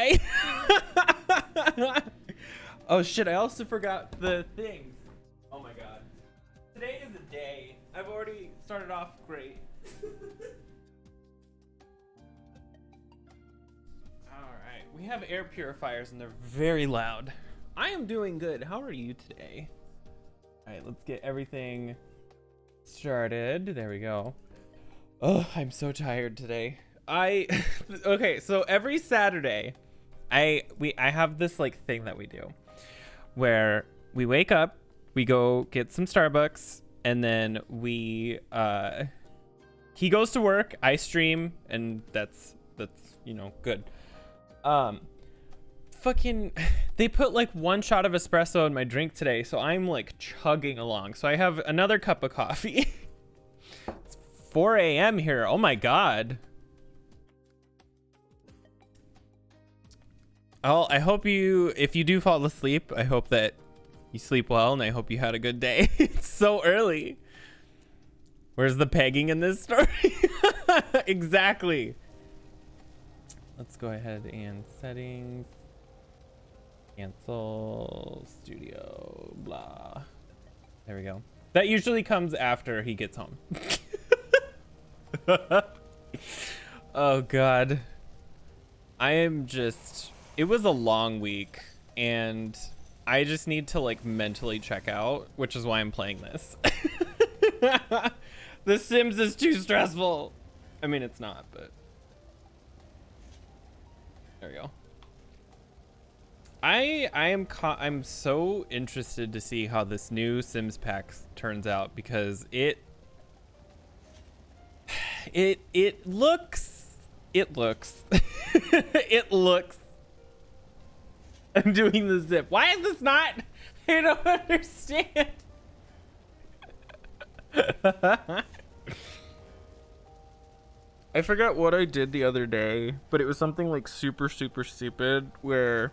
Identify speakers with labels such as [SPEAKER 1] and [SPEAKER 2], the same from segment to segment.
[SPEAKER 1] Bye. Oh shit, I also forgot the things. Oh my god. Today is a day. I've already started off great. Alright, we have air purifiers and they're very loud. I am doing good. How are you today? Alright, let's get everything started. There we go. Oh, I'm so tired today. Okay, so every Saturday, I have this like thing that we do where we wake up, we go get some Starbucks, and then he goes to work, I stream, and that's you know, good. Fucking they put like 1 shot of espresso in my drink today, so I'm like chugging along. So I have another cup of coffee. It's 4 a.m. here. Oh my god. I hope if you do fall asleep, I hope that you sleep well, and I hope you had a good day. It's so early. Where's the pegging in this story? Exactly. Let's go ahead and settings. Cancel studio, blah. There we go. That usually comes after he gets home. Oh god. It was a long week, and I just need to like mentally check out, which is why I'm playing this. The Sims is too stressful. I mean, it's not, but there we go. I'm so interested to see how this new Sims pack turns out, because it looks it looks I'm doing the zip. Why is this not? I don't understand. I forgot what I did the other day, but it was something like super stupid, where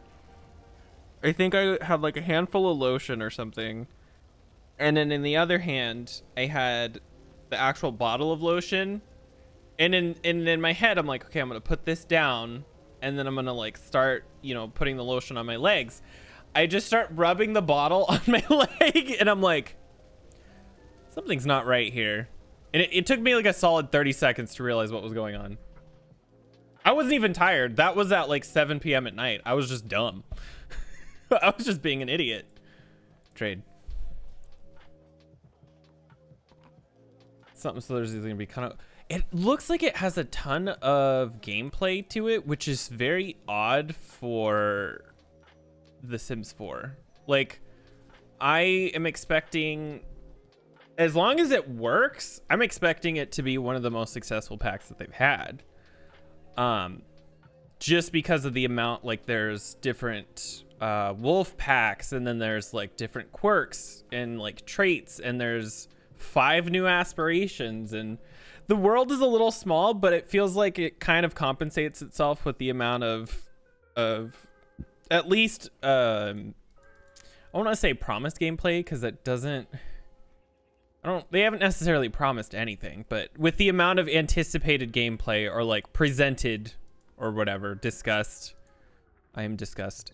[SPEAKER 1] I think I had like a handful of lotion or something, and then in the other hand I had the actual bottle of lotion, and in my head I'm like, okay, I'm gonna put this down, and then I'm gonna like start, you know, putting the lotion on my legs. I just start rubbing the bottle on my leg, and I'm like, something's not right here. And it took me like a solid 30 seconds to realize what was going on. I wasn't even tired. That was at like 7 p.m. at night. I was just dumb. I was just being an idiot. Trade. Something so there's gonna be kind of... It looks like it has a ton of gameplay to it, which is very odd for The Sims 4. Like, I am expecting, as long as it works, I'm expecting it to be one of the most successful packs that they've had. Just because of the amount, like there's different wolf packs, and then there's like different quirks and like traits, and there's 5 new aspirations, and the world is a little small, but it feels like it kind of compensates itself with the amount of at least I want to say promised gameplay, because it doesn't, they haven't necessarily promised anything, but with the amount of anticipated gameplay, or like presented or whatever, discussed. I am disgust.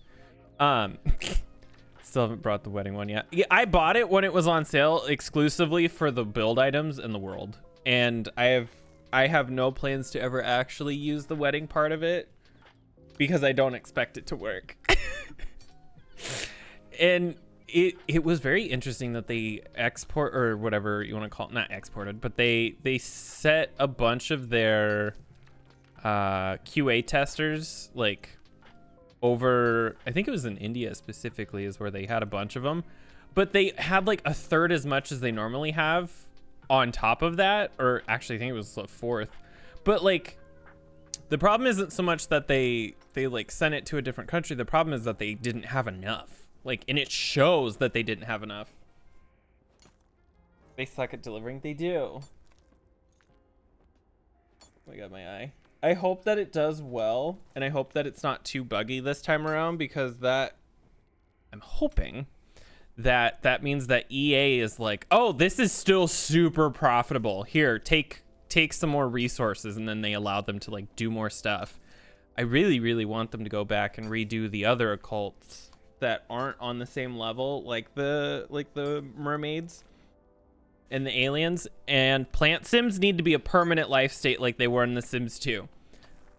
[SPEAKER 1] Still haven't brought the wedding one yet. Yeah, I bought it when it was on sale exclusively for the build items in the world, and I have no plans to ever actually use the wedding part of it, because I don't expect it to work. And it was very interesting that they export, or whatever you want to call it, not exported, but they set a bunch of their QA testers like over, I think it was in India specifically, is where they had a bunch of them, but they had like 1/3 as much as they normally have on top of that, or actually I think it was a 1/4. But like, the problem isn't so much that they like sent it to a different country. The problem is that they didn't have enough, like, and it shows that they didn't have enough. They suck at delivering. They do. Oh my god, my eye. I hope that it does well, and I hope that it's not too buggy this time around, because that, I'm hoping that that means that EA is like, oh, this is still super profitable. Here, take some more resources, and then they allow them to like do more stuff. I really, really want them to go back and redo the other occults that aren't on the same level, like the mermaids and the aliens. And plant sims need to be a permanent life state like they were in The Sims 2.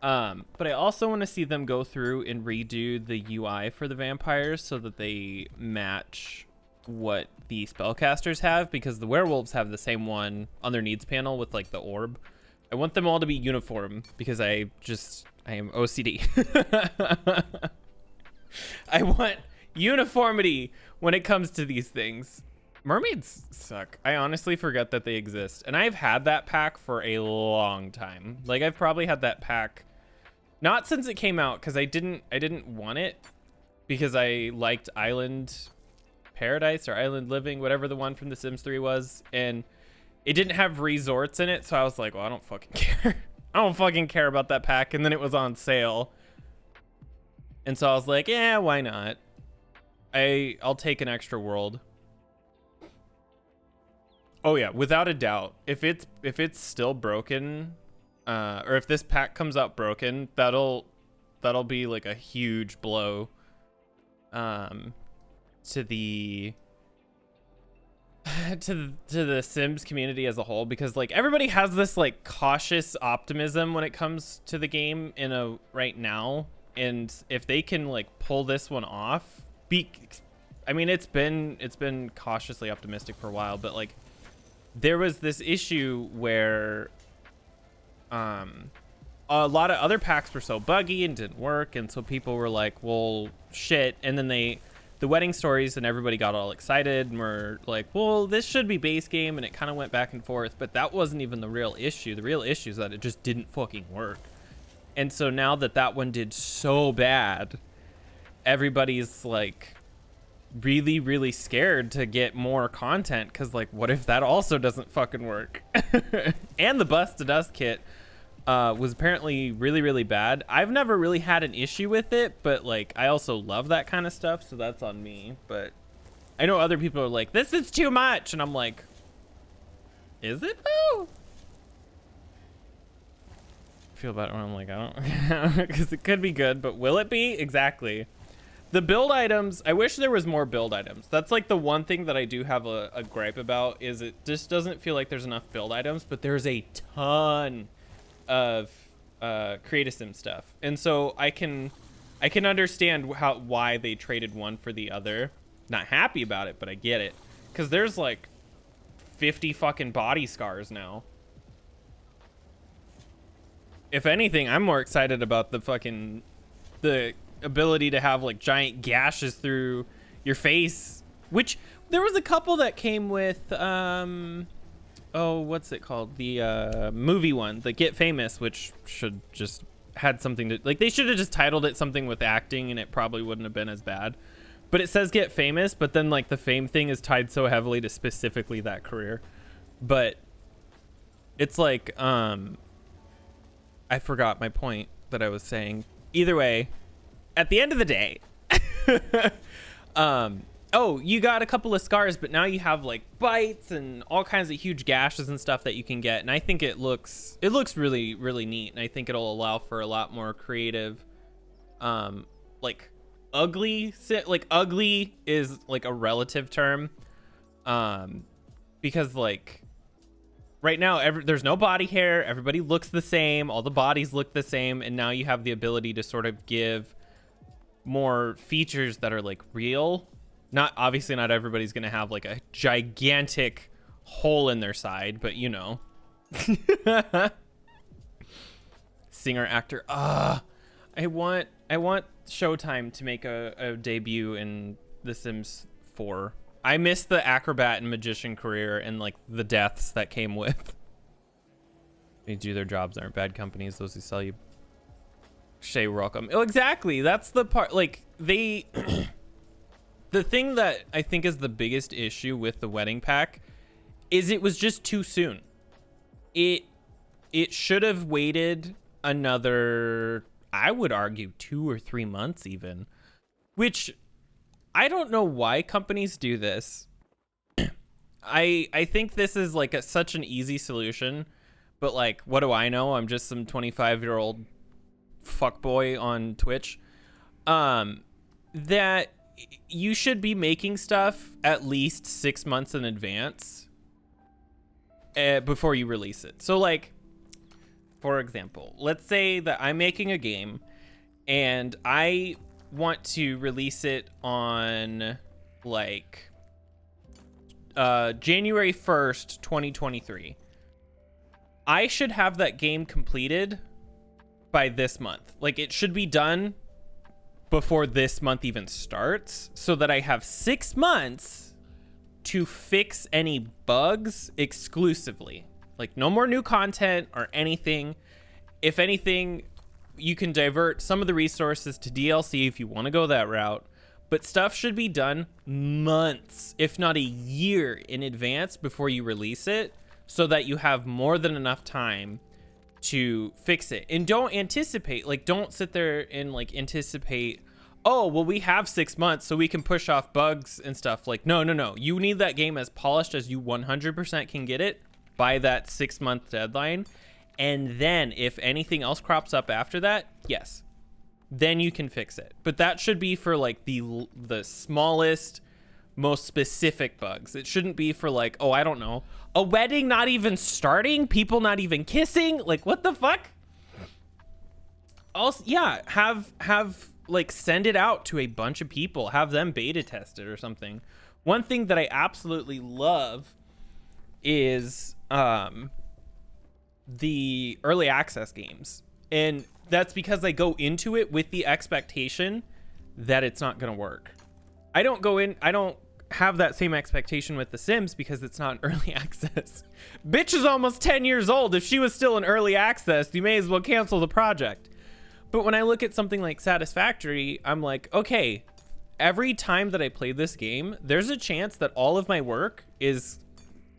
[SPEAKER 1] But I also want to see them go through and redo the UI for the vampires so that they match what the spellcasters have, because the werewolves have the same one on their needs panel with like the orb. I want them all to be uniform because I am OCD. I want uniformity when it comes to these things. Mermaids suck. I honestly forget that they exist. And I've had that pack for a long time. Like, I've probably had that pack, not since it came out, because I didn't want it, because I liked Island Paradise or Island Living, whatever the one from The Sims 3 was. And it didn't have resorts in it, so I was like, well, I don't fucking care. I don't fucking care about that pack. And then it was on sale. And so I was like, yeah, why not? I'll take an extra world. Oh yeah, without a doubt. If it's still broken, or if this pack comes out broken, that'll be like a huge blow to the to the Sims community as a whole, because like everybody has this like cautious optimism when it comes to the game right now, and if they can like pull this one off, I mean it's been cautiously optimistic for a while, but like there was this issue where a lot of other packs were so buggy and didn't work, and so people were like, well shit, and then the wedding stories and everybody got all excited and were like, well, this should be base game, and it kind of went back and forth, but that wasn't even the real issue. The real issue is that it just didn't fucking work. And so now that one did so bad, everybody's like really, really scared to get more content, because like, what if that also doesn't fucking work? And the Bust to Dust kit was apparently really, really bad. I've never really had an issue with it, but like I also love that kind of stuff, so that's on me. But I know other people are like, this is too much, and I'm like, is it though? I feel about it when I'm like, I don't, because it could be good, but will it be? Exactly. The build items, I wish there was more build items. That's like the one thing that I do have a gripe about, is it just doesn't feel like there's enough build items, but there's a ton of Create a Sim stuff. And so I can understand why they traded one for the other. Not happy about it, but I get it. Because there's like 50 fucking body scars now. If anything, I'm more excited about the ability to have like giant gashes through your face, which there was a couple that came with oh, what's it called, the movie one, the Get Famous, which should just had something to, like, they should have just titled it something with acting and it probably wouldn't have been as bad. But it says Get Famous, but then like the fame thing is tied so heavily to specifically that career. But it's like I forgot my point that I was saying. Either way, at the end of the day, oh, you got a couple of scars, but now you have like bites and all kinds of huge gashes and stuff that you can get. And I think it looks really, really neat. And I think it'll allow for a lot more creative, like ugly is like a relative term. Because like right now, there's no body hair. Everybody looks the same. All the bodies look the same. And now you have the ability to sort of give more features that are like real. Obviously not everybody's gonna have like a gigantic hole in their side, but you know. Singer, actor. I want Showtime to make a debut in The Sims 4. I miss the acrobat and magician career and like the deaths that came with. They do their jobs, aren't bad companies, those who sell you. Shay, welcome. Oh, exactly. That's the part. Like they the thing that I think is the biggest issue with the wedding pack is it was just too soon. It should have waited another, I would argue, 2 or 3 months even, which I don't know why companies do this. I think this is like such an easy solution, but like, what do I know? I'm just some 25-year-old fuckboy on Twitch, that you should be making stuff at least 6 months in advance before you release it. So like, for example, let's say that I'm making a game and I want to release it on like January 1st, 2023. I should have that game completed by this month. Like, it should be done before this month even starts, so that I have 6 months to fix any bugs exclusively. Like, no more new content or anything. If anything, you can divert some of the resources to DLC if you want to go that route. But stuff should be done months, if not a year in advance before you release it, so that you have more than enough time to fix it. And don't anticipate, like, don't sit there and like anticipate, oh, well, we have 6 months so we can push off bugs and stuff. Like, no. You need that game as polished as you 100% can get it by that 6 month deadline. And then if anything else crops up after that, yes, then you can fix it. But that should be for like the smallest, most specific bugs. It shouldn't be for like, oh, I don't know, a wedding not even starting, people not even kissing. Like, what the fuck? Also, yeah, have like send it out to a bunch of people, have them beta test it or something. One thing that I absolutely love is the early access games, and that's because I go into it with the expectation that it's not going to work. I don't have that same expectation with The Sims because it's not early access. Bitch is almost 10 years old. If she was still in early access, you may as well cancel the project. But when I look at something like Satisfactory, I'm like, okay, every time that I play this game, there's a chance that all of my work is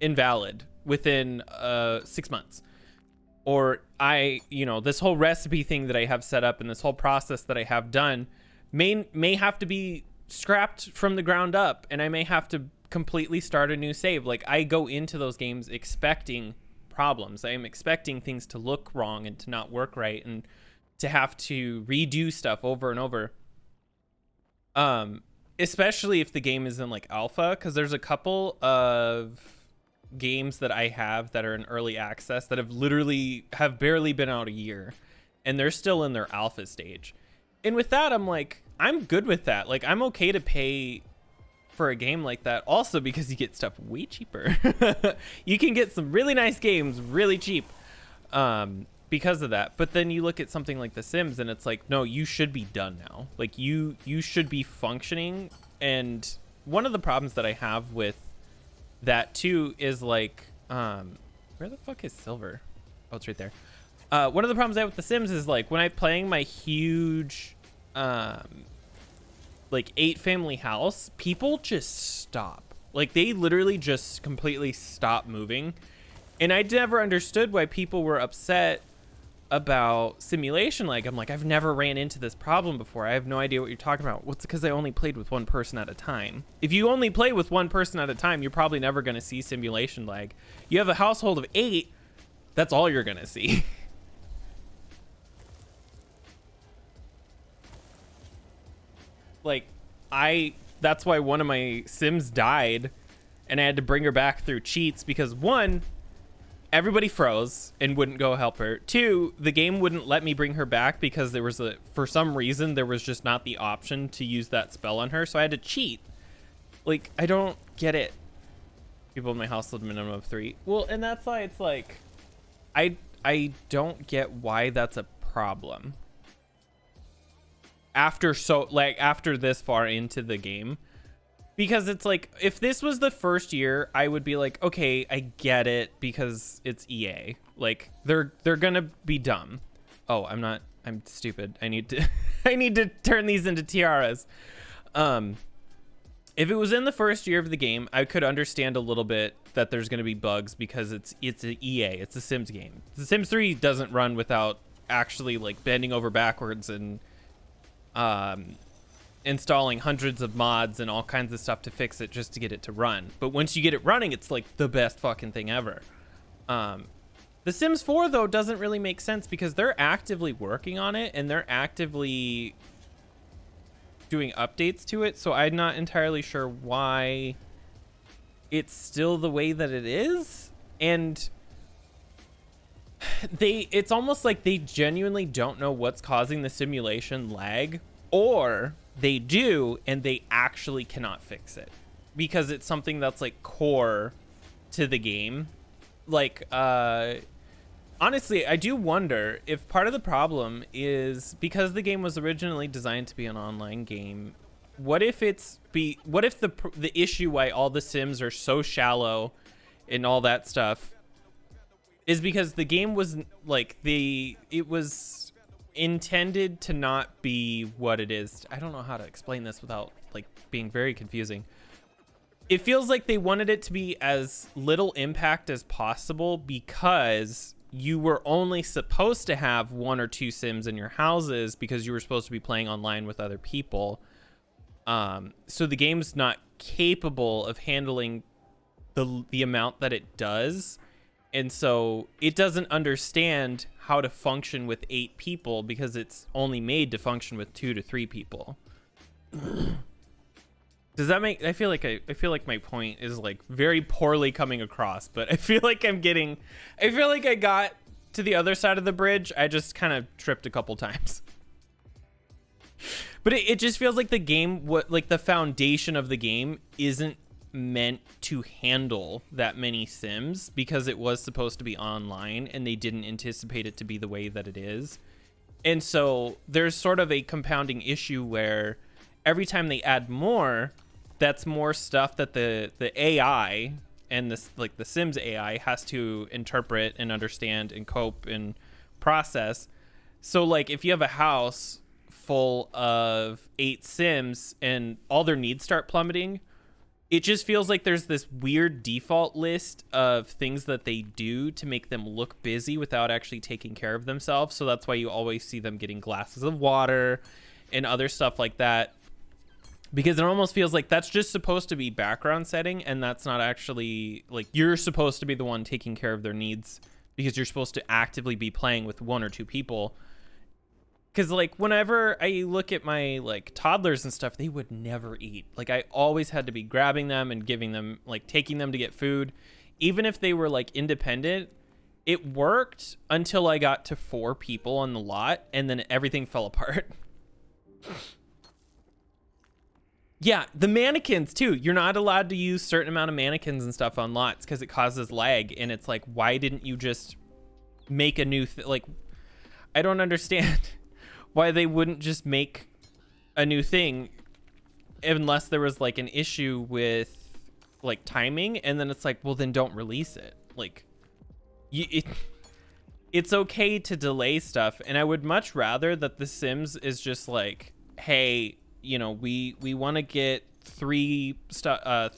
[SPEAKER 1] invalid within 6 months. Or this whole recipe thing that I have set up and this whole process that I have done may have to be scrapped from the ground up, and I may have to completely start a new save. Like, I go into those games expecting problems. I am expecting things to look wrong and to not work right and to have to redo stuff over and over. Especially if the game is in like alpha, because there's a couple of games that I have that are in early access that have barely been out a year, and they're still in their alpha stage. And with that, I'm like, I'm good with that. Like, I'm okay to pay for a game like that, also because you get stuff way cheaper. You can get some really nice games really cheap because of that. But then you look at something like The Sims and it's like, no, you should be done now. Like, you should be functioning. And one of the problems that I have with that too is like, where the fuck is Silver? Oh, it's right there. One of the problems I have with The Sims is like, when I'm playing my huge like 8-family house, people just stop. Like, they literally just completely stop moving. And I never understood why people were upset about simulation. Like, I'm like, I've never ran into this problem before. I have no idea what you're talking about. What's because I only played with one person at a time. If you only play with one person at a time, you're probably never going to see simulation lag. You have a household of 8, that's all you're going to see. Like, that's why one of my Sims died and I had to bring her back through cheats because, one, everybody froze and wouldn't go help her. 2, the game wouldn't let me bring her back because for some reason, there was just not the option to use that spell on her. So I had to cheat. Like, I don't get it. People in my household minimum of 3. Well, and that's why it's like, I don't get why that's a problem. After this far into the game, because it's like, if this was the first year, I would be like, okay, I get it because it's EA. Like, they're gonna be dumb. Oh, I'm stupid. I need to turn these into tiaras. If it was in the first year of the game, I could understand a little bit that there's gonna be bugs because it's an EA, it's a Sims game. The Sims 3 doesn't run without actually like bending over backwards and installing hundreds of mods and all kinds of stuff to fix it just to get it to run. But once you get it running, it's like the best fucking thing ever. The Sims 4 though doesn't really make sense because they're actively working on it and they're actively doing updates to it, so I'm not entirely sure why it's still the way that it is. And it's almost like they genuinely don't know what's causing the simulation lag, or they do and they actually cannot fix it because it's something that's like core to the game. Like honestly, I do wonder if part of the problem is because the game was originally designed to be an online game. What if the issue why all the Sims are so shallow and all that stuff is because the game was like it was intended to not be what it is. I don't know how to explain this without like being very confusing. It feels like they wanted it to be as little impact as possible because you were only supposed to have 1 or 2 Sims in your houses because you were supposed to be playing online with other people. So the game's not capable of handling the amount that it does. And so it doesn't understand how to function with 8 people because it's only made to function with 2 to 3 people. Does that make... I feel like my point is like very poorly coming across, but I feel like I got to the other side of the bridge. I just kind of tripped a couple times. But it just feels like the game, like the foundation of the game isn't meant to handle that many Sims because it was supposed to be online and they didn't anticipate it to be the way that it is. And so there's sort of a compounding issue where every time they add more, that's more stuff that the AI and this, like the Sims AI, has to interpret and understand and cope and process. So like if you have a house full of 8 Sims and all their needs start plummeting, it just feels like there's this weird default list of things that they do to make them look busy without actually taking care of themselves. So that's why you always see them getting glasses of water and other stuff like that. Because it almost feels like that's just supposed to be background setting, and that's not actually, like, you're supposed to be the one taking care of their needs because you're supposed to actively be playing with 1 or 2 people. Because, like, whenever I look at my, like, toddlers and stuff, they would never eat. Like, I always had to be grabbing them and giving them, like, taking them to get food. Even if they were, like, independent, it worked until I got to 4 people on the lot, and then everything fell apart. Yeah, the mannequins too. You're not allowed to use certain amount of mannequins and stuff on lots because it causes lag. And it's like, why didn't you just make a new like, I don't understand why they wouldn't just make a new thing unless there was like an issue with like timing. And then it's like, well, then don't release it. Like, it's okay to delay stuff. And I would much rather that The Sims is just like, hey, you know, we want to get 3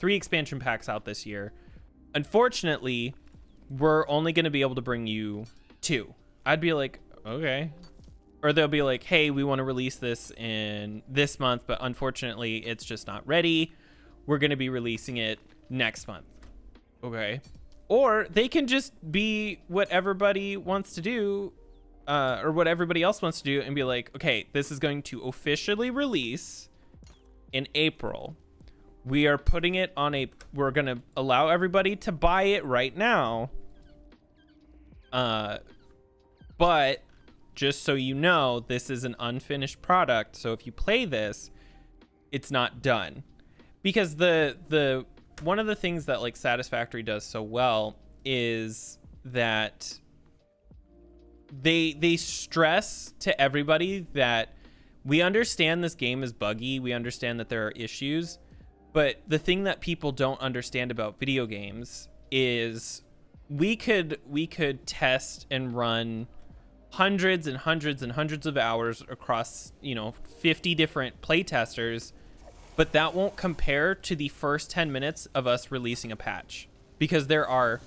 [SPEAKER 1] expansion packs out this year. Unfortunately, we're only going to be able to bring you 2. I'd be like, okay. Or they'll be like, hey, we want to release this in this month, but unfortunately, it's just not ready. We're going to be releasing it next month. Okay. Or they can just be what everybody wants to do, or what everybody else wants to do, and be like, okay, this is going to officially release in April. We are putting it on we're going to allow everybody to buy it right now. But just so you know, this is an unfinished product. So if you play this, it's not done. Because the one of the things that like Satisfactory does so well is that they stress to everybody that we understand this game is buggy, we understand that there are issues, but the thing that people don't understand about video games is we could test and run hundreds and hundreds and hundreds of hours across, 50 different playtesters, but that won't compare to the first 10 minutes of us releasing a patch, because there are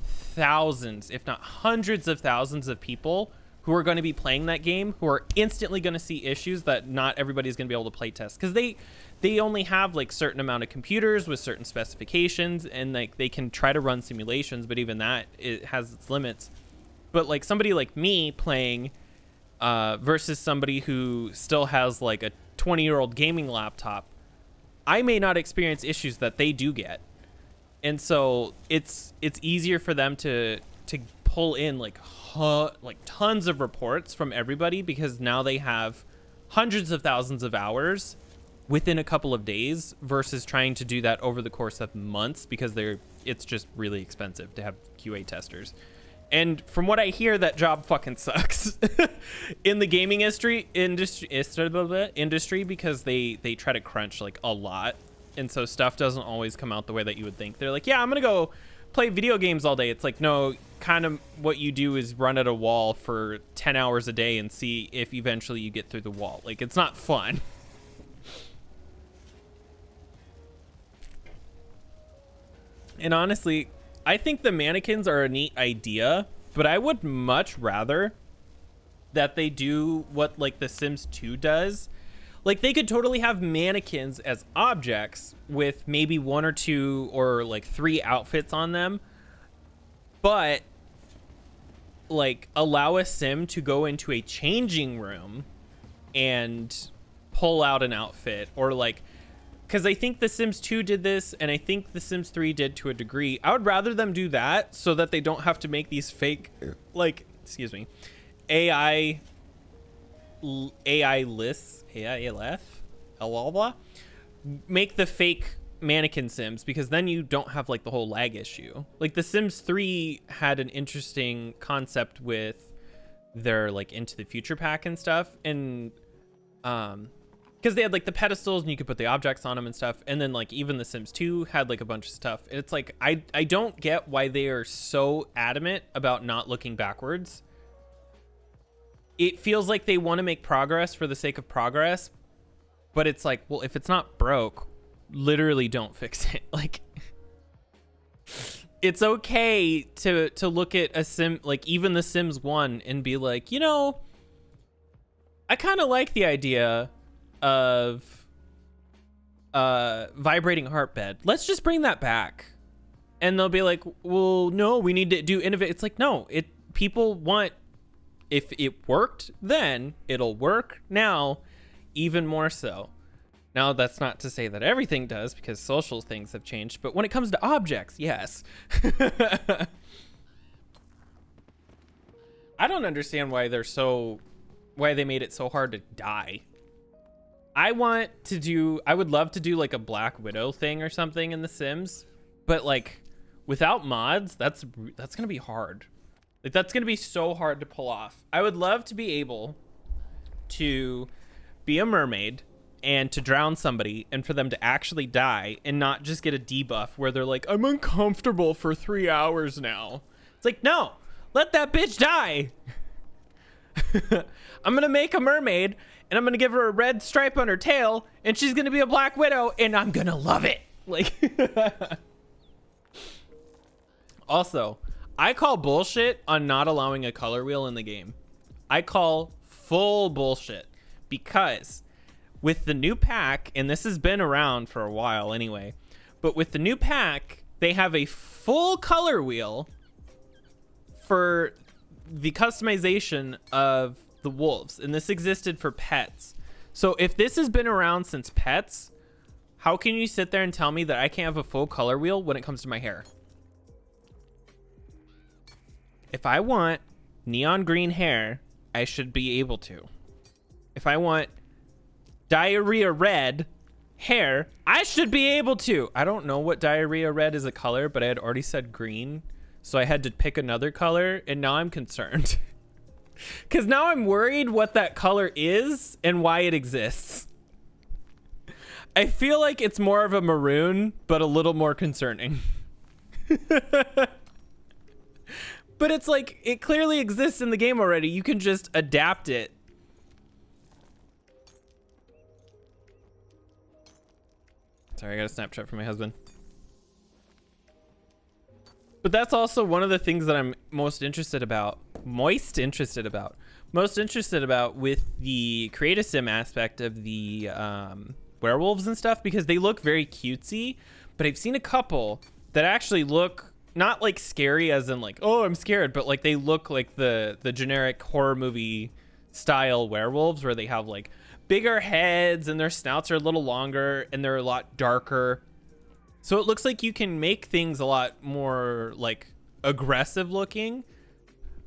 [SPEAKER 1] thousands, if not hundreds of thousands of people who are going to be playing that game who are instantly going to see issues that not everybody's going to be able to play test, because they only have like certain amount of computers with certain specifications, and like they can try to run simulations, but even that, it has its limits. But like somebody like me playing versus somebody who still has like a 20-year-old gaming laptop, I may not experience issues that they do get. And so it's easier for them to pull in like tons of reports from everybody, because now they have hundreds of thousands of hours within a couple of days versus trying to do that over the course of months, because it's just really expensive to have QA testers. And from what I hear, that job fucking sucks in the gaming industry, because they try to crunch like a lot. And so stuff doesn't always come out the way that you would think. They're like, yeah, I'm going to go play video games all day. It's like, no, kind of what you do is run at a wall for 10 hours a day and see if eventually you get through the wall. Like, it's not fun. And honestly, I think the mannequins are a neat idea, but I would much rather that they do what like The Sims 2 does. Like, they could totally have mannequins as objects with maybe 1 or 2 or like 3 outfits on them, but like allow a sim to go into a changing room and pull out an outfit, or like, because I think The Sims 2 did this, and I think The Sims 3 did to a degree. I would rather them do that so that they don't have to make these fake, like, excuse me, AI lists, blah, blah, make the fake mannequin Sims, because then you don't have like the whole lag issue. Like The Sims 3 had an interesting concept with their like Into the Future pack and stuff, and because they had like the pedestals and you could put the objects on them and stuff. And then like even The Sims 2 had like a bunch of stuff. And it's like, I don't get why they are so adamant about not looking backwards. It feels like they want to make progress for the sake of progress, but it's like, well, if it's not broke, literally don't fix it. Like, it's okay to look at a sim, like even The Sims 1, and be like, you know, I kind of like the idea of vibrating heart bed. Let's just bring that back. And they'll be like, well, no, we need to do innovate. It's like, no, people want, if it worked then, it'll work now even more so. Now, that's not to say that everything does, because social things have changed, but when it comes to objects, yes. I don't understand why they made it so hard to die. I would love to do like a Black Widow thing or something in The Sims, but like without mods, that's gonna be hard. Like, that's gonna be so hard to pull off. I would love to be able to be a mermaid and to drown somebody, and for them to actually die and not just get a debuff where they're like, I'm uncomfortable for 3 hours now. It's like, no, let that bitch die. I'm gonna make a mermaid, and I'm gonna give her a red stripe on her tail, and she's gonna be a Black Widow, and I'm gonna love it. Like, also, I call bullshit on not allowing a color wheel in the game. I call full bullshit, because with the new pack, and this has been around for a while anyway, but with the new pack, they have a full color wheel for the customization of the wolves, and this existed for pets. So if this has been around since pets, how can you sit there and tell me that I can't have a full color wheel when it comes to my hair? If I want neon green hair, I should be able to. If I want diarrhea red hair, I should be able to. I don't know what diarrhea red is a color, but I had already said green, so I had to pick another color, and now I'm concerned. Because now I'm worried what that color is and why it exists. I feel like it's more of a maroon, but a little more concerning. But it's like, it clearly exists in the game already. You can just adapt it. Sorry, I got a Snapchat from my husband. But that's also one of the things that I'm most interested about with the create a sim aspect of the werewolves and stuff, because they look very cutesy, but I've seen a couple that actually look not like scary as in like, oh, I'm scared, but like they look like the generic horror movie style werewolves where they have like bigger heads and their snouts are a little longer and they're a lot darker. So it looks like you can make things a lot more like aggressive looking.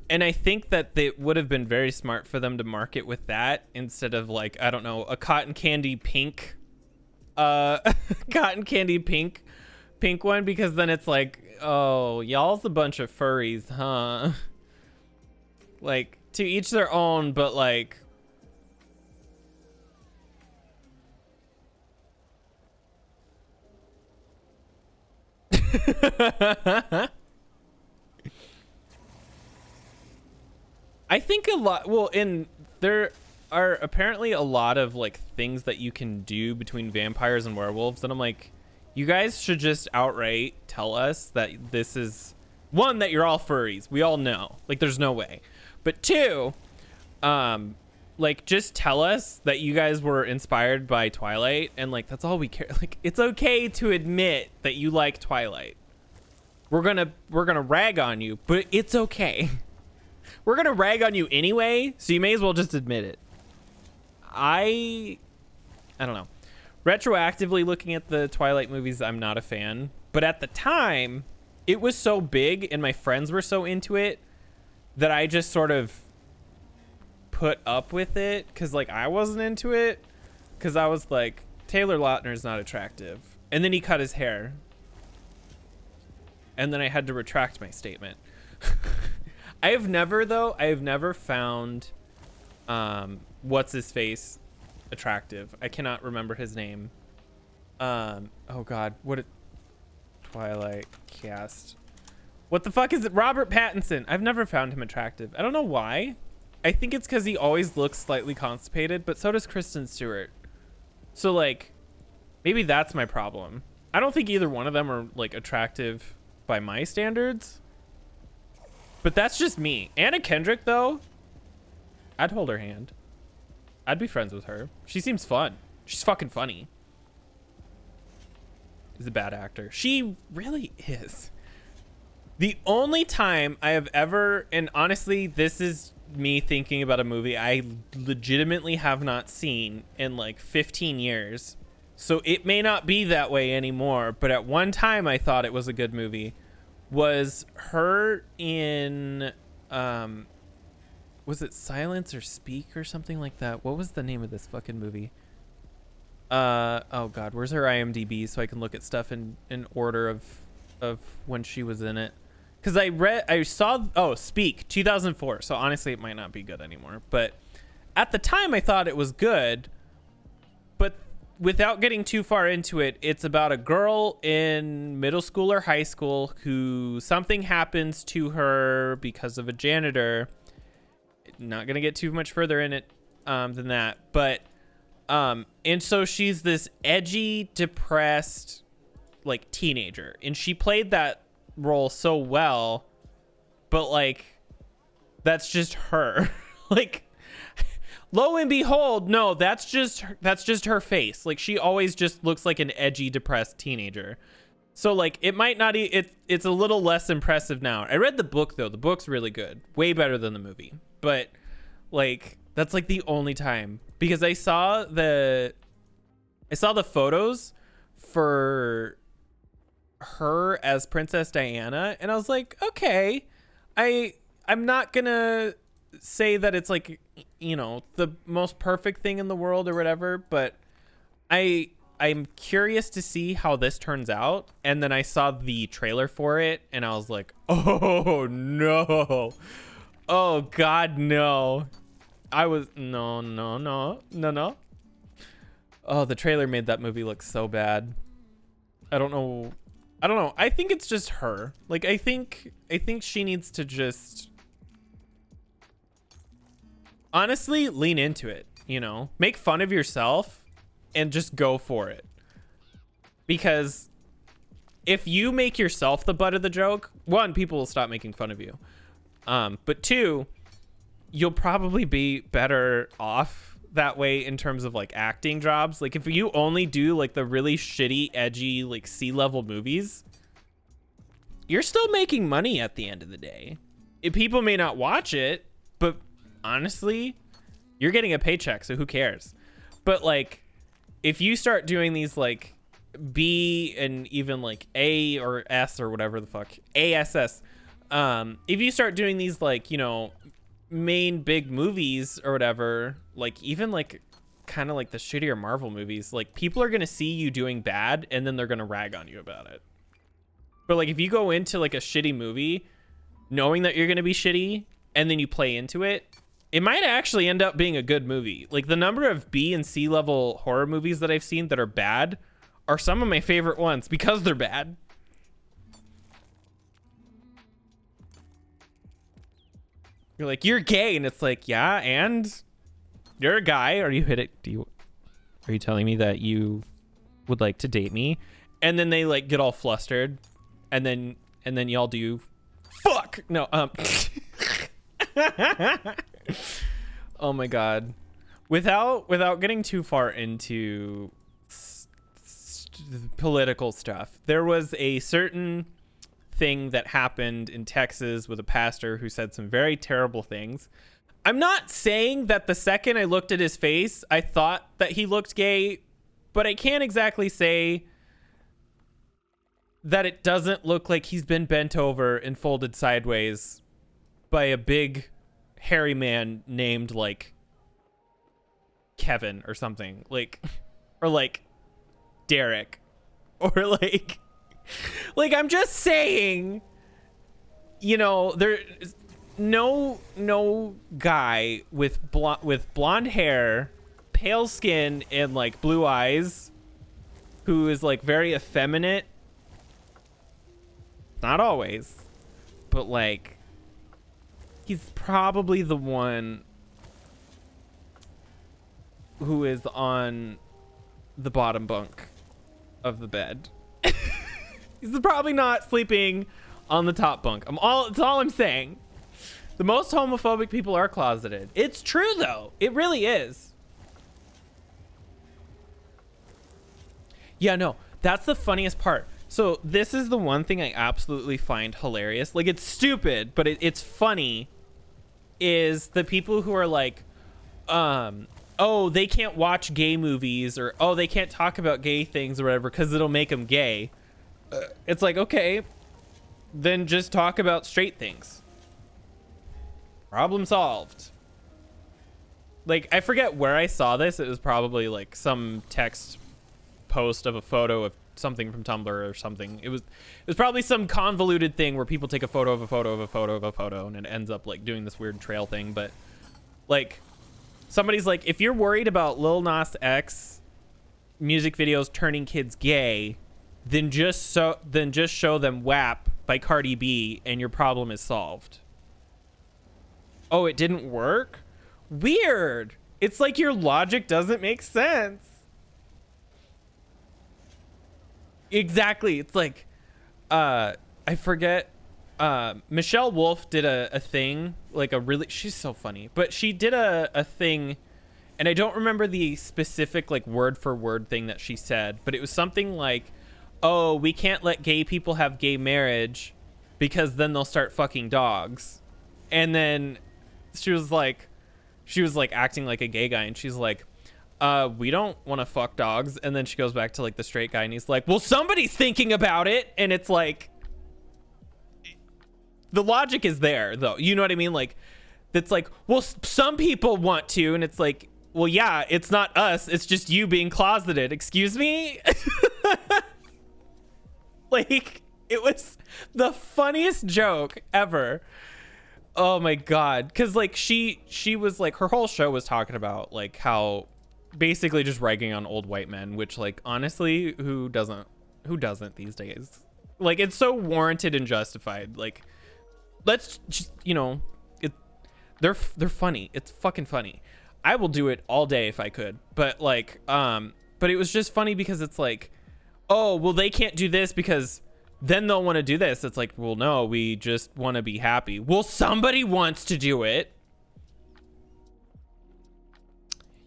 [SPEAKER 1] And I think that they would have been very smart for them to market with that instead of like, I don't know, a cotton candy pink cotton candy pink one, because then it's like, oh, y'all's a bunch of furries, huh? Like, to each their own, but like I think a lot, well, there are apparently a lot of like things that you can do between vampires and werewolves, and I'm like, you guys should just outright tell us that this is, one, that you're all furries. We all know, like, there's no way. But two, like, just tell us that you guys were inspired by Twilight, and like, that's all we care. Like, it's okay to admit that you like Twilight. We're gonna rag on you, but it's okay. We're gonna rag on you anyway, so you may as well just admit it. I don't know. Retroactively looking at the Twilight movies, I'm not a fan. But at the time, it was so big and my friends were so into it that I just sort of put up with it because, like, I wasn't into it because I was like, Taylor Lautner's not attractive. And then he cut his hair. And then I had to retract my statement. I have never found what's his face attractive. I cannot remember his name. Oh god, Twilight cast. What the fuck is it? Robert Pattinson. I've never found him attractive. I don't know why. I think it's because he always looks slightly constipated, but so does Kristen Stewart. So like, maybe that's my problem. I don't think either one of them are like attractive by my standards. But that's just me. Anna Kendrick, though, I'd hold her hand. I'd be friends with her. She seems fun. She's fucking funny. She's a bad actor. She really is. The only time I have ever, and honestly, this is me thinking about a movie I legitimately have not seen in like 15 years. So it may not be that way anymore, but at one time I thought it was a good movie. Was her in was it Silence or Speak or something like that? What was the name of this fucking movie? Oh god, where's her IMDb so I can look at stuff in order of when she was in it? Because I saw Speak 2004, so honestly it might not be good anymore, but at the time I thought it was good. But without getting too far into it, it's about a girl in middle school or high school who something happens to her because of a janitor. Not gonna get too much further in it than that, but and so she's this edgy, depressed like teenager, and she played that role so well, but like that's just her. Like, lo and behold, no, that's just her face. Like, she always just looks like an edgy, depressed teenager. So like, it might not, it's a little less impressive now. I read the book though. The book's really good, way better than the movie. But like, that's like the only time, because I saw the photos for her as Princess Diana, and I was like, okay, I'm not gonna say that it's like, you know, the most perfect thing in the world or whatever, but I'm curious to see how this turns out. And then I saw the trailer for it and I was like, oh no, oh god, no. No. Oh, the trailer made that movie look so bad. I don't know. I think it's just her. Like, I think she needs to just honestly lean into it, you know, make fun of yourself and just go for it. Because if you make yourself the butt of the joke, one, people will stop making fun of you. But two, you'll probably be better off that way in terms of like acting jobs. Like, if you only do like the really shitty, edgy, like C-level movies, you're still making money at the end of the day. People may not watch it, but honestly, you're getting a paycheck, so who cares? But like, if you start doing these like B and even like A or S or whatever the fuck, ASS, if you start doing these like, you know, main big movies or whatever, like even like kind of like the shittier Marvel movies, like people are gonna see you doing bad and then they're gonna rag on you about it. But like if you go into like a shitty movie knowing that you're gonna be shitty and then you play into it, it might actually end up being a good movie. Like the number of B and C level horror movies that I've seen that are bad are some of my favorite ones because they're bad. You're like, you're gay, and it's like, yeah, and you're a guy. Are you are you telling me that you would like to date me? And then they like get all flustered, and then y'all do fuck. No, oh my god. Without getting too far into political stuff, there was a certain thing that happened in Texas with a pastor who said some very terrible things. I'm not saying that the second I looked at his face, I thought that he looked gay, but I can't exactly say that it doesn't look like he's been bent over and folded sideways by a big hairy man named like Kevin or something, like, or like Derek, or like I'm just saying, you know, there's no guy with blonde hair, pale skin, and like blue eyes who is like very effeminate. Not always, but like he's probably the one who is on the bottom bunk of the bed. He's probably not sleeping on the top bunk. It's all I'm saying. The most homophobic people are closeted. It's true though. It really is. Yeah, no, that's the funniest part. So this is the one thing I absolutely find hilarious. Like, it's stupid, but it's funny, is the people who are like, oh, they can't watch gay movies, or, oh, they can't talk about gay things or whatever because it'll make them gay. It's like, okay, then just talk about straight things. Problem solved. Like, I forget where I saw this. It was probably like some text post of a photo of something from Tumblr or something. It was probably some convoluted thing where people take a photo of a photo of a photo of a photo, and it ends up like doing this weird trail thing. But like, somebody's like, if you're worried about Lil Nas X music videos turning kids gay, then just show them WAP by Cardi B and your problem is solved. Oh, it didn't work? Weird. It's like your logic doesn't make sense. Exactly. It's like, I forget, Michelle Wolf did a thing, like she's so funny, but she did a thing, and I don't remember the specific like word for word thing that she said, but it was something like, oh, we can't let gay people have gay marriage because then they'll start fucking dogs. And then she was like acting like a gay guy, and she's like, we don't want to fuck dogs. And then she goes back to like the straight guy, and he's like, well, somebody's thinking about it. And it's like, the logic is there though, you know what I mean? Like, it's like, well, some people want to, and it's like, well, yeah, it's not us, it's just you being closeted. Excuse me. Like, it was the funniest joke ever. Oh my god. Because like she was like, her whole show was talking about like how basically just ragging on old white men, which like honestly, who doesn't these days? Like, it's so warranted and justified. Like, let's just, you know, they're funny. It's fucking funny. I will do it all day if I could. But like, but it was just funny because it's like, oh, well, they can't do this because then they'll want to do this. It's like, well, no, we just want to be happy. Well, somebody wants to do it.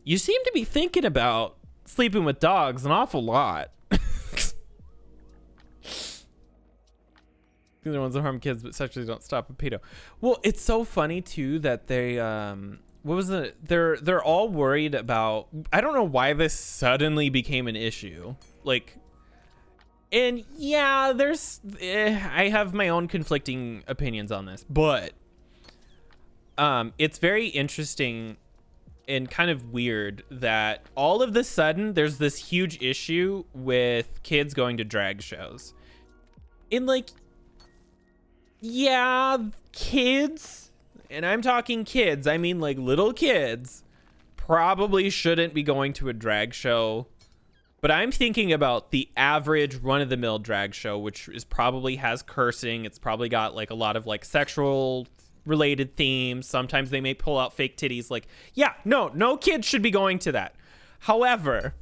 [SPEAKER 1] You seem to be thinking about sleeping with dogs an awful lot. They're the ones that harm kids, but sexually don't stop a pedo. Well, it's so funny too that they what was it? They're all worried about. I don't know why this suddenly became an issue. Like, and yeah, I have my own conflicting opinions on this, but it's very interesting and kind of weird that all of the sudden there's this huge issue with kids going to drag shows. And like, yeah, kids, and I'm talking kids, I mean like little kids, probably shouldn't be going to a drag show. But I'm thinking about the average run-of-the-mill drag show, which is probably has cursing. It's probably got like a lot of like sexual related themes. Sometimes they may pull out fake titties. Like, yeah, no kids should be going to that. However,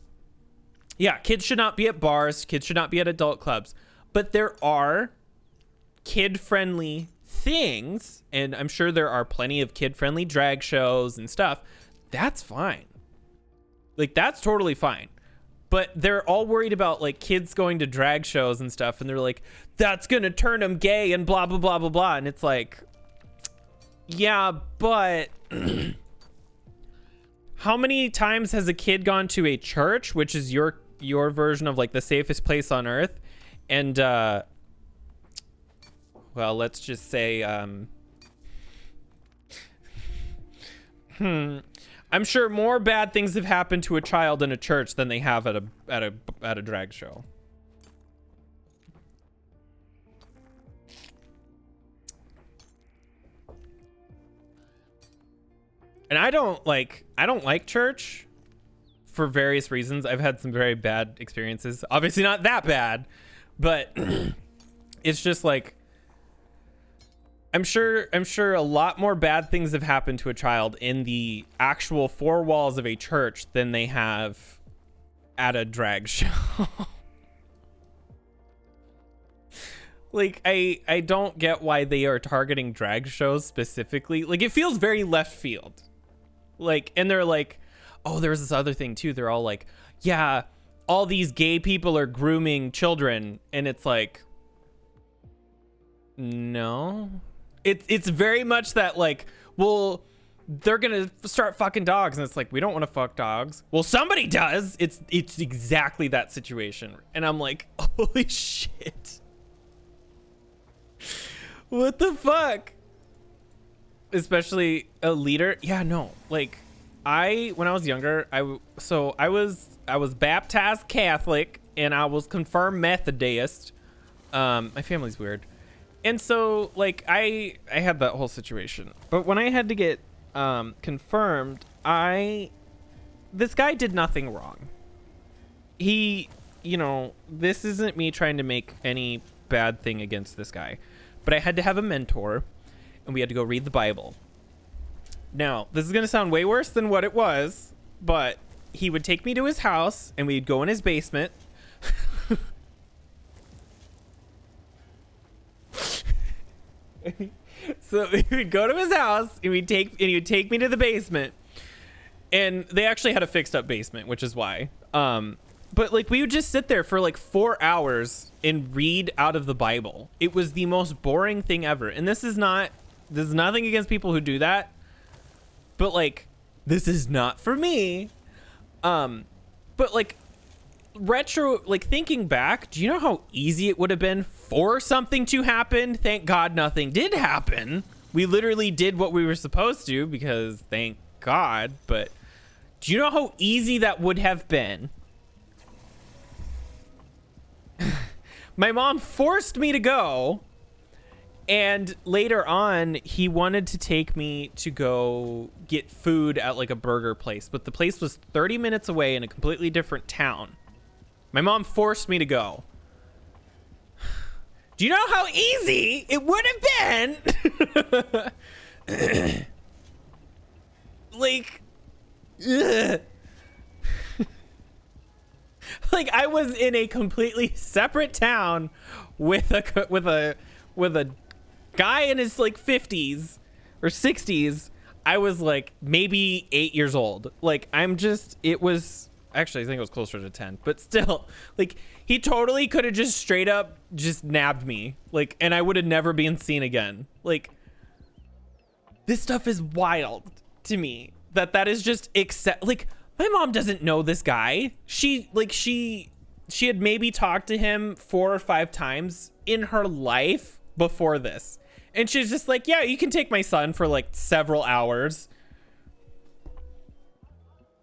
[SPEAKER 1] yeah, kids should not be at bars. Kids should not be at adult clubs. But there are kid-friendly things, and I'm sure there are plenty of kid-friendly drag shows and stuff. That's fine. Like, that's totally fine. But they're all worried about like kids going to drag shows and stuff, and they're like, that's gonna turn them gay and blah blah blah blah blah. And it's like, yeah, but how many times has a kid gone to a church, which is your version of like the safest place on earth, and well, let's just say I'm sure more bad things have happened to a child in a church than they have at a drag show. And I don't like church for various reasons. I've had some very bad experiences. Obviously not that bad, but it's just like, I'm sure a lot more bad things have happened to a child in the actual four walls of a church than they have at a drag show. Like, I don't get why they are targeting drag shows specifically. Like, it feels very left field. Like, and they're like, oh, there's this other thing too. They're all like, yeah, all these gay people are grooming children. And it's like, no. It's very much that like, well, they're gonna start fucking dogs, and it's like, we don't want to fuck dogs. Well, somebody does. It's exactly that situation, and I'm like, holy shit, what the fuck? Especially a leader. Yeah, no, like when I was younger, I was baptized Catholic and I was confirmed Methodist. My family's weird. And so, like, I had that whole situation. But when I had to get confirmed, this guy did nothing wrong. He, this isn't me trying to make any bad thing against this guy. But I had to have a mentor, and we had to go read the Bible. Now, this is going to sound way worse than what it was, but he would take me to his house, and we'd go in his basement. So we would go to his house, and he would take me to the basement, and they actually had a fixed up basement, which is why. But like, we would just sit there for like 4 hours and read out of the Bible. It was the most boring thing ever. And this is nothing against people who do that, but like, this is not for me. But like, thinking back, do you know how easy it would have been for something to happen? Thank God nothing did happen. We literally did what we were supposed to, because thank God. But do you know how easy that would have been? My mom forced me to go, and later on he wanted to take me to go get food at like a burger place, but the place was 30 minutes away in a completely different town. My mom forced me to go. Do you know how easy it would have been? Like, ugh. Like, I was in a completely separate town with a guy in his like 50s or 60s. I was like maybe 8 years old. Like, it was Actually, I think it was closer to 10, but still, like, he totally could have just straight up just nabbed me, like, and I would have never been seen again. Like, this stuff is wild to me, that is just like, my mom doesn't know this guy. She had maybe talked to him 4 or 5 times in her life before this, and she's just like, yeah, you can take my son for like several hours.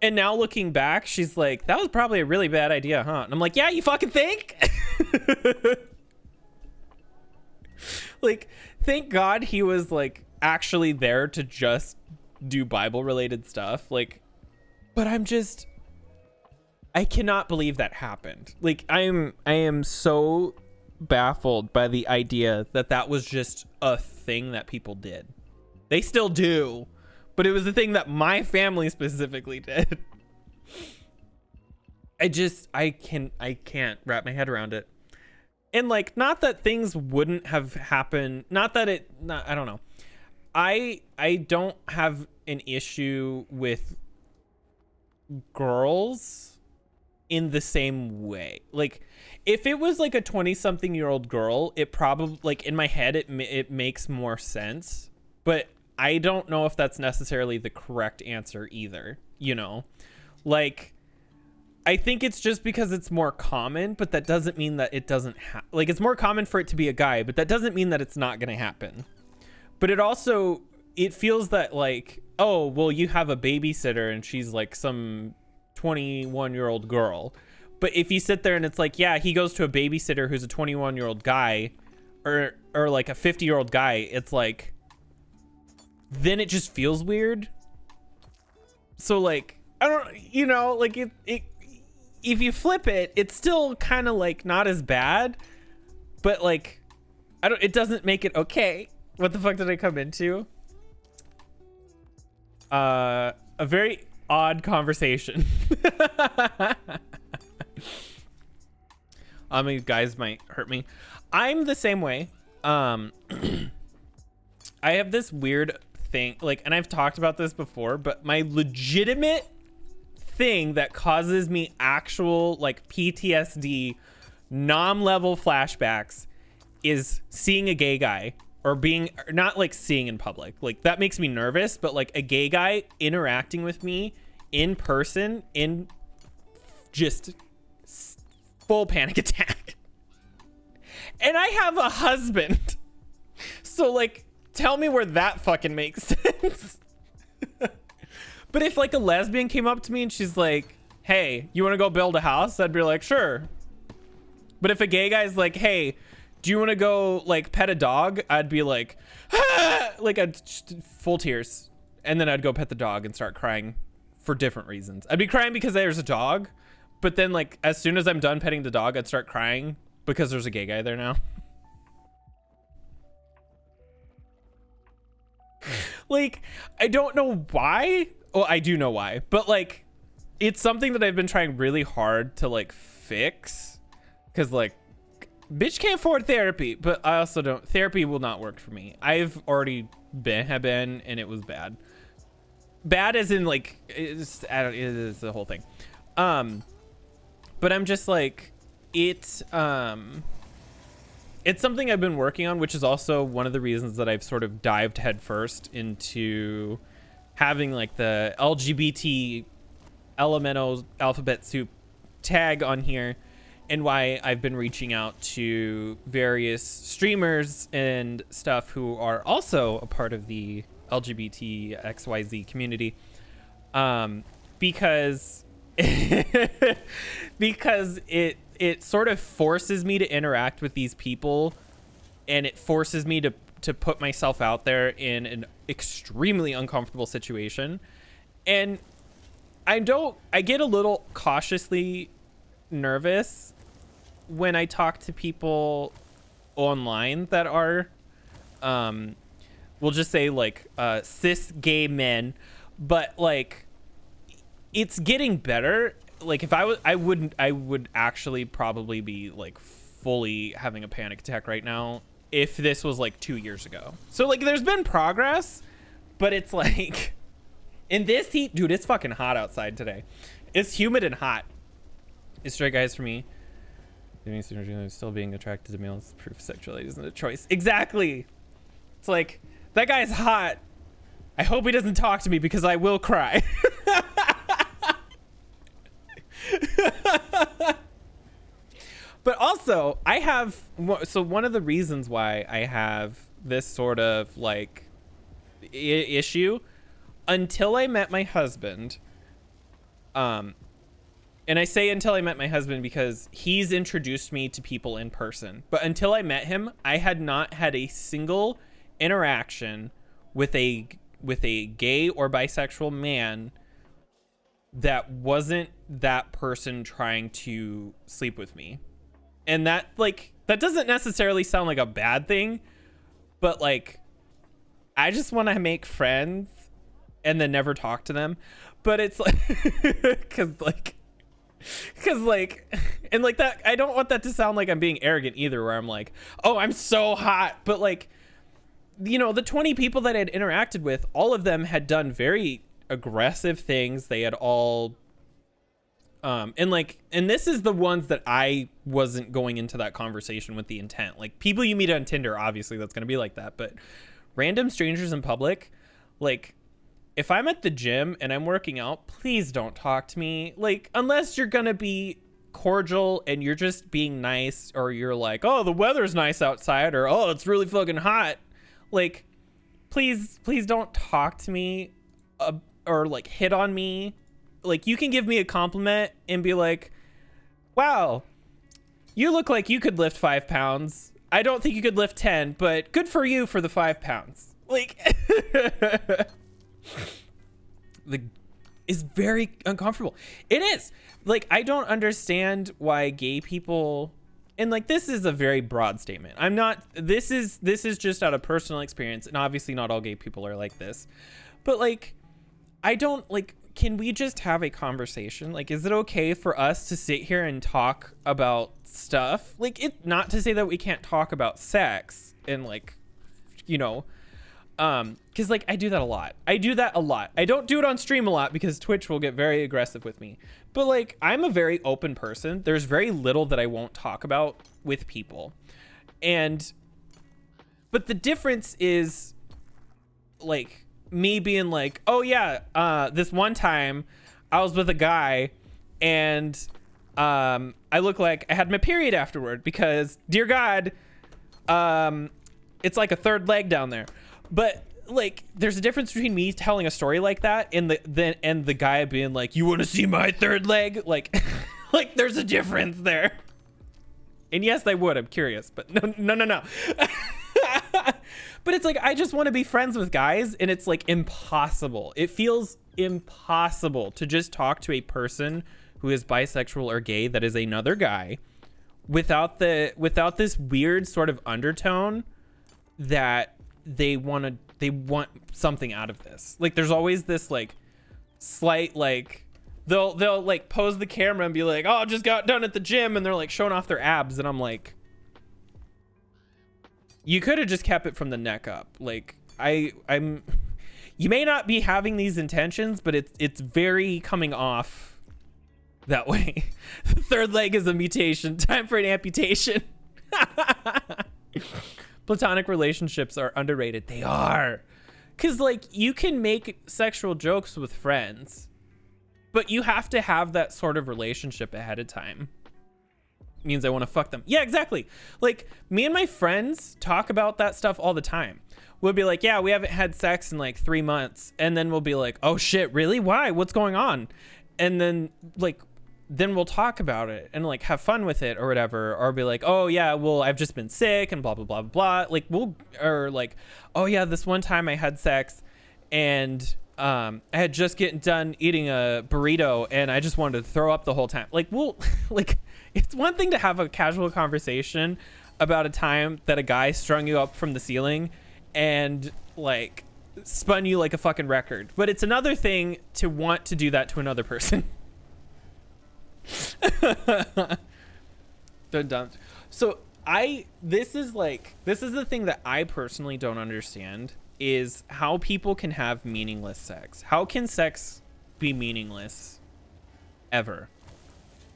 [SPEAKER 1] And now looking back, she's like, that was probably a really bad idea, huh? And I'm like, yeah, you fucking think? Like, thank God he was like actually there to just do Bible related stuff. Like, but I cannot believe that happened. Like, I am so baffled by the idea that was just a thing that people did. They still do. But it was the thing that my family specifically did. I can't wrap my head around it. And like, not that things wouldn't have happened. I don't know. I don't have an issue with girls in the same way. Like, if it was like a 20-something-year-old girl, it probably, like, in my head, it makes more sense. But I don't know if that's necessarily the correct answer either, you know? Like, I think it's just because it's more common, but that doesn't mean that it doesn't like, it's more common for it to be a guy, but that doesn't mean that it's not going to happen. But it feels that like, oh, well, you have a babysitter and she's like some 21-year-old girl. But if you sit there and it's like, yeah, he goes to a babysitter who's a 21-year-old guy or like a 50-year-old guy, it's like, then it just feels weird. So like, I don't, you know, like it if you flip it, it's still kind of like not as bad, but like, it doesn't make it okay. What the fuck did I come into? A very odd conversation. I mean, guys might hurt me. I'm the same way. I have this weird thing, like, and I've talked about this before, but my legitimate thing that causes me actual like PTSD level flashbacks is seeing a gay guy, or not like seeing in public, like that makes me nervous, but like a gay guy interacting with me in person, in just full panic attack. And I have a husband, so like, tell me where that fucking makes sense. But if like a lesbian came up to me and she's like, hey, you want to go build a house? I'd be like, sure. But if a gay guy's like, hey, do you want to go like pet a dog? I'd be like, ah! Like, I'd full tears. And then I'd go pet the dog and start crying for different reasons. I'd be crying because there's a dog. But then like, as soon as I'm done petting the dog, I'd start crying because there's a gay guy there now. Like, I don't know why. Well, I do know why, but like, it's something that I've been trying really hard to like fix, because like, bitch can't afford therapy, but I also don't. Therapy will not work for me. I've already been, and it was bad. Bad as in like, it is the whole thing. But I'm just like, it's something I've been working on, which is also one of the reasons that I've sort of dived headfirst into having like the LGBT Elemental Alphabet Soup tag on here, and why I've been reaching out to various streamers and stuff who are also a part of the LGBT XYZ community, because because it sort of forces me to interact with these people, and it forces me to put myself out there in an extremely uncomfortable situation. And I get a little cautiously nervous when I talk to people online that are, we'll just say like, cis gay men, but like, it's getting better. Like, if I would actually probably be like fully having a panic attack right now if this was like 2 years ago. So like, there's been progress, but it's like, in this heat, dude, it's fucking hot outside today. It's humid and hot. It's straight guys for me. Still being attracted to males, proof sexuality isn't a choice. Exactly. It's like, that guy's hot. I hope he doesn't talk to me because I will cry. But also, I have, so one of the reasons why I have this sort of like issue, until I met my husband, and I say until I met my husband because he's introduced me to people in person. But until I met him, I had not had a single interaction with a gay or bisexual man that wasn't that person trying to sleep with me. And that, like, that doesn't necessarily sound like a bad thing, but like, I just want to make friends and then never talk to them. But it's like, because like, and like that, I don't want that to sound like I'm being arrogant either, where I'm like, oh, I'm so hot. But like, you know, the 20 people that I had interacted with, all of them had done very aggressive things. They had all, and this is the ones that I wasn't going into that conversation with the intent. Like, people you meet on Tinder, obviously that's going to be like that, but random strangers in public, like, if I'm at the gym and I'm working out, please don't talk to me. Like, unless you're going to be cordial and you're just being nice, or you're like, oh, the weather's nice outside, or oh, it's really fucking hot. Like, please don't talk to me, or like hit on me. Like, you can give me a compliment and be like, wow, you look like you could lift 5 pounds. I don't think you could lift 10, but good for you for the 5 pounds. Like, is very uncomfortable. It is. Like, I don't understand why gay people, and like, this is a very broad statement. I'm not, this is just out of personal experience, and obviously not all gay people are like this, but like, I don't, like, can we just have a conversation? Like, is it okay for us to sit here and talk about stuff? Like, it, not to say that we can't talk about sex and like, you know, because like, I do that a lot. I don't do it on stream a lot because Twitch will get very aggressive with me, but like, I'm a very open person. There's very little that I won't talk about with people. But the difference is like, me being like, oh yeah, this one time I was with a guy and I look like I had my period afterward because, dear God, it's like a third leg down there. But like, there's a difference between me telling a story like that and the guy being like, you want to see my third leg? Like, like, there's a difference there. And yes, they would. I'm curious, but no. But it's like, I just want to be friends with guys, and it's like impossible. It feels impossible to just talk to a person who is bisexual or gay that is another guy without this weird sort of undertone that they want something out of this. Like, there's always this like slight, like, they'll like pose the camera and be like, oh, I just got done at the gym, and they're like showing off their abs, and I'm like, you could have just kept it from the neck up. Like, I'm, you may not be having these intentions, but it's very coming off that way. The third leg is a mutation. Time for an amputation. Platonic relationships are underrated. They are. Because, like, you can make sexual jokes with friends, but you have to have that sort of relationship ahead of time. Means I want to fuck them. Yeah, exactly. Like, me and my friends talk about that stuff all the time. We'll be like, yeah, we haven't had sex in like 3 months. And then we'll be like, oh shit, really? Why? What's going on? And then like, then we'll talk about it and like have fun with it or whatever. Or be like, oh yeah, well, I've just been sick and blah, blah, blah, blah. Like, or like, oh yeah, this one time I had sex and I had just getting done eating a burrito and I just wanted to throw up the whole time. Like, we'll like, it's one thing to have a casual conversation about a time that a guy strung you up from the ceiling and like spun you like a fucking record. But it's another thing to want to do that to another person. Dun dun. So this is the thing that I personally don't understand, is how people can have meaningless sex. How can sex be meaningless ever.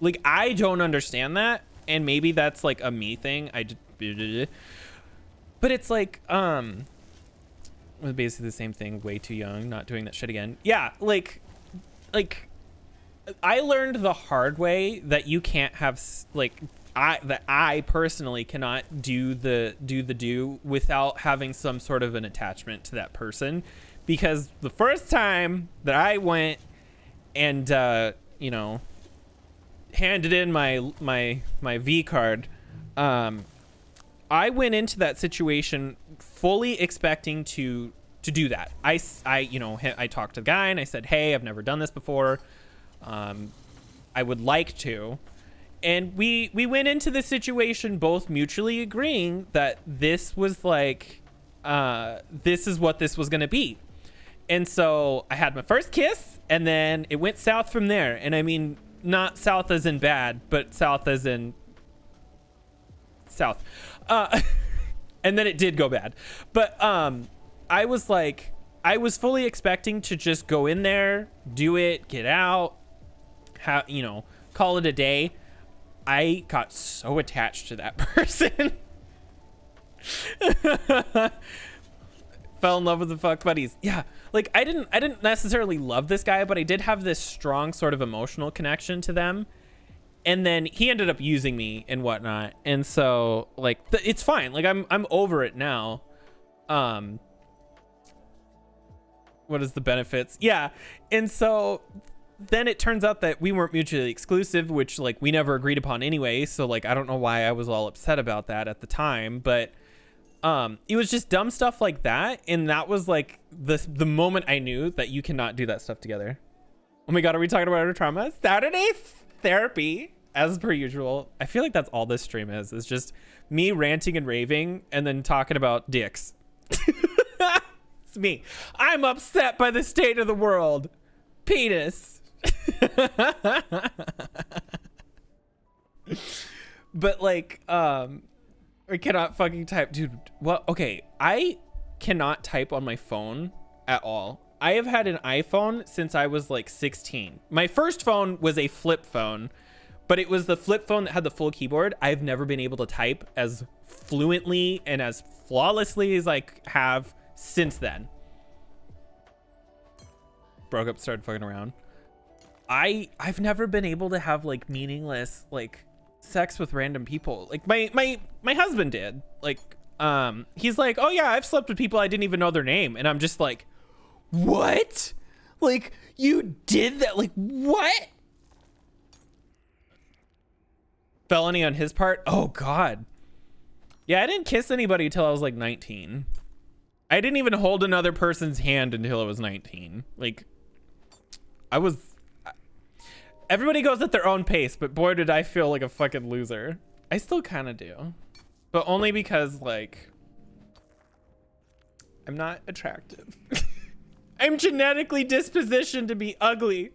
[SPEAKER 1] Like, I don't understand that, and maybe that's like a me thing. But it's like, well, basically the same thing. Way too young, not doing that shit again. Yeah, like I learned the hard way that you can't have I personally cannot do the without having some sort of an attachment to that person, because the first time that I went and you know, handed in my V card, I went into that situation fully expecting to do that. I you know, I talked to the guy and I said, hey, I've never done this before. I would like to. And we went into the situation both mutually agreeing that this was like, this is what this was going to be. And so I had my first kiss, and then it went south from there. And I mean, not south as in bad, but south as in south. And then it did go bad. But I was fully expecting to just go in there, do it, get out, you know, call it a day. I got so attached to that person. Fell in love with the fuck buddies. Yeah, like I didn't necessarily love this guy, but I did have this strong sort of emotional connection to them. And then he ended up using me and whatnot, and so like it's fine. Like I'm over it now. What is the benefits? Yeah, and so then it turns out that we weren't mutually exclusive, which like we never agreed upon anyway. So like I don't know why I was all upset about that at the time, but it was just dumb stuff like that, and that was like the moment I knew that you cannot do that stuff together. Oh my god, are we talking about our trauma? Saturday therapy, as per usual. I feel like that's all this stream is just me ranting and raving and then talking about dicks. It's me. I'm upset by the state of the world. Penis. But like I cannot fucking type, dude. Well, okay, I cannot type on my phone at all. I have had an iPhone since I was like 16. My first phone was a flip phone, but it was the flip phone that had the full keyboard. I've never been able to type as fluently and as flawlessly as I have since then. Broke up, started fucking around. I've never been able to have like meaningless like sex with random people. Like my husband did. Like he's like, oh yeah, I've slept with people I didn't even know their name, and I'm just like, what? Like, you did that? Like, what? Felony on his part? Oh god. Yeah, I didn't kiss anybody until I was like 19. I didn't even hold another person's hand until I was 19. Like, everybody goes at their own pace, but boy did I feel like a fucking loser. I still kind of do, but only because like I'm not attractive. I'm genetically dispositioned to be ugly.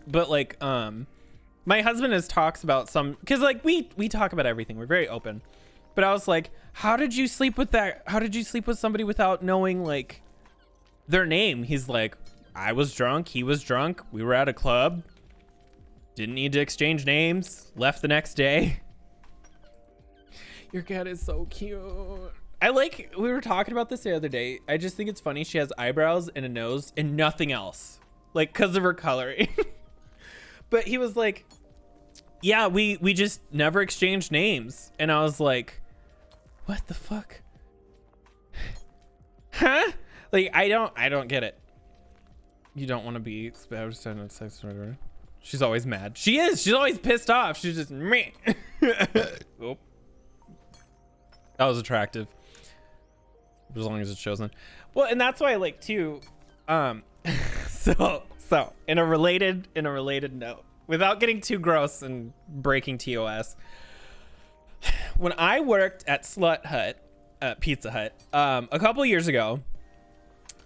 [SPEAKER 1] But like my husband has talks about some, because like we talk about everything, we're very open, but I was like, how did you sleep with somebody without knowing like their name? He's like, I was drunk, he was drunk, we were at a club, didn't need to exchange names, left the next day. Your cat is so cute. We were talking about this the other day. I just think it's funny she has eyebrows and a nose and nothing else, like because of her coloring. But he was like, yeah, we just never exchanged names, and I was like, what the fuck? Huh? Like, I don't get it. You don't want to be sex or whatever. She's always mad. She is. She's always pissed off. She's just meh. Oh. That was attractive. As long as it's chosen. Well, and that's why I like too. So in a related note, without getting too gross and breaking TOS, when I worked at Pizza Hut, a couple years ago,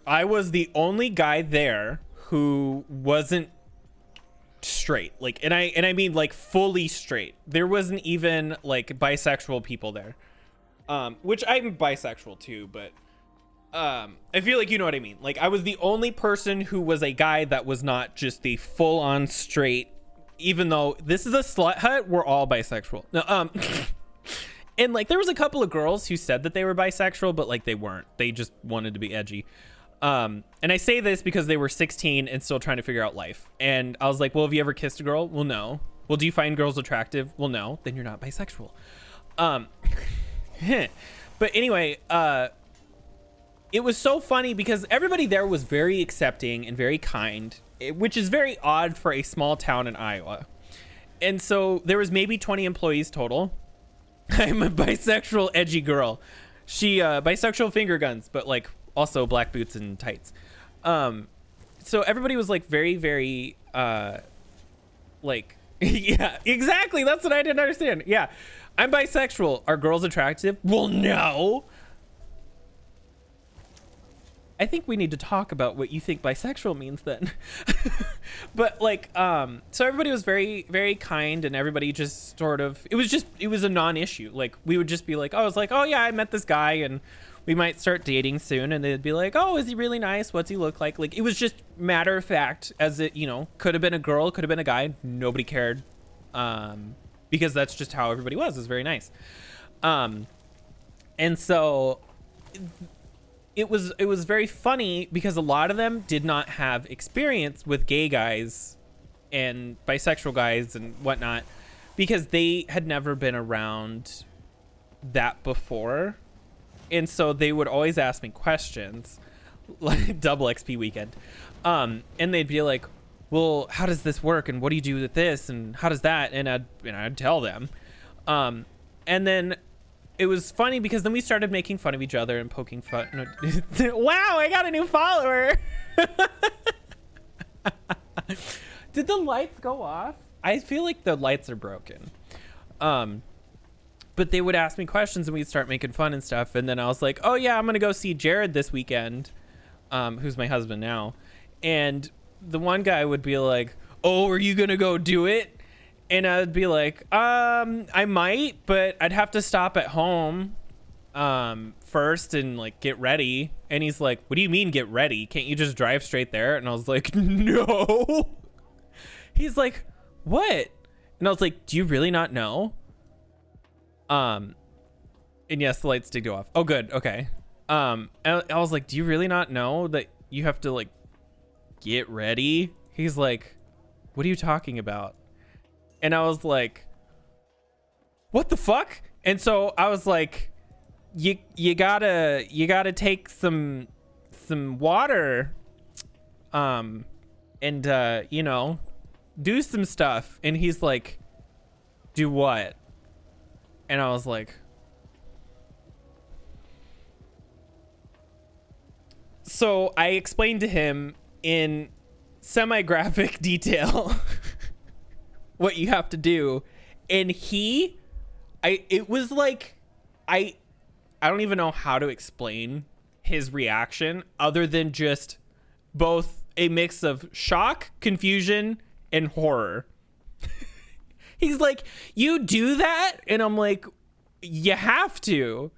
[SPEAKER 1] I was the only guy there who wasn't straight. Like, and I mean like fully straight. There wasn't even like bisexual people there. Which I'm bisexual too, but I feel like you know what I mean. Like, I was the only person who was a guy that was not just the full-on straight, even though this is a slut hut, we're all bisexual. No, and like there was a couple of girls who said that they were bisexual, but like they weren't. They just wanted to be edgy. And I say this because they were 16 and still trying to figure out life. And I was like, well, have you ever kissed a girl? Well, no. Well, do you find girls attractive? Well, no. Then you're not bisexual. But anyway, it was so funny because everybody there was very accepting and very kind, which is very odd for a small town in Iowa. And so there was maybe 20 employees total. I'm a bisexual edgy girl. She bisexual finger guns, but like also black boots and tights. So everybody was like very, very like yeah, exactly. That's what I didn't understand. Yeah, I'm bisexual. Are girls attractive? Well, no. I think we need to talk about what you think bisexual means then. But like, so everybody was very, very kind, and everybody just sort of, it was a non-issue. Like, we would just be like, oh, I was like, oh yeah, I met this guy and we might start dating soon. And they'd be like, oh, is he really nice? What's he look like? Like, it was just matter of fact, as it, you know, could have been a girl, could have been a guy. Nobody cared. Because that's just how everybody was. It was very nice. And so it was very funny because a lot of them did not have experience with gay guys and bisexual guys and whatnot because they had never been around that before. And so they would always ask me questions, like double XP weekend. And they'd be like, well, how does this work? And what do you do with this? And how does that? And I'd tell them. And then it was funny because then we started making fun of each other and poking fun. Wow, I got a new follower. Did the lights go off? I feel like the lights are broken. But they would ask me questions and we'd start making fun and stuff. And then I was like, oh yeah, I'm going to go see Jared this weekend, who's my husband now. And the one guy would be like, oh, are you going to go do it? And I'd be like, I might, but I'd have to stop at home first and like get ready. And he's like, what do you mean get ready? Can't you just drive straight there? And I was like, no. He's like, what? And I was like, do you really not know? And yes, the lights did go off. Oh, good. Okay. I was like, do you really not know that you have to like get ready? He's like, what are you talking about? And I was like, what the fuck? And so I was like, you gotta take some water, and you know, do some stuff. And he's like, do what? And I was like, so I explained to him in semi-graphic detail what you have to do. And it was like, I don't even know how to explain his reaction other than just both a mix of shock, confusion, and horror. He's like, you do that? And I'm like, you have to.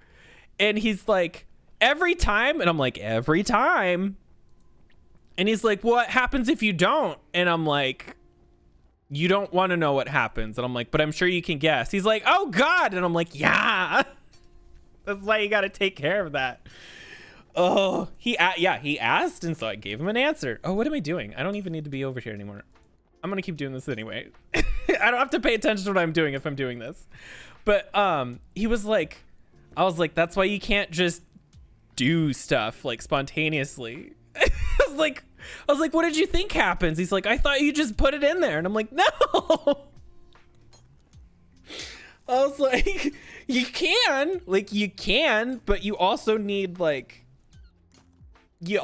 [SPEAKER 1] And he's like, every time? And I'm like, every time. And he's like, what happens if you don't? And I'm like, you don't want to know what happens. And I'm like, but I'm sure you can guess. He's like, oh God. And I'm like, yeah. That's why you got to take care of that. Oh, he asked. And so I gave him an answer. Oh, what am I doing? I don't even need to be over here anymore. I'm going to keep doing this anyway. I don't have to pay attention to what I'm doing if I'm doing this. But he was like, I was like, that's why you can't just do stuff like spontaneously. I was like, what did you think happens? He's like, I thought you just put it in there. And I'm like, no. I was like, you can, but you also need like, you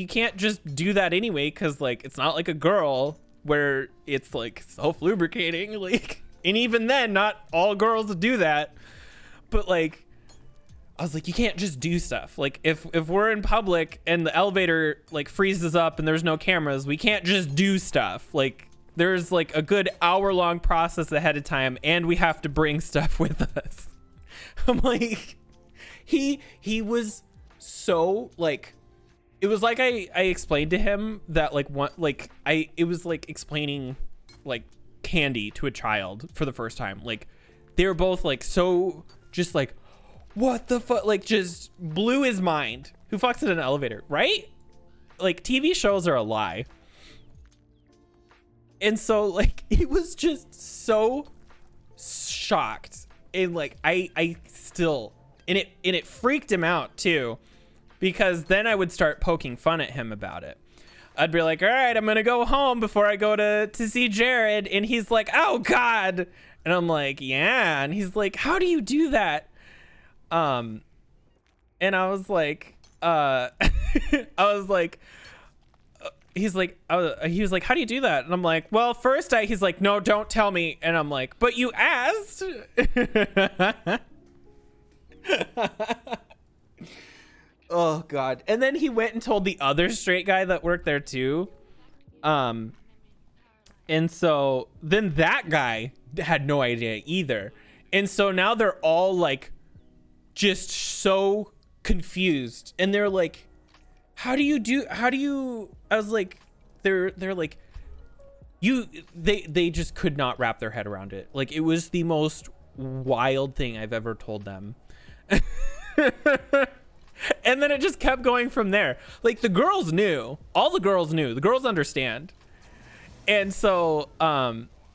[SPEAKER 1] can't just do that anyway. Cause like, it's not like a girl where it's like self-lubricating, like, and even then not all girls do that. But like, I was like, you can't just do stuff. Like if we're in public and the elevator like freezes up and there's no cameras, we can't just do stuff. Like there's like a good hour-long process ahead of time and we have to bring stuff with us. I'm like, he was so like, it was like I explained to him that like it was like explaining like candy to a child for the first time. Like they were both like so just like, what the fuck, like just blew his mind. Who fucks in an elevator, right? Like TV shows are a lie. And so like he was just so shocked, and like I still, and it freaked him out too, because then I would start poking fun at him about it. I'd be like, all right, I'm gonna go home before I go to see Jared, and he's like, oh God, and I'm like, yeah, and he's like, how do you do that? And I was like, I was like, he was like, how do you do that? And I'm like, well, first he's like, no, don't tell me. And I'm like, but you asked. Oh God. And then he went and told the other straight guy that worked there too. And so then that guy had no idea either. And so now they're all like just so confused, and they're like, how do you I was like, they're like, they just could not wrap their head around it. Like it was the most wild thing I've ever told them. And then it just kept going from there. Like the girls knew, the girls understand. And so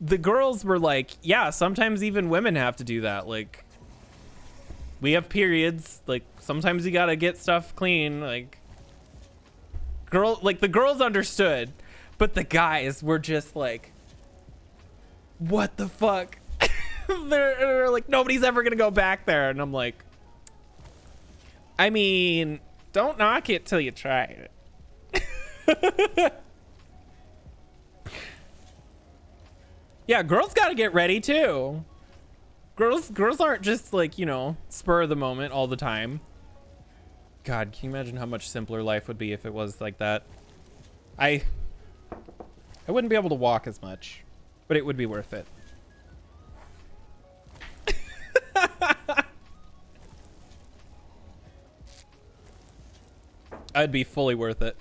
[SPEAKER 1] the girls were like, yeah, sometimes even women have to do that. Like we have periods, like sometimes you gotta get stuff clean. Like the girls understood, but the guys were just like, what the fuck? they're like, nobody's ever gonna go back there. And I'm like, I mean, don't knock it till you try it. Yeah, girls gotta get ready too. Girls aren't just like, you know, spur of the moment all the time. God, can you imagine how much simpler life would be if it was like that? I wouldn't be able to walk as much, but it would be worth it. I'd be fully worth it.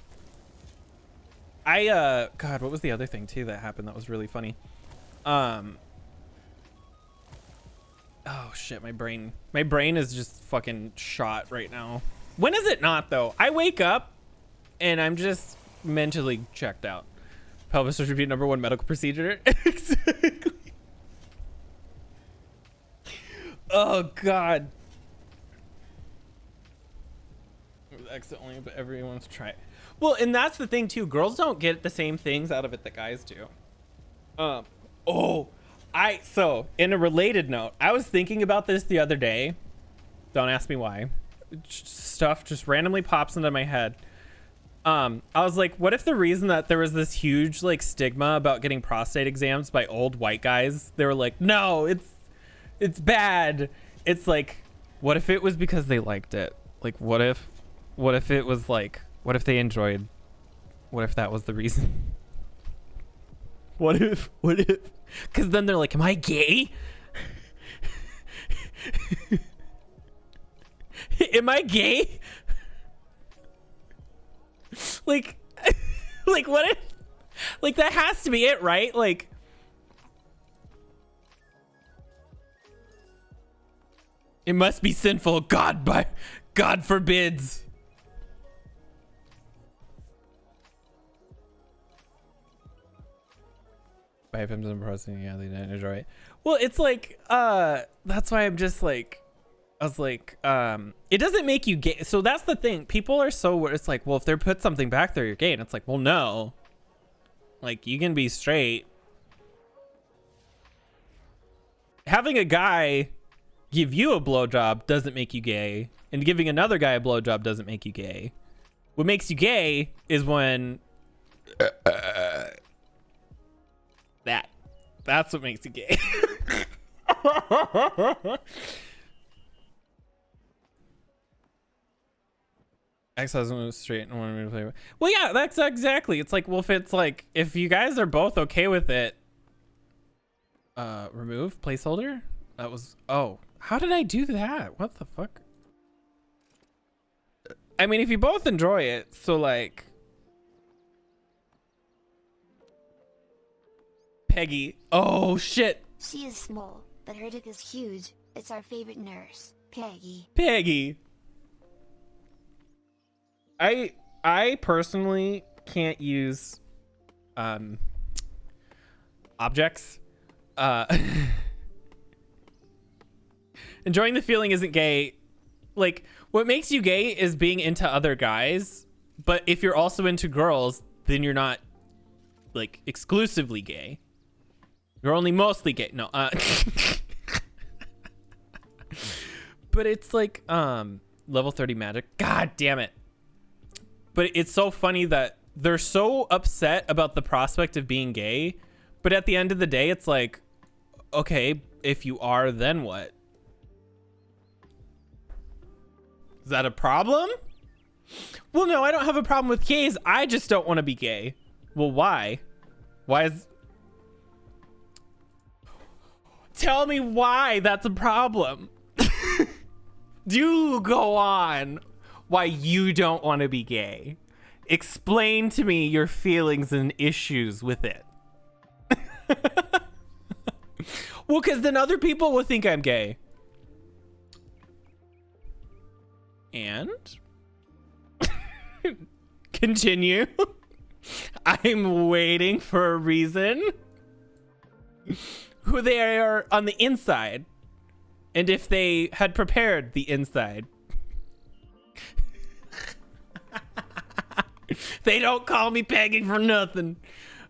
[SPEAKER 1] God, what was the other thing too that happened that was really funny? Oh shit, my brain is just fucking shot right now. When is it not though? I wake up and I'm just mentally checked out. Pelvis surgery #1 medical procedure. Exactly. Oh God. Accidentally, but everyone wants to try it. Well, and that's the thing too. Girls don't get the same things out of it that guys do. So in a related note, I was thinking about this the other day. Don't ask me why. Stuff just randomly pops into my head. I was like, what if the reason that there was this huge like stigma about getting prostate exams by old white guys, they were like, no, it's bad. It's like, what if it was because they liked it? Like, what if it was like, what if they enjoyed, what if that was the reason? What if, because then they're like, am I gay? Am I gay? Like what if, like that has to be it, right? Like, it must be sinful. God forbids. By him to processing, yeah, they didn't enjoy it. Well, it's like, that's why I'm just like, I was like, it doesn't make you gay. So that's the thing. People are so, it's like, well, if they put something back there, you're gay. And it's like, well, no. Like, you can be straight. Having a guy give you a blowjob doesn't make you gay. And giving another guy a blowjob doesn't make you gay. What makes you gay is when... That's what makes you gay. Ex-husband was straight and wanted me to play with. Well, yeah, that's exactly. It's like, well, if it's like, if you guys are both okay with it, remove placeholder. That was, oh, how did I do that? What the fuck? I mean, if you both enjoy it, so like Peggy. Oh shit.
[SPEAKER 2] She is small, but her dick is huge. It's our favorite nurse, Peggy.
[SPEAKER 1] Peggy. I personally can't use objects. Enjoying the feeling isn't gay. Like, what makes you gay is being into other guys, but if you're also into girls, then you're not like exclusively gay. You're only mostly gay. No, but it's like level 30 magic. God damn it. But it's so funny that they're so upset about the prospect of being gay, but at the end of the day, it's like, okay, if you are, then what? Is that a problem? Well, no, I don't have a problem with gays. I just don't want to be gay. Well, why? Why is... Tell me why that's a problem. Do go on. Why you don't want to be gay. Explain to me your feelings and issues with it. Well, because then other people will think I'm gay. And? Continue. I'm waiting for a reason. Who they are on the inside. And if they had prepared the inside. They don't call me Peggy for nothing.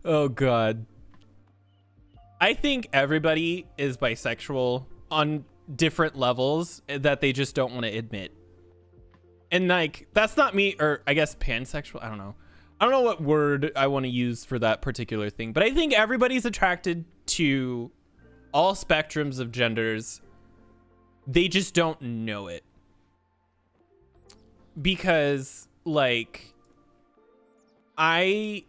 [SPEAKER 1] Oh, God. I think everybody is bisexual on different levels that they just don't want to admit. And, like, that's not me, or I guess pansexual. I don't know. I don't know what word I want to use for that particular thing. But I think everybody's attracted to all spectrums of genders. They just don't know it. Because, like... I've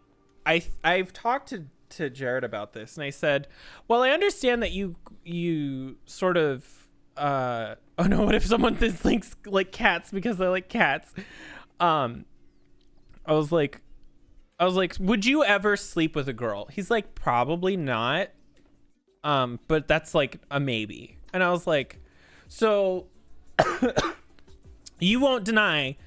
[SPEAKER 1] talked to Jared about this, and I said, well, I understand that you sort of oh no, what if someone thinks like cats because I like cats? I was like, would you ever sleep with a girl? He's like, probably not, but that's like a maybe. And I was like, so you won't deny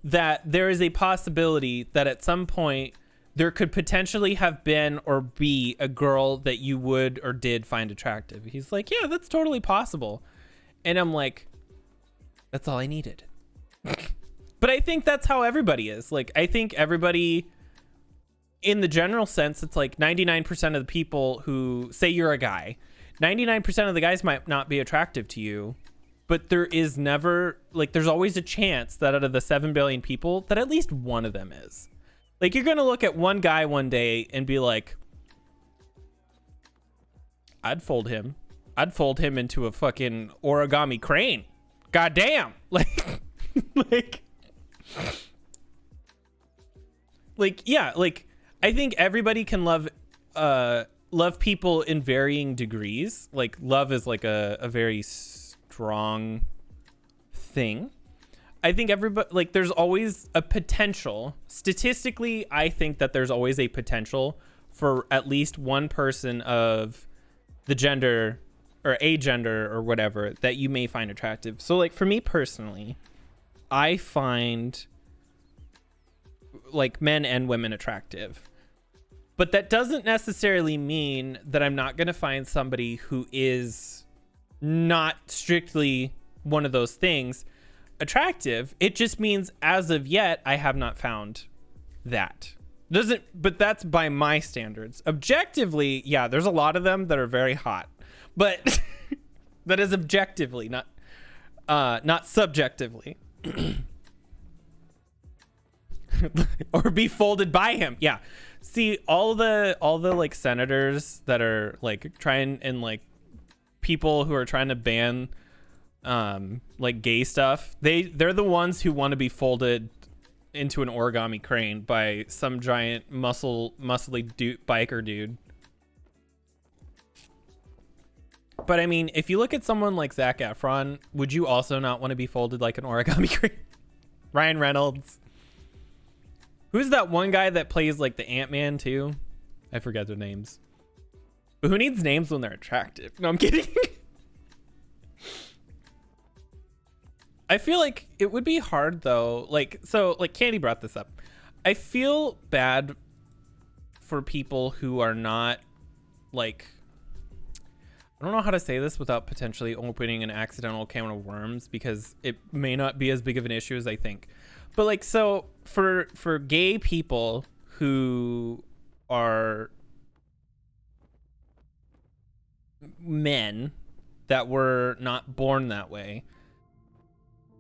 [SPEAKER 1] that there is a possibility that at some point there could potentially have been or be a girl that you would or did find attractive. He's like, yeah, that's totally possible. And I'm like, that's all I needed. But I think that's how everybody is. Like, I think everybody, in the general sense, it's like 99% of the people who say you're a guy, 99% of the guys might not be attractive to you. But there is never, like, there's always a chance that out of the 7 billion people, that at least one of them is. Like, you're going to look at one guy one day and be like, I'd fold him. I'd fold him into a fucking origami crane. God damn. Like, yeah, like, I think everybody can love people in varying degrees. Like, love is like a very strong thing. I think everybody, like, there's always a potential. Statistically, I think that there's always a potential for at least one person of the gender or a gender or whatever that you may find attractive. So, like, for me personally, I find like men and women attractive. But that doesn't necessarily mean that I'm not going to find somebody who is not strictly one of those things attractive. It just means as of yet I have not found that. But that's by my standards. Objectively, yeah, there's a lot of them that are very hot, but that is objectively, not subjectively. Or be folded by him. Yeah, see, all the like senators that are like trying, and like people who are trying to ban like gay stuff, they're the ones who want to be folded into an origami crane by some giant muscly biker dude. But I mean, if you look at someone like Zac Efron, would you also not want to be folded like an origami crane?
[SPEAKER 3] Ryan Reynolds. Who's that one guy that plays like the Ant-Man too? I forget their names. But who needs names when they're attractive? No, I'm kidding. I feel like it would be hard though. Like, so like Candy brought this up. I feel bad for people who are not like, I don't know how to say this without potentially opening an accidental can of worms, because it may not be as big of an issue as I think. But like, so for gay people who are men that were not born that way,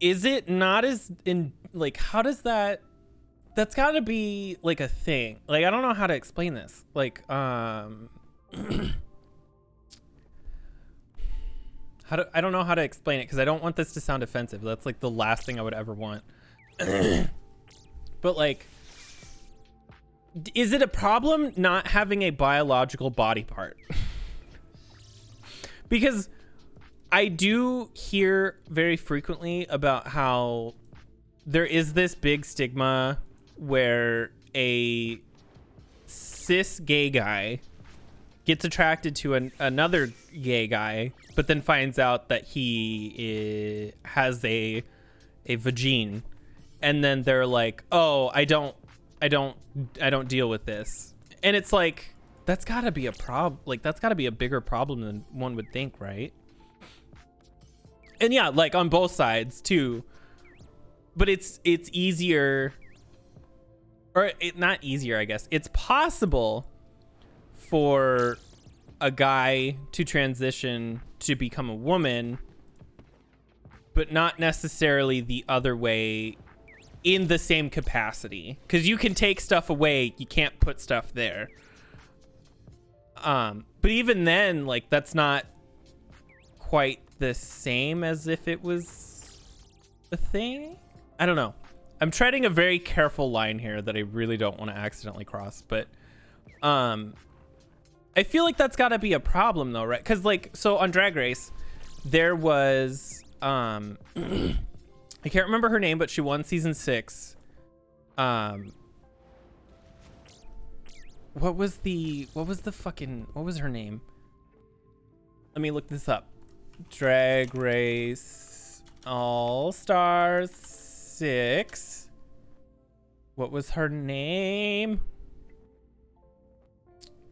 [SPEAKER 3] is it not as in like, how does that's got to be like a thing? Like, I don't know how to explain this. Like, I don't know how to explain it, because I don't want this to sound offensive. That's like the last thing I would ever want. But like, is it a problem not having a biological body part? Because I do hear very frequently about how there is this big stigma where a cis gay guy gets attracted to another gay guy, but then finds out that he has a vagine, and then they're like, "Oh, I don't deal with this," and it's like, that's got to be a problem. Like, that's got to be a bigger problem than one would think, right? And yeah, like on both sides too. But it's easier, or not easier, I guess. It's possible for a guy to transition to become a woman, but not necessarily the other way in the same capacity. Because you can take stuff away, you can't put stuff there. But even then, like, that's not quite the same as if it was a thing. I don't know. I'm treading a very careful line here that I really don't want to accidentally cross, but I feel like that's got to be a problem though, right? Because like, so on Drag Race, there was I can't remember her name, but she won season 6. What was her name? Let me look this up. Drag Race All Stars 6. What was her name?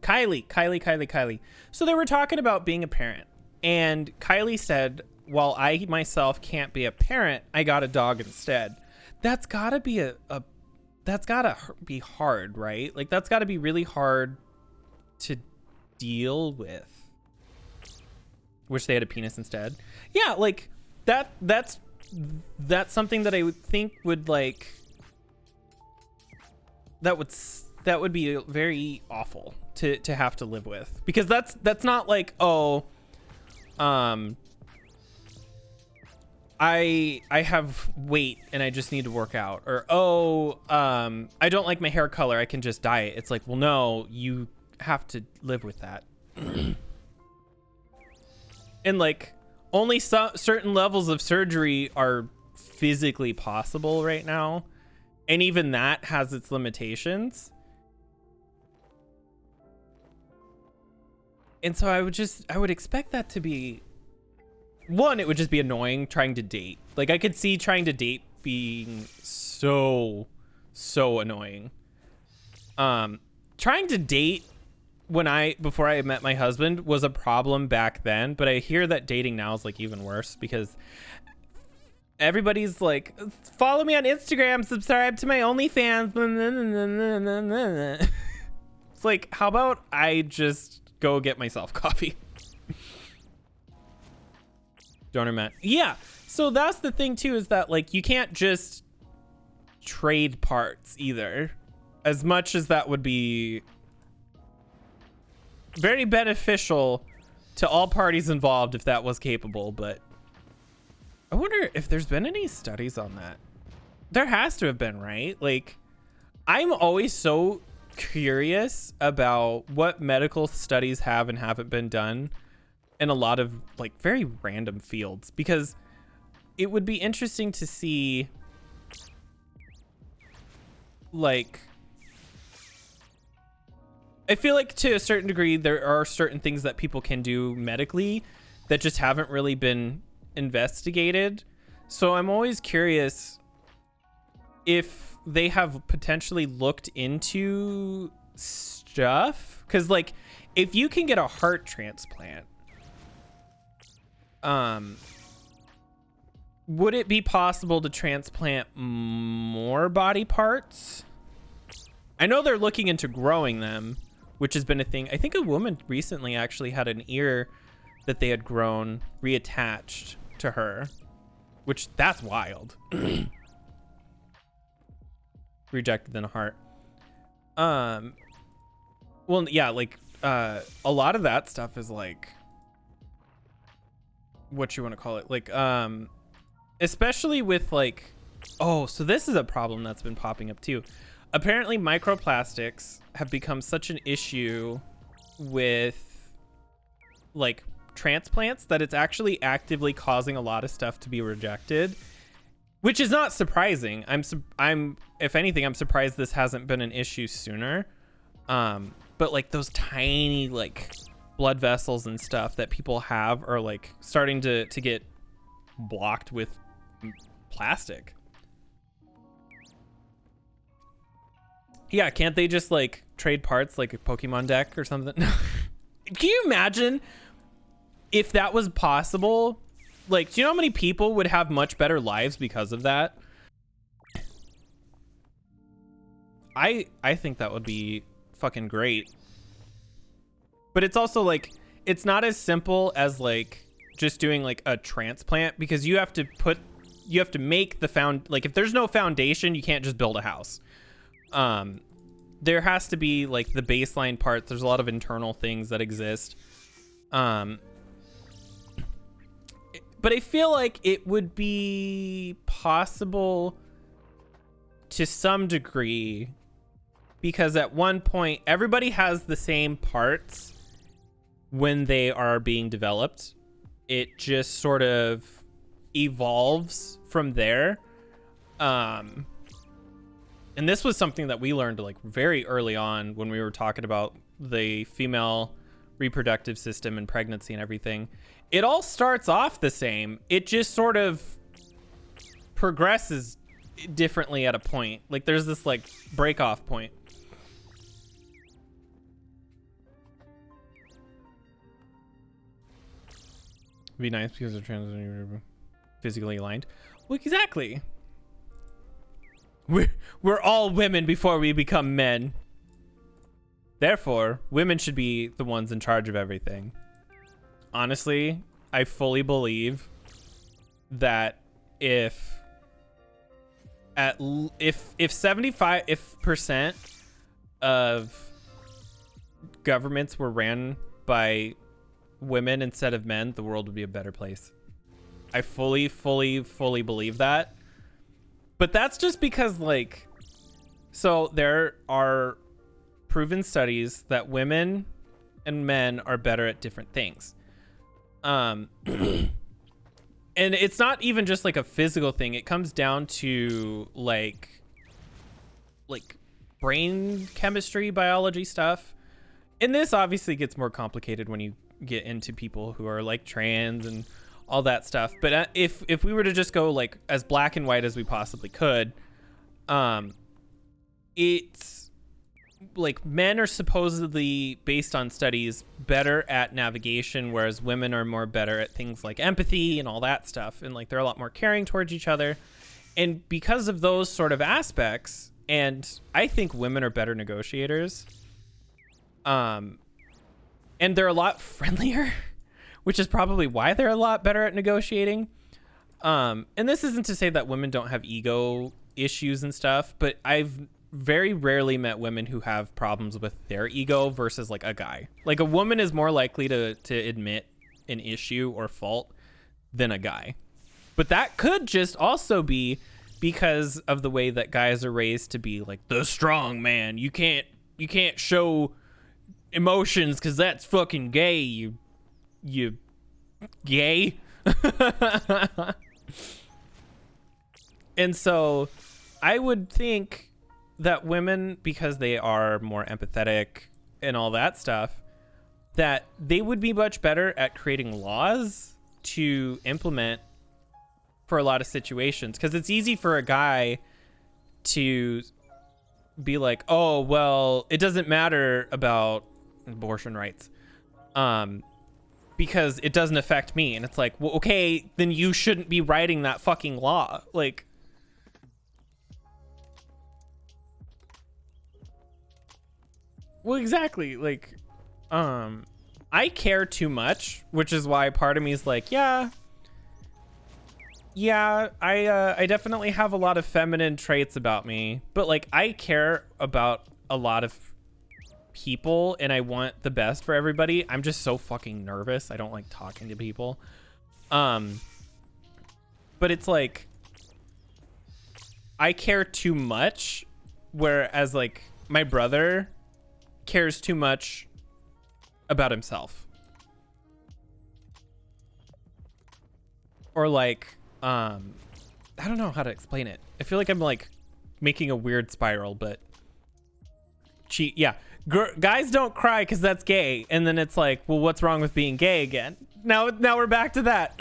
[SPEAKER 3] Kylie. So they were talking about being a parent, and Kylie said, "While I myself can't be a parent, I got a dog instead." That's gotta be that's gotta be hard, right? Like, that's gotta be really hard to deal with. Wish they had a penis instead. Yeah, like that's something that I would think would like that would be very awful to have to live with, because that's not like, oh, I have weight and I just need to work out, or oh, I don't like my hair color, I can just dye it. It's like, well, no, you have to live with that. And like, only certain levels of surgery are physically possible right now, and even that has its limitations. And so I would expect that to be, one, it would just be annoying trying to date. Like, I could see trying to date being so annoying. Trying to date before I met my husband was a problem back then, but I hear that dating now is like even worse, because everybody's like, follow me on Instagram, subscribe to my OnlyFans. It's like, how about I just go get myself coffee? Donor Matt. Yeah. So that's the thing too, is that like, you can't just trade parts either, as much as that would be very beneficial to all parties involved if that was capable. But I wonder if there's been any studies on that. There has to have been, right? Like, I'm always so curious about what medical studies have and haven't been done in a lot of like very random fields, because it would be interesting to see like, I feel like to a certain degree there are certain things that people can do medically that just haven't really been investigated. So I'm always curious if they have potentially looked into stuff, because like if you can get a heart transplant, would it be possible to transplant more body parts? I know they're looking into growing them, which has been a thing. I think a woman recently actually had an ear that they had grown reattached to her, which that's wild. Rejected than a heart. Well, yeah, like a lot of that stuff is like, what you want to call it, like especially with like, oh, so this is a problem that's been popping up too. Apparently microplastics have become such an issue with like transplants that it's actually actively causing a lot of stuff to be rejected, which is not surprising. I'm if anything, I'm surprised this hasn't been an issue sooner. But like those tiny like blood vessels and stuff that people have are like starting to get blocked with plastic. Yeah, can't they just like trade parts like a Pokemon deck or something? Can you imagine if that was possible? Like, do you know how many people would have much better lives because of that? I think that would be fucking great. But it's also like, it's not as simple as like just doing like a transplant, because you have to make the like if there's no foundation, you can't just build a house. There has to be like the baseline parts. There's a lot of internal things that exist. But I feel like it would be possible to some degree, because at one point everybody has the same parts when they are being developed. It just sort of evolves from there. And this was something that we learned like very early on when we were talking about the female reproductive system and pregnancy and everything. It all starts off the same. It just sort of progresses differently at a point. Like there's this like break off point. Be nice because they're trans physically aligned. Well, exactly. We're all women before we become men. Therefore, women should be the ones in charge of everything. Honestly, I fully believe that if 75% of governments were ran by women instead of men, the world would be a better place. I fully believe that. But that's just because like, so there are proven studies that women and men are better at different things. And it's not even just like a physical thing. It comes down to like brain chemistry, biology stuff. And this obviously gets more complicated when you get into people who are like trans and all that stuff. But if we were to just go like as black and white as we possibly could, it's like men are supposedly, based on studies, better at navigation, whereas women are more better at things like empathy and all that stuff, and like they're a lot more caring towards each other. And because of those sort of aspects, and I think women are better negotiators, and they're a lot friendlier, which is probably why they're a lot better at negotiating. And this isn't to say that women don't have ego issues and stuff, but I've very rarely met women who have problems with their ego versus like a guy. Like a woman is more likely to admit an issue or fault than a guy. But that could just also be because of the way that guys are raised to be like the strong man. You can't show emotions because that's fucking gay. You gay. And so I would think that women, because they are more empathetic and all that stuff, that they would be much better at creating laws to implement for a lot of situations. Because it's easy for a guy to be like, oh, well, it doesn't matter about abortion rights because it doesn't affect me. And it's like, well, okay, then you shouldn't be writing that fucking law. Like, well, exactly. Like, I care too much, which is why part of me is like, yeah, I definitely have a lot of feminine traits about me, but like, I care about a lot of people and I want the best for everybody. I'm just so fucking nervous. I don't like talking to people. But it's like, I care too much, whereas like my brother cares too much about himself. Or like, I don't know how to explain it. I feel like I'm like making a weird spiral, but guys don't cry because that's gay. And then it's like, well, what's wrong with being gay again? Now we're back to that.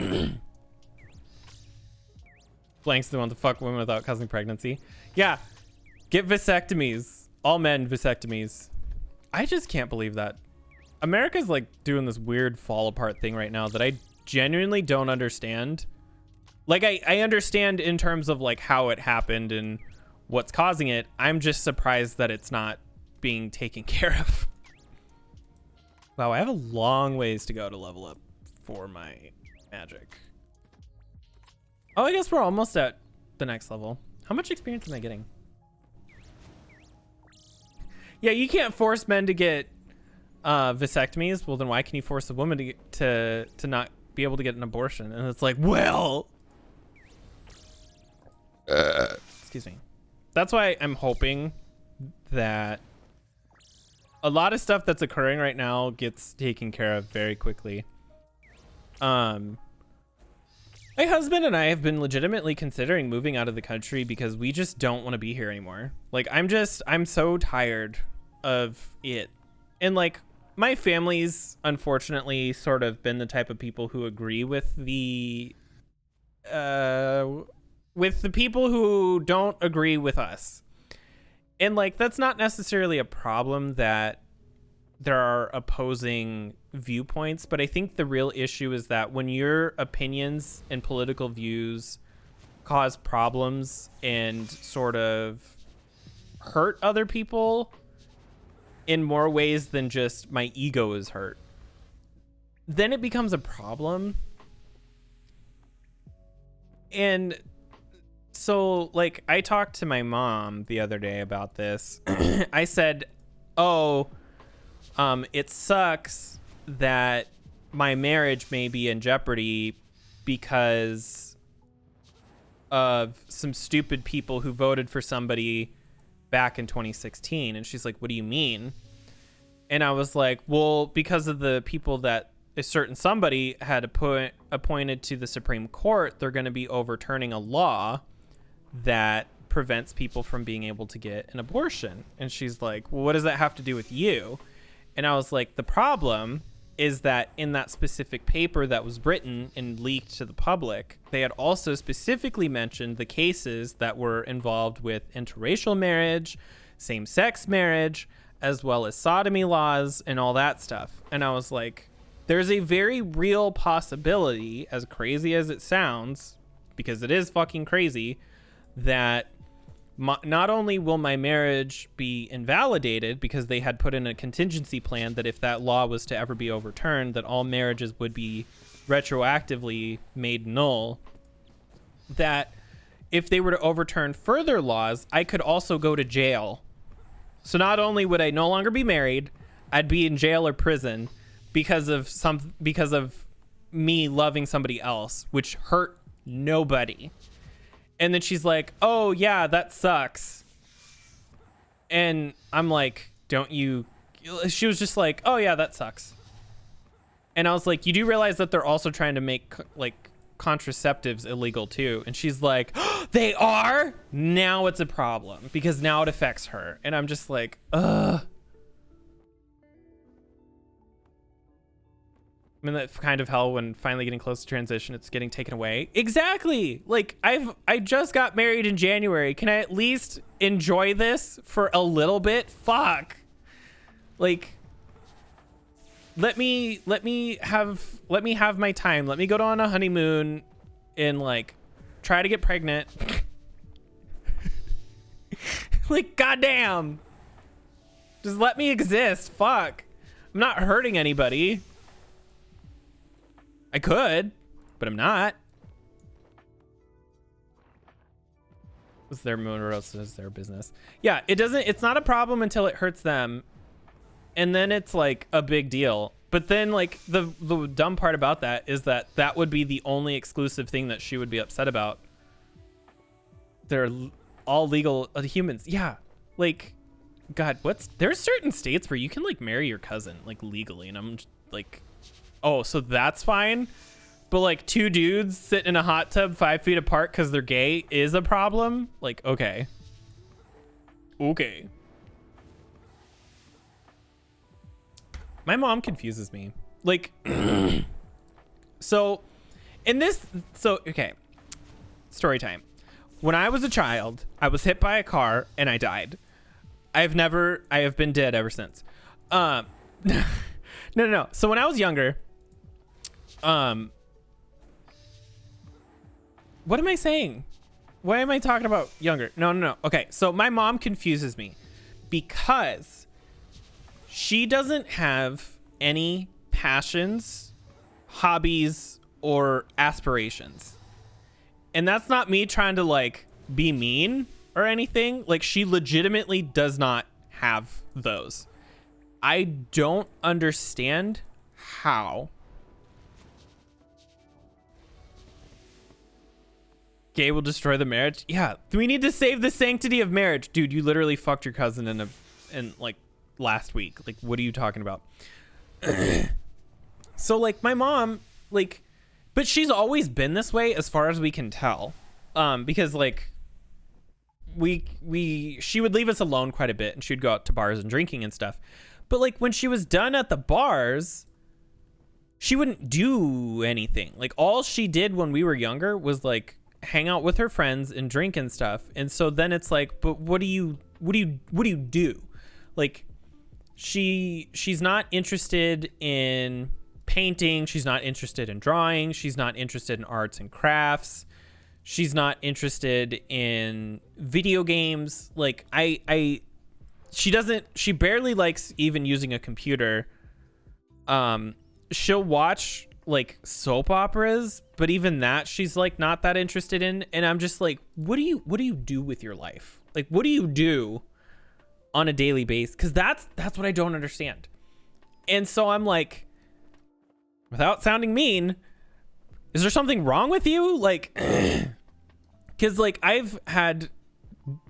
[SPEAKER 3] Blanks the one to fuck women without causing pregnancy. Yeah, get vasectomies. All men vasectomies. I just can't believe that. America's like doing this weird fall apart thing right now that I genuinely don't understand. Like, I understand in terms of like how it happened and what's causing it. I'm just surprised that it's not being taken care of. Wow, I have a long ways to go to level up for my magic. Oh, I guess we're almost at the next level. How much experience am I getting? Yeah, you can't force men to get vasectomies. Well, then why can you force a woman to get, to not be able to get an abortion? And it's like, well, excuse me. That's why I'm hoping that a lot of stuff that's occurring right now gets taken care of very quickly. My husband and I have been legitimately considering moving out of the country because we just don't want to be here anymore. Like, I'm so tired of it. And like, my family's unfortunately sort of been the type of people who agree with the people who don't agree with us. And like, that's not necessarily a problem that there are opposing viewpoints, but I think the real issue is that when your opinions and political views cause problems and sort of hurt other people in more ways than just my ego is hurt, then it becomes a problem. And so like, I talked to my mom the other day about this. I said, oh, it sucks that my marriage may be in jeopardy because of some stupid people who voted for somebody back in 2016. And she's like, what do you mean? And I was like, well, because of the people that a certain somebody had appointed to the Supreme Court, they're going to be overturning a law that prevents people from being able to get an abortion. And she's like, well, what does that have to do with you? And I was like, the problem is that in that specific paper that was written and leaked to the public, they had also specifically mentioned the cases that were involved with interracial marriage, same-sex marriage, as well as sodomy laws and all that stuff. And I was like, there's a very real possibility, as crazy as it sounds, because it is fucking crazy, that not only will my marriage be invalidated because they had put in a contingency plan that if that law was to ever be overturned, that all marriages would be retroactively made null, that if they were to overturn further laws, I could also go to jail. So not only would I no longer be married, I'd be in jail or prison because of me loving somebody else, which hurt nobody. And then she's like, oh, yeah, that sucks. And I'm like, don't you... She was just like, oh, yeah, that sucks. And I was like, you do realize that they're also trying to make, like, contraceptives illegal too. And she's like, oh, they are? Now it's a problem because now it affects her. And I'm just like, ugh. I'm in that kind of hell when finally getting close to transition, it's getting taken away. Exactly. Like I just got married in January. Can I at least enjoy this for a little bit? Fuck. Like, let me have my time. Let me go on a honeymoon and like try to get pregnant. Like, goddamn. Just let me exist. Fuck. I'm not hurting anybody. I could, but I'm not. It's their moon or else it's their business. Yeah, it's not a problem until it hurts them. And then it's like a big deal. But then like the dumb part about that is that would be the only exclusive thing that she would be upset about. They're all legal humans. Yeah. Like, God, there's certain states where you can like marry your cousin like legally. And I'm just, like, oh, so that's fine. But like 2 dudes sitting in a hot tub 5 feet apart because they're gay is a problem. Like, okay. Okay. My mom confuses me. Like, okay. Story time. When I was a child, I was hit by a car and I died. I have been dead ever since. No. So when I was younger, what am I saying? Why am I talking about younger? No. Okay. So my mom confuses me because she doesn't have any passions, hobbies, or aspirations. And that's not me trying to like be mean or anything. Like, she legitimately does not have those. I don't understand how. Gay will destroy the marriage. Yeah, we need to save the sanctity of marriage. Dude, you literally fucked your cousin in like last week. Like, what are you talking about? So like my mom, like, but she's always been this way as far as we can tell. Because like she would leave us alone quite a bit and she'd go out to bars and drinking and stuff. But like when she was done at the bars, she wouldn't do anything. Like, all she did when we were younger was like hang out with her friends and drink and stuff. And so then it's like, but what do you do? Like, she's not interested in painting. She's not interested in drawing. She's not interested in arts and crafts. She's not interested in video games. Like, she barely likes even using a computer. She'll watch like soap operas, but even that she's like not that interested in. And I'm just like, what do you do with your life? Like, what do you do on a daily basis? Because that's what I don't understand. And so I'm like, without sounding mean, is there something wrong with you? Like, because like I've had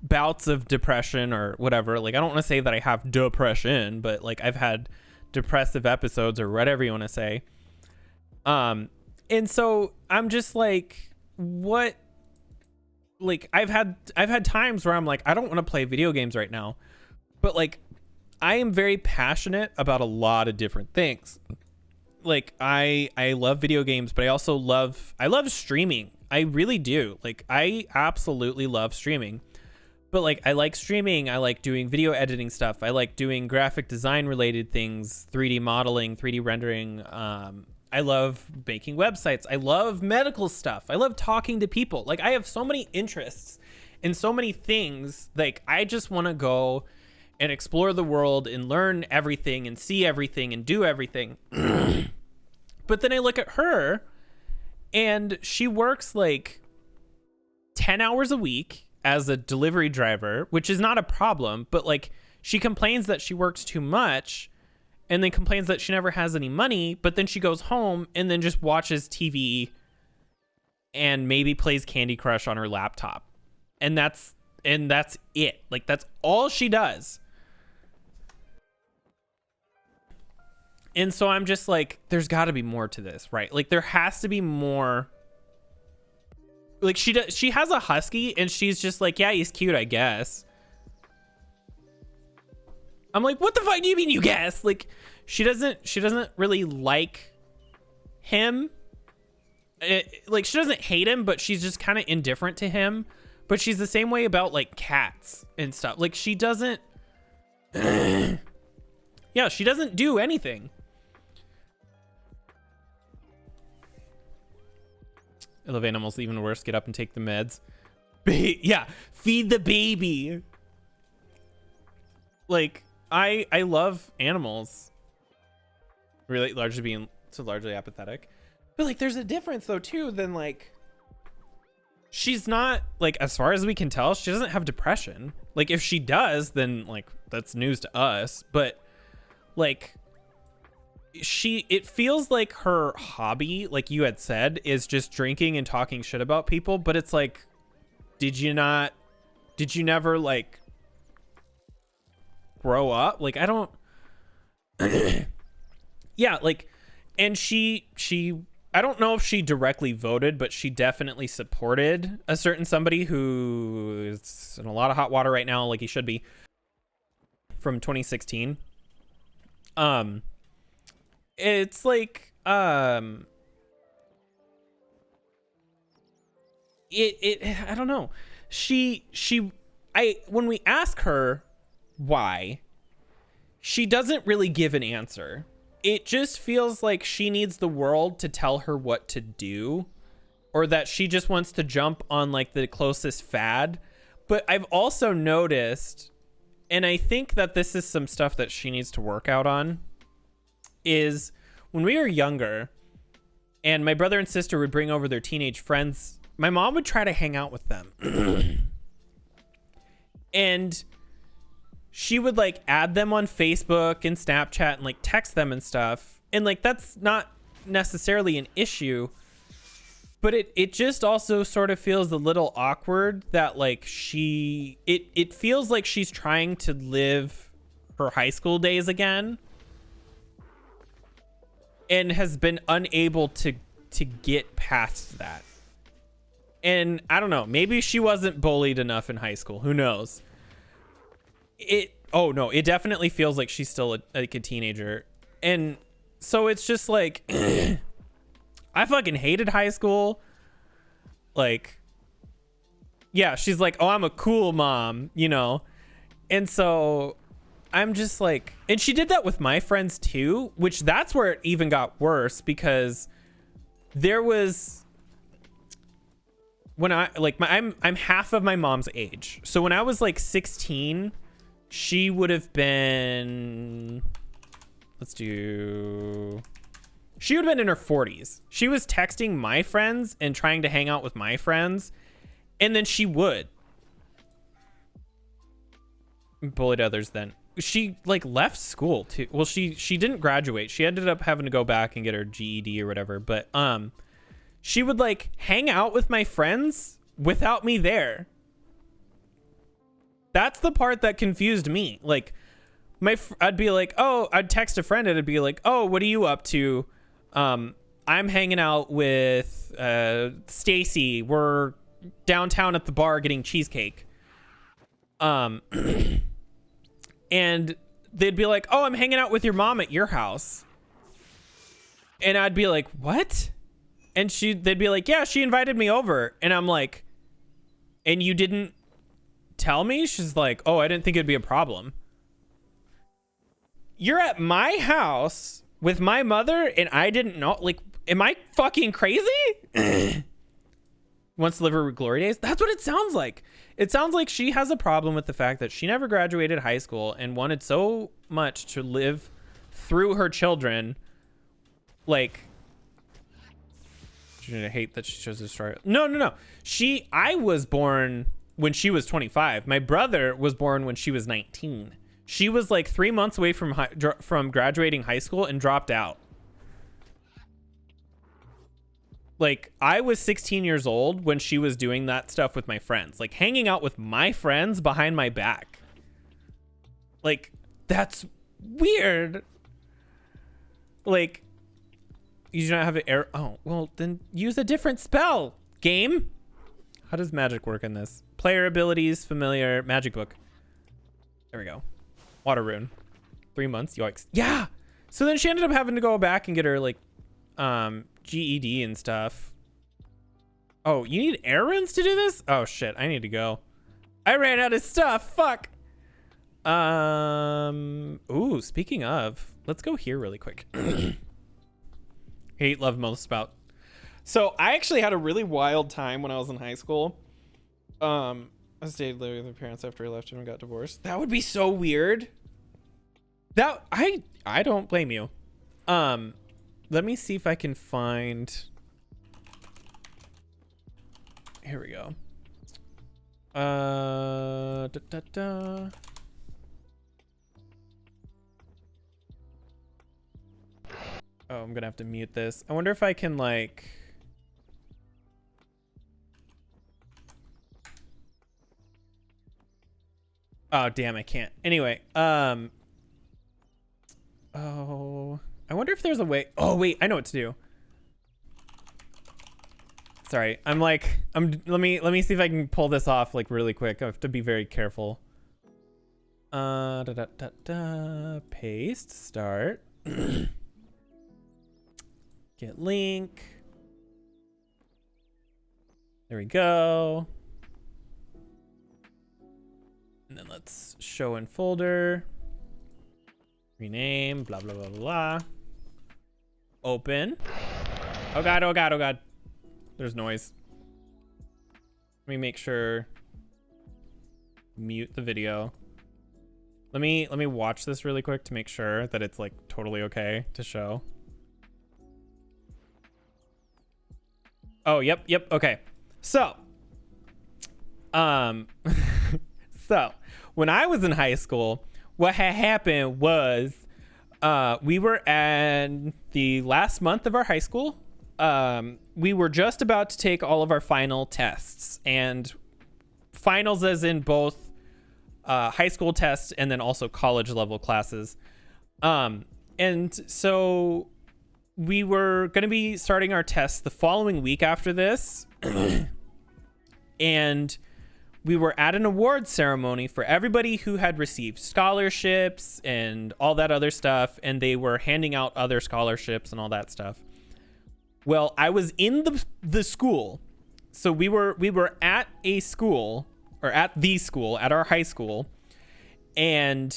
[SPEAKER 3] bouts of depression or whatever. Like, I don't want to say that I have depression, but like I've had depressive episodes or whatever you want to say. And so I'm just like, what? Like, I've had times where I'm like, I don't want to play video games right now, but like, I am very passionate about a lot of different things. Like, I love video games, but I also love streaming. I really do. Like, I absolutely love streaming. But like, I like streaming. I like doing video editing stuff. I like doing graphic design related things, 3D modeling, 3D rendering. I love making websites. I love medical stuff. I love talking to people. Like, I have so many interests in so many things. Like, I just want to go and explore the world and learn everything and see everything and do everything. But then I look at her and she works like 10 hours a week as a delivery driver, which is not a problem, but like, she complains that she works too much and then complains that she never has any money, but then she goes home and then just watches TV and maybe plays Candy Crush on her laptop. And that's it. Like, that's all she does. And so I'm just like, there's got to be more to this, right? Like, there has to be more Like she has a husky and she's just like, yeah, he's cute, I guess. I'm like, what the fuck do you mean you guess? Like, she doesn't really like him. Like, she doesn't hate him, but she's just kind of indifferent to him. But she's the same way about like cats and stuff. Like, she doesn't yeah, she doesn't do anything. I love animals. Even worse, get up and take the meds. Yeah, feed the baby. Like, I love animals. Really, largely apathetic. But like, there's a difference though too. Than like, she's not like, as far as we can tell, she doesn't have depression. Like, if she does, then like that's news to us. But like, it feels like her hobby, like you had said, is just drinking and talking shit about people. But it's like, did you never like grow up? Like, I don't yeah, like, and she I don't know if she directly voted, but she definitely supported a certain somebody who is in a lot of hot water right now, like he should be, from 2016. It's like, I don't know. When we ask her why, she doesn't really give an answer. It just feels like she needs the world to tell her what to do, or that she just wants to jump on like the closest fad. But I've also noticed, and I think that this is some stuff that she needs to work out on, is when we were younger and my brother and sister would bring over their teenage friends, my mom would try to hang out with them. And she would like add them on Facebook and Snapchat and like text them and stuff. And like, that's not necessarily an issue, but it just also sort of feels a little awkward that like it feels like she's trying to live her high school days again and has been unable to get past that. And I don't know, maybe she wasn't bullied enough in high school. Who knows? It definitely feels like she's still like a teenager. And so it's just like, I fucking hated high school. Like, yeah, she's like, oh, I'm a cool mom, you know? And so I'm just like, and she did that with my friends too, which that's where it even got worse, because there was, when I like I'm half of my mom's age. So when I was like 16, she would have been, she would have been in her 40s. She was texting my friends and trying to hang out with my friends, and then she would bullied others. Then she like left school too. Well, she didn't graduate. She ended up having to go back and get her GED or whatever. But she would like hang out with my friends without me there. That's the part that confused me. Like, I'd be like, oh, I'd text a friend and it'd be like, oh, what are you up to? I'm hanging out with Stacy. We're downtown at the bar getting cheesecake. And they'd be like, oh, I'm hanging out with your mom at your house. And I'd be like, what? And they'd be like, yeah, she invited me over. And I'm like, and you didn't tell me? She's like, oh, I didn't think it'd be a problem. You're at my house with my mother and I didn't know. Like, am I fucking crazy? Wants to live her glory days? That's what it sounds like. It sounds like she has a problem with the fact that she never graduated high school and wanted so much to live through her children. Like, I hate that she chose to start. No. I was born when she was 25. My brother was born when she was 19. She was like 3 months away from graduating high school and dropped out. Like, I was 16 years old when she was doing that stuff with my friends, like hanging out with my friends behind my back. Like, that's weird. Like, you do not have an error. Oh, well, then use a different spell, game. How does magic work in this? Player abilities, familiar, magic book. There we go. Water rune. 3 months. Yikes. Yeah. So then she ended up having to go back and get her like GED and stuff. Oh, you need air runes to do this? Oh shit, I need to go. I ran out of stuff. Fuck. Ooh, speaking of, let's go here really quick. Hate, love, most spout. So I actually had a really wild time when I was in high school. I stayed living with my parents after I left him and got divorced. That would be so weird. That I don't blame you. Let me see if I can find. Here we go. Da, da, da. Oh, I'm gonna have to mute this. I wonder if I can like. Oh damn, I can't. Anyway, oh, I wonder if there's a way. Oh wait, I know what to do. Sorry, let me see if I can pull this off like really quick. I have to be very careful. Paste, start. Get link. There we go. And then let's show in folder. Rename, blah, blah, blah, blah. Open. Oh God, oh God, oh God. There's noise. Let me make sure. Mute the video. Let me watch this really quick to make sure that it's like totally okay to show. Oh, yep, okay. So, so when I was in high school, what had happened was we were in the last month of our high school. We were just about to take all of our final tests, and finals as in both high school tests and then also college level classes. And so we were going to be starting our tests the following week after this. And we were at an award ceremony for everybody who had received scholarships and all that other stuff. And they were handing out other scholarships and all that stuff. Well, I was in the school. So we were at a school, or at the school, at our high school. And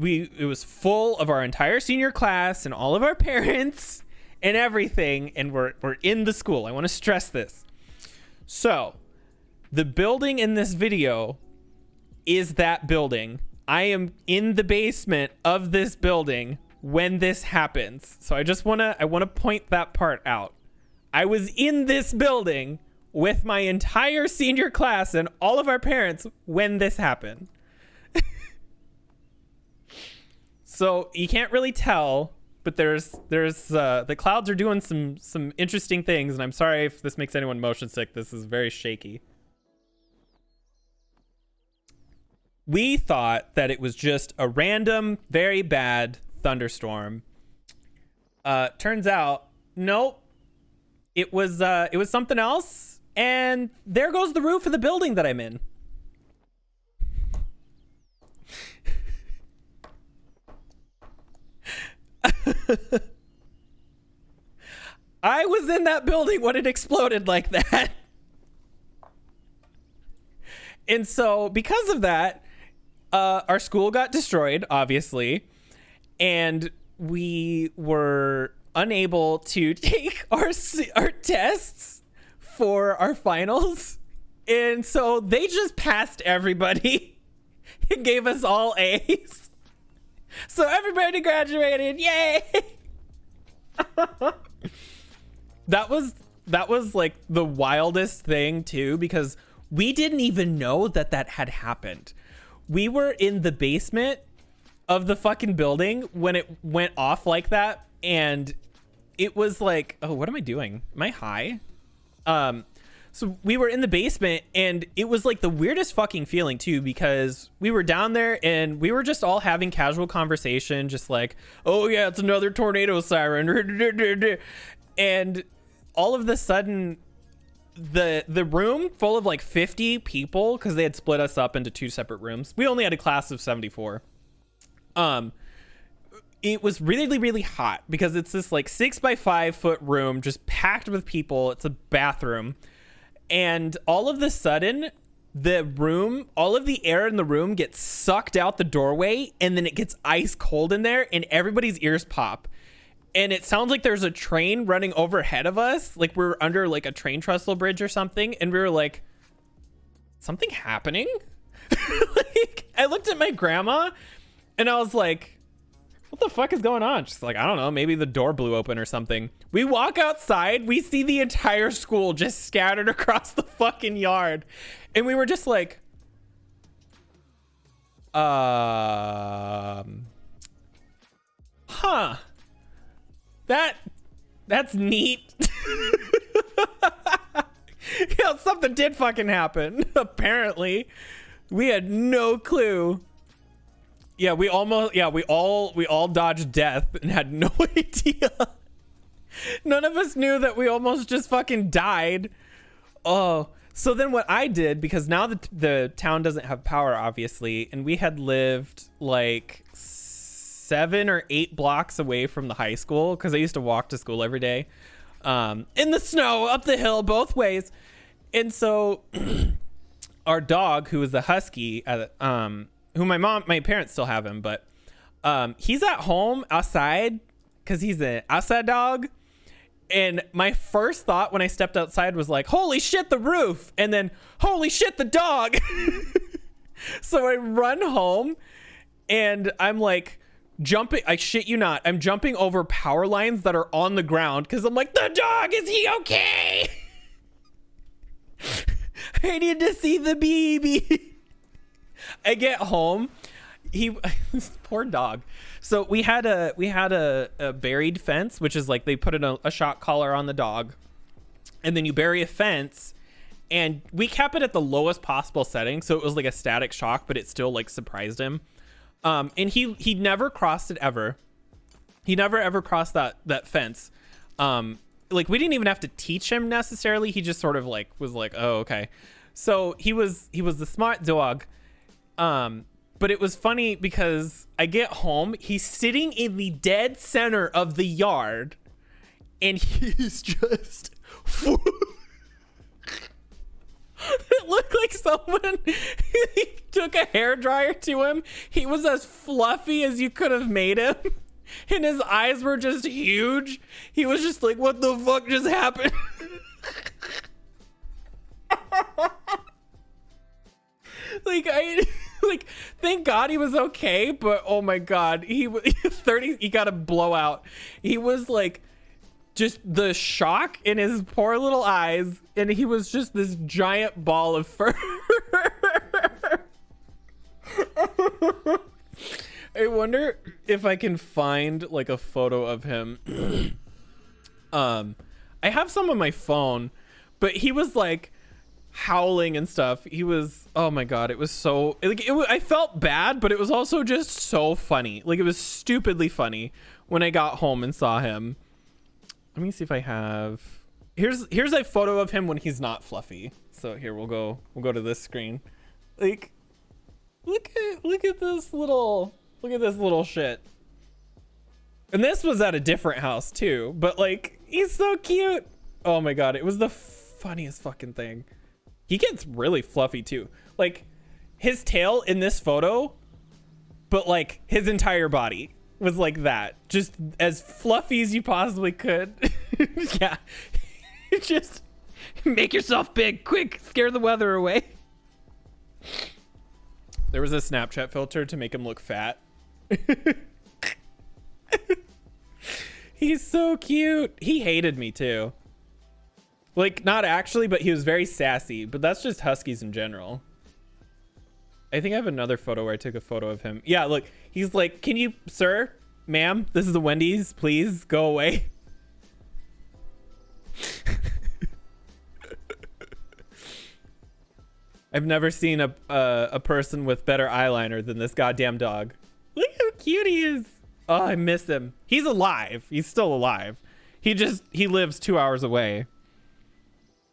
[SPEAKER 3] it was full of our entire senior class and all of our parents and everything, and we're in the school. I want to stress this. So the building in this video is that building. I am in the basement of this building when this happens. So I want to point that part out. I was in this building with my entire senior class and all of our parents when this happened. So you can't really tell, but there's the clouds are doing some interesting things, and I'm sorry if this makes anyone motion sick. This is very shaky. We thought that it was just a random, very bad thunderstorm. Turns out, nope. It was something else, and there goes the roof of the building that I'm in. I was in that building when it exploded like that. And so because of that, our school got destroyed, obviously, and we were unable to take our tests for our finals. And so they just passed everybody and gave us all A's. So everybody graduated. Yay! That was like the wildest thing too, because we didn't even know that had happened. We were in the basement of the fucking building when it went off like that, and it was like, oh, what am I doing? Am I high? So we were in the basement, and it was like the weirdest fucking feeling too, because we were down there and we were just all having casual conversation, just like, oh yeah, it's another tornado siren. And all of a sudden the room full of like 50 people, because they had split us up into 2 separate rooms. We only had a class of 74. It was really, really hot because it's this like 6x5 foot room just packed with people. It's a bathroom. And all of a sudden, all of the air in the room gets sucked out the doorway, and then it gets ice cold in there, and everybody's ears pop. And it sounds like there's a train running overhead of us. Like we're under like a train trestle bridge or something. And we were like, something happening? Like, I looked at my grandma and I was like, what the fuck is going on? She's like, I don't know, maybe the door blew open or something. We walk outside, we see the entire school just scattered across the fucking yard. And we were just like, huh. That's neat. Yeah, something did fucking happen. Apparently. We had no clue. Yeah, we all dodged death and had no idea. None of us knew that we almost just fucking died. Oh, so then what I did, because now the town doesn't have power, obviously, and we had lived like 7 or 8 blocks away from the high school, because I used to walk to school every day, in the snow, up the hill, both ways. And so our dog, who was the husky, who my parents still have him, but he's at home outside because he's an outside dog. And my first thought when I stepped outside was like, holy shit, the roof. And then, holy shit, the dog. So I run home and I'm like jumping. I shit you not. I'm jumping over power lines that are on the ground because I'm like, the dog, is he okay? I need to see the baby. I get home. This poor dog. So we had a buried fence, which is like they put a shock collar on the dog, and then you bury a fence, and we kept it at the lowest possible setting, so it was like a static shock, but it still like surprised him. And he never crossed it ever. He never ever crossed that fence. Like we didn't even have to teach him necessarily. He just sort of like was like, oh, okay. So he was the smart dog. But it was funny because I get home, he's sitting in the dead center of the yard, and he's just it looked like someone took a hairdryer to him. He was as fluffy as you could have made him, and his eyes were just huge. He was just like, what the fuck just happened? Like, thank God he was okay, but oh my God, he got a blowout. He was like, just the shock in his poor little eyes, and he was just this giant ball of fur. I wonder if I can find like a photo of him. I have some on my phone, but he was like howling and stuff. He was, oh my God, it was so like I felt bad, but it was also just so funny. Like it was stupidly funny when I got home and saw him. Let me see if I have, here's a photo of him when he's not fluffy. So here we'll go to this screen. Like look at this little shit. And this was at a different house too, but like he's so cute. Oh my God, it was the funniest fucking thing. He gets really fluffy too. Like his tail in this photo, but like his entire body was like that. Just as fluffy as you possibly could. Yeah. Just make yourself big, quick, scare the weather away. There was a Snapchat filter to make him look fat. He's so cute. He hated me too. Like, not actually, but he was very sassy. But that's just huskies in general. I think I have another photo where I took a photo of him. Yeah, look, he's like, can you, sir, ma'am, this is a Wendy's, please go away. I've never seen a person with better eyeliner than this goddamn dog. Look how cute he is. Oh, I miss him. He's alive. He's still alive. He lives 2 hours away.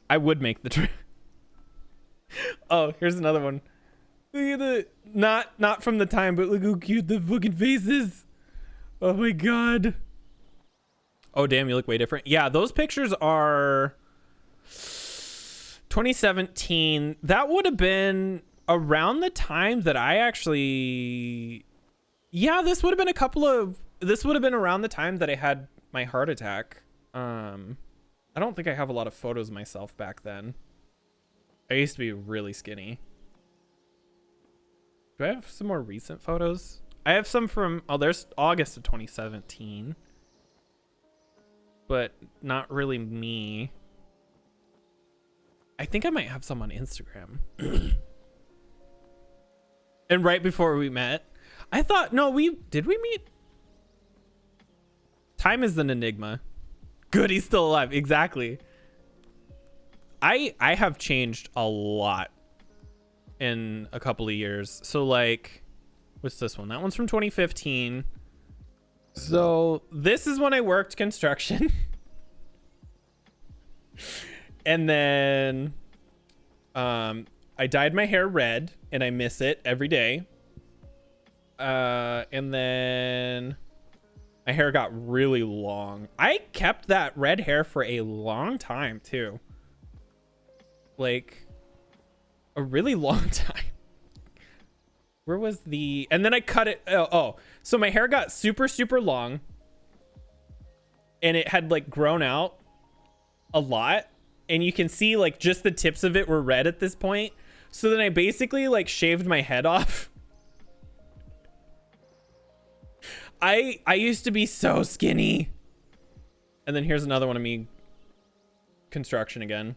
[SPEAKER 3] I would make the trip. Oh, here's another one. Look at the not from the time, but look how cute the fucking face is. Oh my god. Oh damn, you look way different. Yeah, those pictures are 2017. That would have been around the time that I actually, yeah, this would have been around the time that I had my heart attack. I don't think I have a lot of photos of myself back then. I used to be really skinny. Do I have some more recent photos? I have some from, oh, there's August of 2017. But not really me. I think I might have some on Instagram. And right before we met, I thought, no, did we meet? Time is an enigma. Good, he's still alive. Exactly. I have changed a lot in a couple of years. So like, what's this one? That one's from 2015. So this is when I worked construction. And then I dyed my hair red and I miss it every day. And then my hair got really long. I kept that red hair for a long time too. Like a really long time. Where was the, and then I cut it. Oh, so my hair got super, super long and it had like grown out a lot. And you can see like just the tips of it were red at this point. So then I basically like shaved my head off. I used to be so skinny. And then here's another one of me construction again.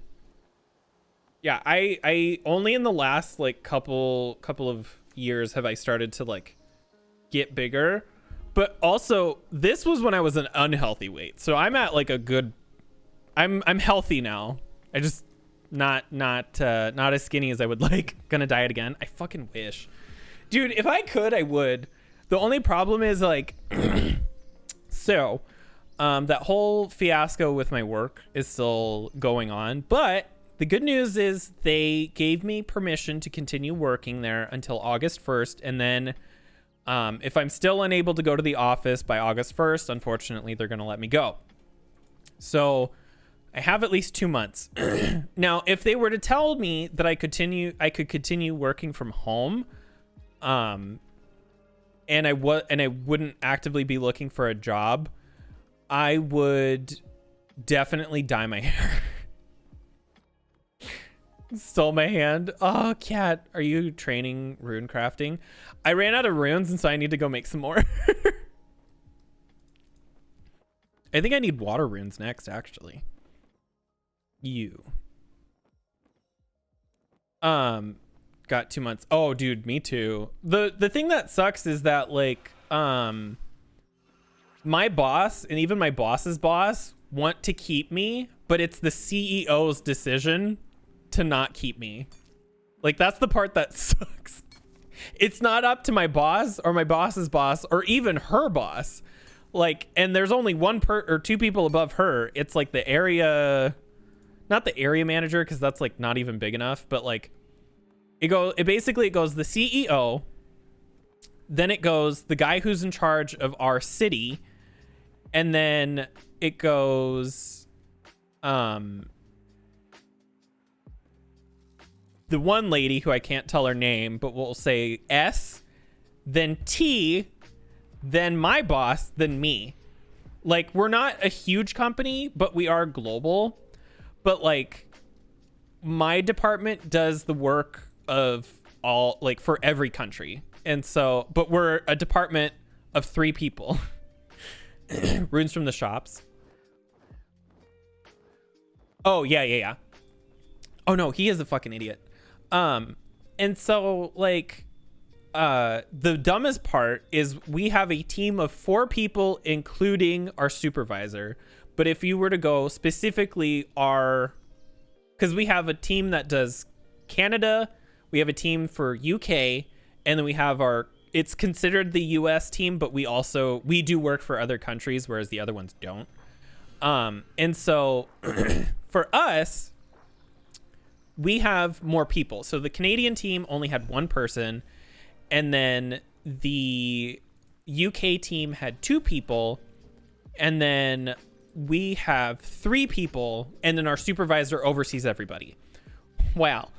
[SPEAKER 3] Yeah, I only in the last like couple of years have I started to like get bigger. But also this was when I was an unhealthy weight. So I'm at like a good, I'm healthy now. I just not as skinny as I would like. Gonna diet again. I fucking wish. Dude, if I could, I would. The only problem is like so that whole fiasco with my work is still going on, but the good news is they gave me permission to continue working there until August 1st. And then if I'm still unable to go to the office by August 1st, unfortunately, they're going to let me go. So I have at least 2 months. Now, if they were to tell me that I could continue working from home, and I wouldn't actively be looking for a job, I would definitely dye my hair. Stole my hand. Oh, cat, are you training rune crafting? I ran out of runes, and so I need to go make some more. I think I need water runes next, actually. Got 2 months. Oh, dude, me too. The thing that sucks is that like my boss and even my boss's boss want to keep me, but it's the CEO's decision to not keep me. Like that's the part that sucks. It's not up to my boss or my boss's boss or even her boss. Like, and there's only one or two people above her. It's like the area, not the area manager, because that's like not even big enough, but like it basically goes the CEO, then it goes the guy who's in charge of our city, and then it goes the one lady who I can't tell her name, but we'll say S, then T, then my boss, then me. Like, we're not a huge company, but we are global. But like my department does the work of all, like, for every country. And so, but we're a department of 3 people. Runes from the shops. Oh, yeah. Oh no, he is a fucking idiot. And so like the dumbest part is we have a team of 4 people, including our supervisor. But if you were to go specifically because we have a team that does Canada, we have a team for UK, and then we have it's considered the US team, but we do work for other countries, whereas the other ones don't. And so for us, we have more people. So the Canadian team only had one person, and then the UK team had 2 people, and then we have 3 people, and then our supervisor oversees everybody. Wow.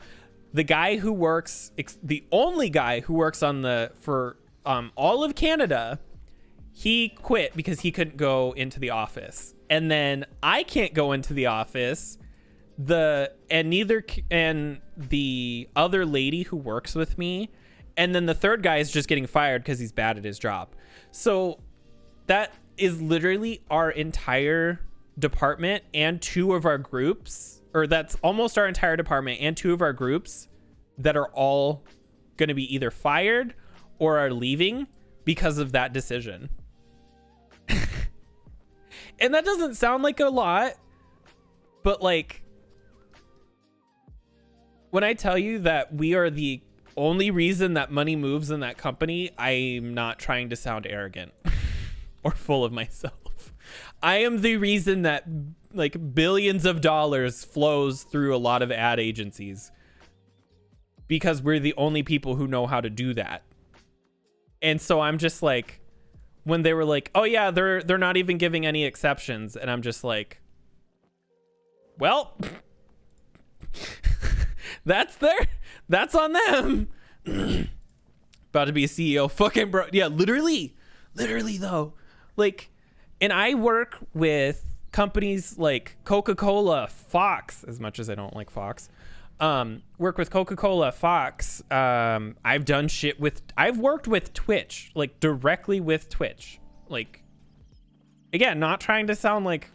[SPEAKER 3] The guy who works, the only guy who works for all of Canada, he quit because he couldn't go into the office. And then I can't go into the office. And the other lady who works with me, and then the third guy is just getting fired because he's bad at his job. So that is literally our entire department and 2 of our groups, or that's almost our entire department and 2 of our groups that are all going to be either fired or are leaving because of that decision. And that doesn't sound like a lot, but like, when I tell you that we are the only reason that money moves in that company, I'm not trying to sound arrogant or full of myself. I am the reason that like billions of dollars flows through a lot of ad agencies, because we're the only people who know how to do that. And so I'm just like, when they were like, oh yeah, they're not even giving any exceptions, and I'm just like, well, that's on them. About to be a CEO, fucking bro. Yeah, literally though. Like, and I work with companies like Coca-Cola, Fox, as much as I don't like Fox. Work with Coca-Cola, Fox. I've worked with Twitch, like directly with Twitch. Like, again, not trying to sound like,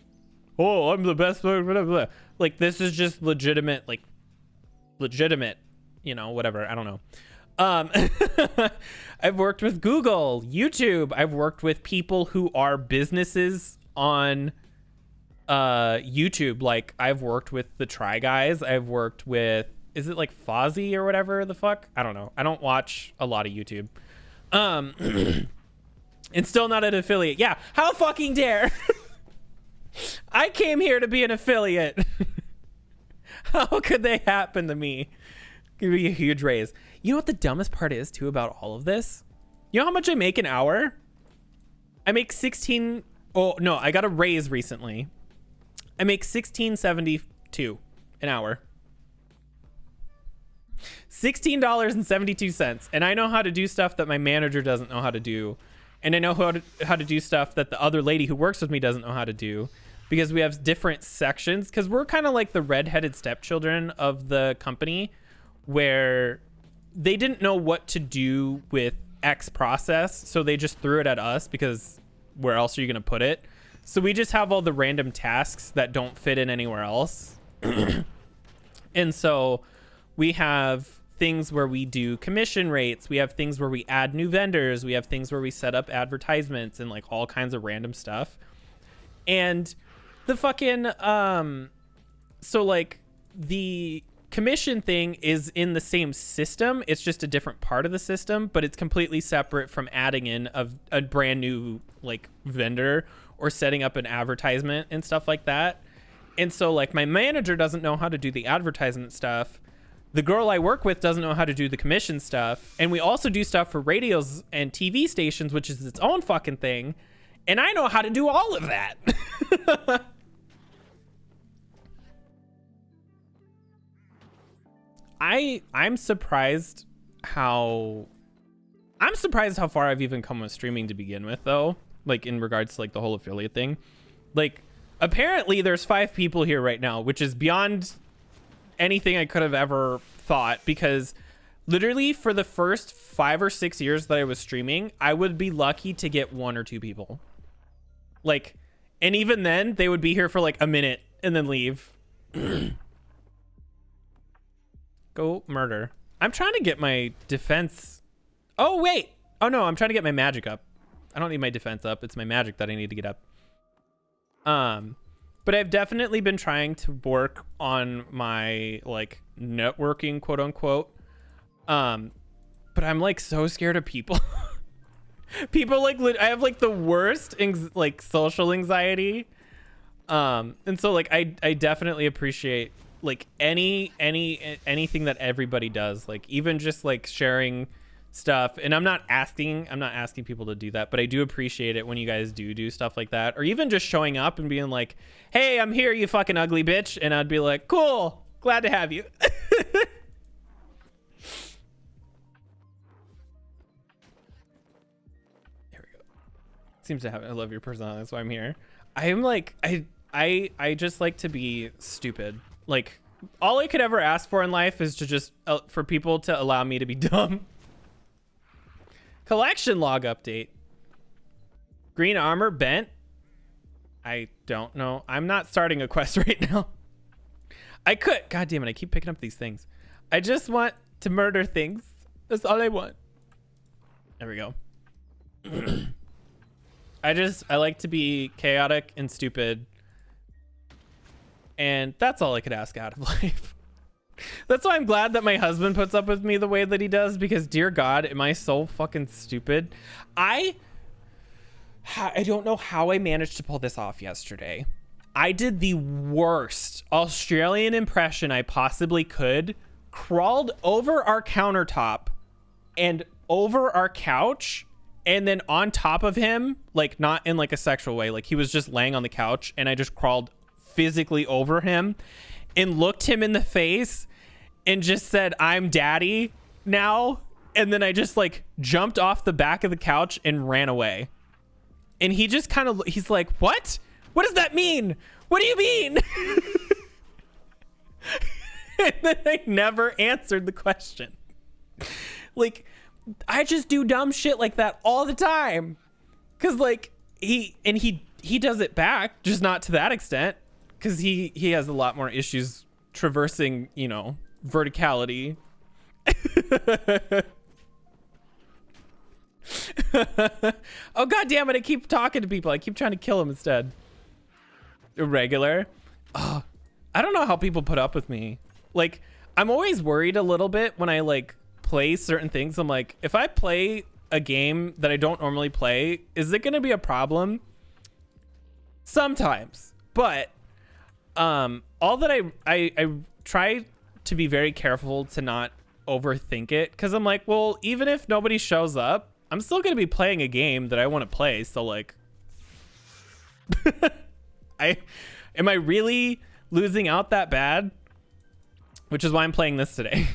[SPEAKER 3] oh, I'm the best, blah, blah, blah. Like, this is just legitimate, you know, whatever. I don't know. I've worked with Google, YouTube. I've worked with people who are businesses on YouTube. Like, I've worked with the Try Guys. I've worked with, is it like Fozzie or whatever the fuck? I don't know. I don't watch a lot of YouTube. And still not an affiliate. Yeah, how fucking dare. I came here to be an affiliate. How could they happen to me? Give me a huge raise. You know what the dumbest part is too about all of this? You know how much I make an hour? I make 16. Oh no, I got a raise recently. I make $16.72 an hour. $16.72, and I know how to do stuff that my manager doesn't know how to do, and I know how to do stuff that the other lady who works with me doesn't know how to do, because we have different sections. Because we're kind of like the redheaded stepchildren of the company, where they didn't know what to do with X process, so they just threw it at us, because where else are you going to put it? So we just have all the random tasks that don't fit in anywhere else. And so we have things where we do commission rates. We have things where we add new vendors. We have things where we set up advertisements and like all kinds of random stuff. And the fucking, so like the commission thing is in the same system. It's just a different part of the system, but it's completely separate from adding in a brand new like vendor or setting up an advertisement and stuff like that. And so like my manager doesn't know how to do the advertisement stuff. The girl I work with doesn't know how to do the commission stuff. And we also do stuff for radios and TV stations, which is its own fucking thing. And I know how to do all of that. I'm surprised how far I've even come with streaming to begin with, though. Like in regards to like the whole affiliate thing. Like apparently there's 5 people here right now, which is beyond anything I could have ever thought, because literally for the first 5 or 6 years that I was streaming, I would be lucky to get 1 or 2 people. Like, and even then they would be here for like a minute and then leave. Go murder. I'm trying to get my defense. Oh, wait. Oh, no, I'm trying to get my magic up. I don't need my defense up. It's my magic that I need to get up. But I've definitely been trying to work on my like networking, quote unquote. But I'm like so scared of people. People like I have like the worst like social anxiety. And so like I definitely appreciate like anything that everybody does, like even just like sharing stuff. And I'm not asking people to do that, but I do appreciate it when you guys do stuff like that, or even just showing up and being like, hey, I'm here, you fucking ugly bitch. And I'd be like, cool, glad to have you. Seems to have, I love your personality, that's why I'm here. I am like, I just like to be stupid. Like, all I could ever ask for in life is to just for people to allow me to be dumb. Collection log update. Green armor bent. I don't know. I'm not starting a quest right now. I could, god damn it, I keep picking up these things. I just want to murder things. That's all I want. There we go. I like to be chaotic and stupid. And that's all I could ask out of life. That's why I'm glad that my husband puts up with me the way that he does, because dear God, am I so fucking stupid. I don't know how I managed to pull this off yesterday. I did the worst Australian impression I possibly could, crawled over our countertop and over our couch, and then on top of him, like not in like a sexual way, like he was just laying on the couch, and I just crawled physically over him and looked him in the face and just said, I'm daddy now. And then I just like jumped off the back of the couch and ran away. And he just kind of, he's like, what does that mean? What do you mean? And then I never answered the question. Like, I just do dumb shit like that all the time. Cause like he does it back, just not to that extent. Cause he has a lot more issues traversing, you know, verticality. Oh god damn it, I keep talking to people. I keep trying to kill him instead. Irregular. Oh, I don't know how people put up with me. Like, I'm always worried a little bit when I like play certain things. I'm like, if I play a game that I don't normally play, is it gonna be a problem? Sometimes. But all that I try to be very careful to not overthink it, because I'm like, well, even if nobody shows up, I'm still gonna be playing a game that I want to play. So like, am I really losing out that bad? Which is why I'm playing this today.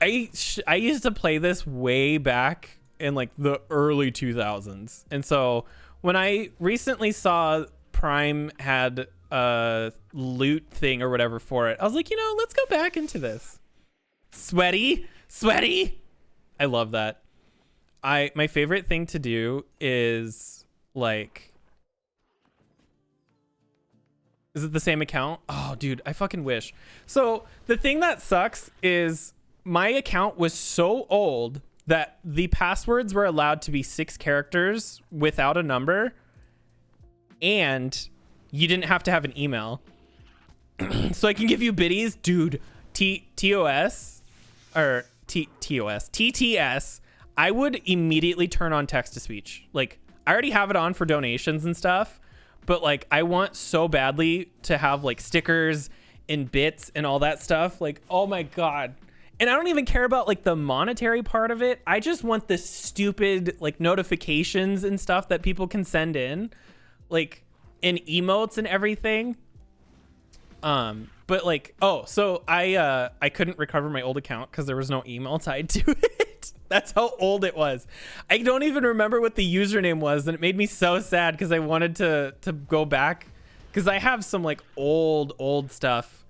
[SPEAKER 3] I used to play this way back in like the early 2000s, and so when I recently saw Prime had a loot thing or whatever for it, I was like, you know, let's go back into this. Sweaty. I love that. My favorite thing to do is like, is it the same account? Oh, dude, I fucking wish. So the thing that sucks is my account was so old that the passwords were allowed to be 6 characters without a number, and you didn't have to have an email. So I can give you biddies, dude. TTS, I would immediately turn on text to speech. Like, I already have it on for donations and stuff, but like, I want so badly to have like stickers and bits and all that stuff. Like, oh my God. And I don't even care about like the monetary part of it. I just want the stupid like notifications and stuff that people can send in, like in emotes and everything. But like, oh, so I couldn't recover my old account because there was no email tied to it. That's how old it was. I don't even remember what the username was, and it made me so sad because I wanted to go back, because I have some like old stuff,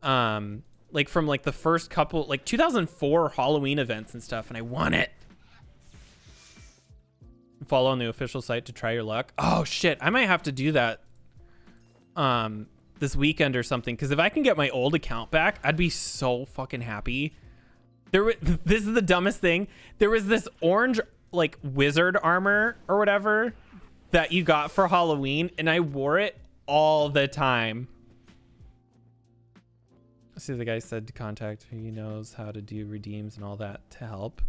[SPEAKER 3] like from like the first couple, like 2004 Halloween events and stuff, and I want it. Follow on the official site to try your luck. Oh shit, I might have to do that this weekend or something, because if I can get my old account back, I'd be so fucking happy. This is the dumbest thing. There was this orange like wizard armor or whatever that you got for Halloween, and I wore it all the time. See, the guy said to contact who he knows how to do redeems and all that to help.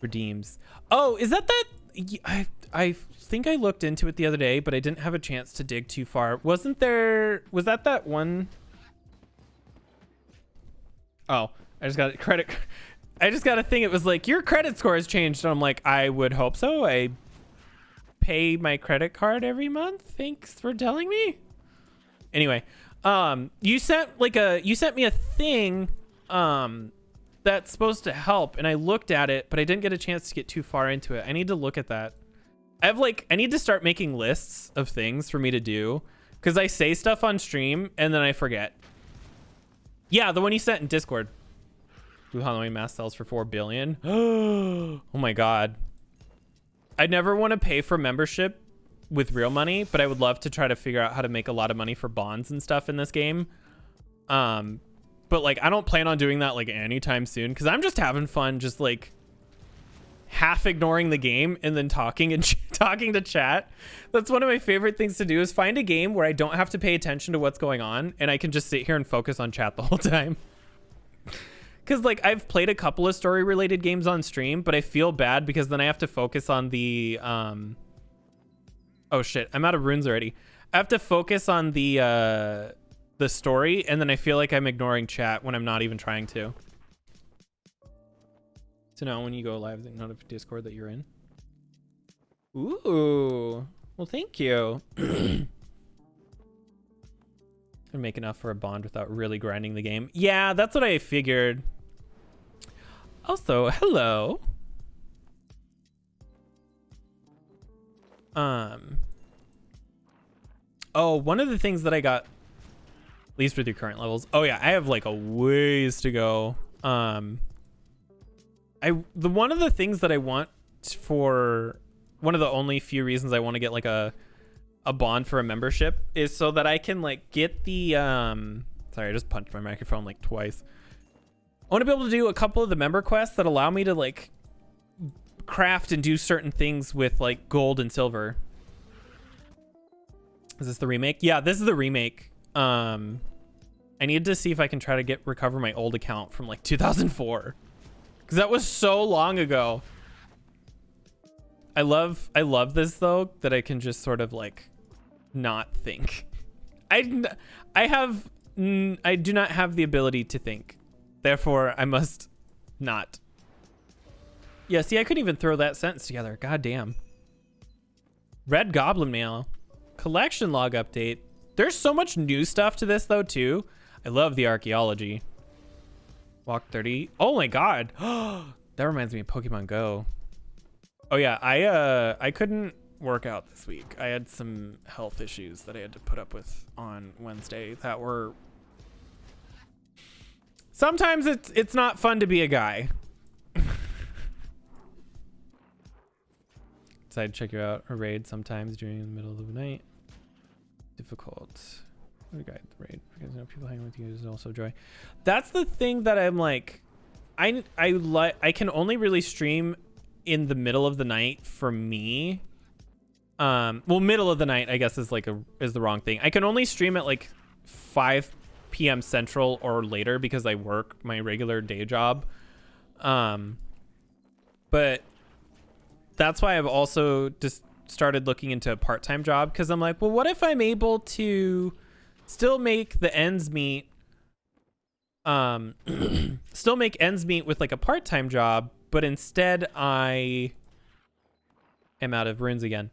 [SPEAKER 3] Redeems. Oh, is that I think I looked into it the other day, but I didn't have a chance to dig too far. Was that one? Oh, I just got a credit. I just got a thing. It was like, your credit score has changed. And I'm like, I would hope so. I pay my credit card every month. Thanks for telling me. Anyway, you sent me a thing, that's supposed to help, and I looked at it, but I didn't get a chance to get too far into it. I need to look at that. I need to start making lists of things for me to do, because I say stuff on stream and then I forget. Yeah, the one you sent in Discord. Blue Halloween mask sells for 4 billion. Oh my god. I never want to pay for membership with real money, but I would love to try to figure out how to make a lot of money for bonds and stuff in this game. But like, I don't plan on doing that like anytime soon, because I'm just having fun, just like half ignoring the game and then talking and talking to chat. That's one of my favorite things to do, is find a game where I don't have to pay attention to what's going on and I can just sit here and focus on chat the whole time. Because like, I've played a couple of story related games on stream, but I feel bad because then I have to focus on the oh shit, I'm out of runes already. I have to focus on the story, and then I feel like I'm ignoring chat when I'm not even trying to. So now when you go live, they notify Discord that you're in. Ooh, well, thank you. And make enough for a bond without really grinding the game. Yeah, that's what I figured. Also, hello. Oh, one of the things that I got, at least with your current levels. Oh yeah, I have like a ways to go. One of the things that I want for, one of the only few reasons I want to get like a bond for a membership is so that I can like get the sorry, I just punched my microphone like twice. I want to be able to do a couple of the member quests that allow me to like craft and do certain things with like gold and silver. Is this the remake? Yeah, this is the remake. I need to see if I can try to recover my old account from like 2004, because that was so long ago. I love this though, that I can just sort of like not think. I do not have the ability to think, therefore I must not. Yeah, see, I couldn't even throw that sentence together. God damn. Red Goblin Mail. Collection log update. There's so much new stuff to this though too. I love the archaeology. Walk 30. Oh my god. That reminds me of Pokemon Go. Oh yeah, I couldn't work out this week. I had some health issues that I had to put up with on Wednesday that were, sometimes it's not fun to be a guy. Decide to check you out a raid sometimes during the middle of the night. Difficult. We guide the raid because people hanging with you is also joy. That's the thing that I'm like, I can only really stream in the middle of the night for me. Well, middle of the night I guess is the wrong thing. I can only stream at like 5 p.m. Central or later because I work my regular day job. But that's why I've also just started looking into a part-time job, because I'm like, well, what if I'm able to still make the ends meet, still make ends meet with like a part-time job, but instead I am out of runes again.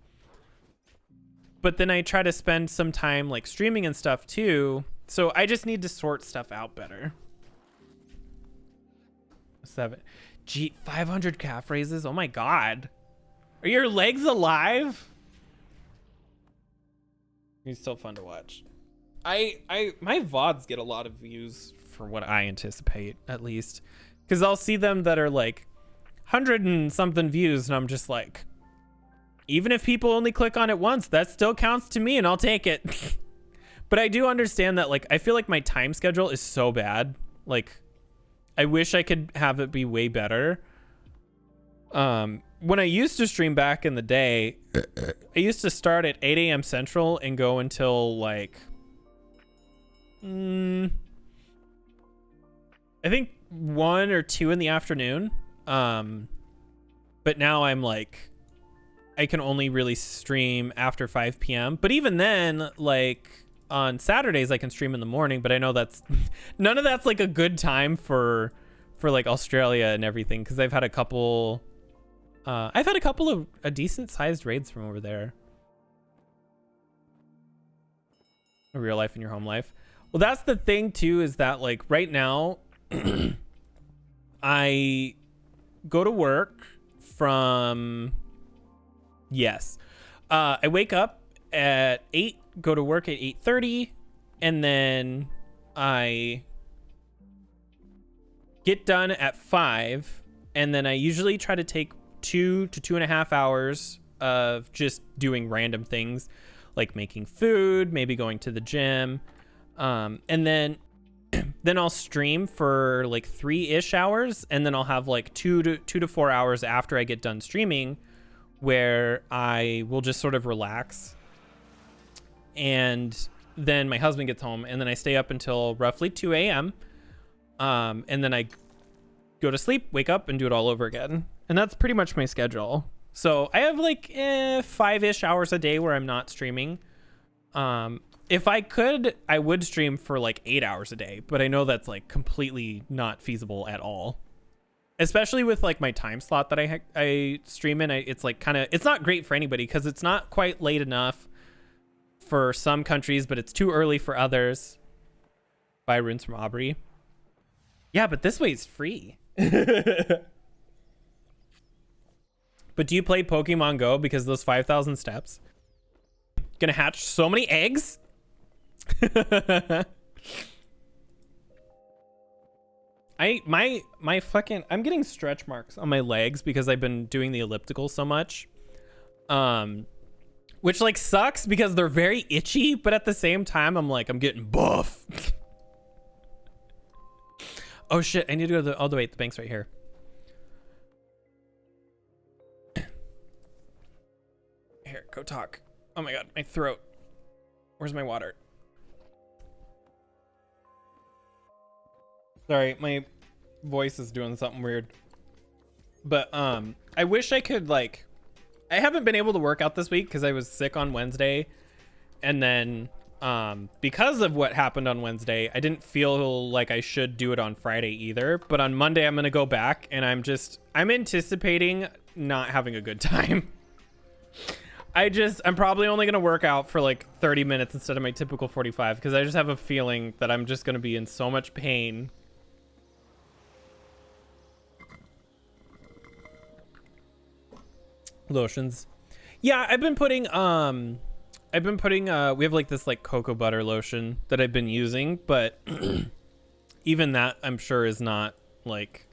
[SPEAKER 3] But then I try to spend some time like streaming and stuff too. So I just need to sort stuff out better. 7. 500 calf raises. Oh my God. Are your legs alive? He's still fun to watch. My VODs get a lot of views for what I anticipate, at least. Because I'll see them that are like 100 and something views, and I'm just like, even if people only click on it once, that still counts to me, and I'll take it. But I do understand that, like, I feel like my time schedule is so bad. Like, I wish I could have it be way better. When I used to stream back in the day, I used to start at 8 a.m. Central and go until like, I think 1 or 2 in the afternoon. But now I'm like I can only really stream after 5 p.m. But even then, like on Saturdays, I can stream in the morning. But I know that's none of that's like a good time for like Australia and everything, because I've had a couple of a decent sized raids from over there. Real life and your home life. Well, that's the thing too, is that like right now I go to work from I wake up at 8, go to work at 8:30, and then I get done at 5, and then I usually try to take 2 to 2.5 hours of just doing random things like making food, maybe going to the gym, and then I'll stream for like 3-ish hours, and then I'll have like 2 to 4 hours after I get done streaming where I will just sort of relax. And then my husband gets home, and then I stay up until roughly 2 a.m. And then I go to sleep, wake up, and do it all over again. And that's pretty much my schedule. So I have like 5-ish hours a day where I'm not streaming. If I could, I would stream for like 8 hours a day, but I know that's like completely not feasible at all. Especially with like my time slot that I stream in. It's like it's not great for anybody because it's not quite late enough for some countries, but it's too early for others. Buy runes from Aubrey. Yeah, but this way is free. But do you play Pokemon Go because those 5,000 steps? Gonna hatch so many eggs? I'm getting stretch marks on my legs because I've been doing the elliptical so much. Which like sucks because they're very itchy, but at the same time I'm getting buff. Oh shit, I need to go to the wait, the bank's right here. Here, go talk. Oh my god, my throat. Where's my water? Sorry, my voice is doing something weird. But I wish I could I haven't been able to work out this week because I was sick on Wednesday, and then because of what happened on Wednesday, I didn't feel like I should do it on Friday either. But on Monday I'm gonna go back, and I'm anticipating not having a good time. I'm probably only gonna work out for like 30 minutes instead of my typical 45 because I just have a feeling that I'm just gonna be in so much pain. Lotions. Yeah, I've been putting we have like this like cocoa butter lotion that I've been using, but even that I'm sure is not like,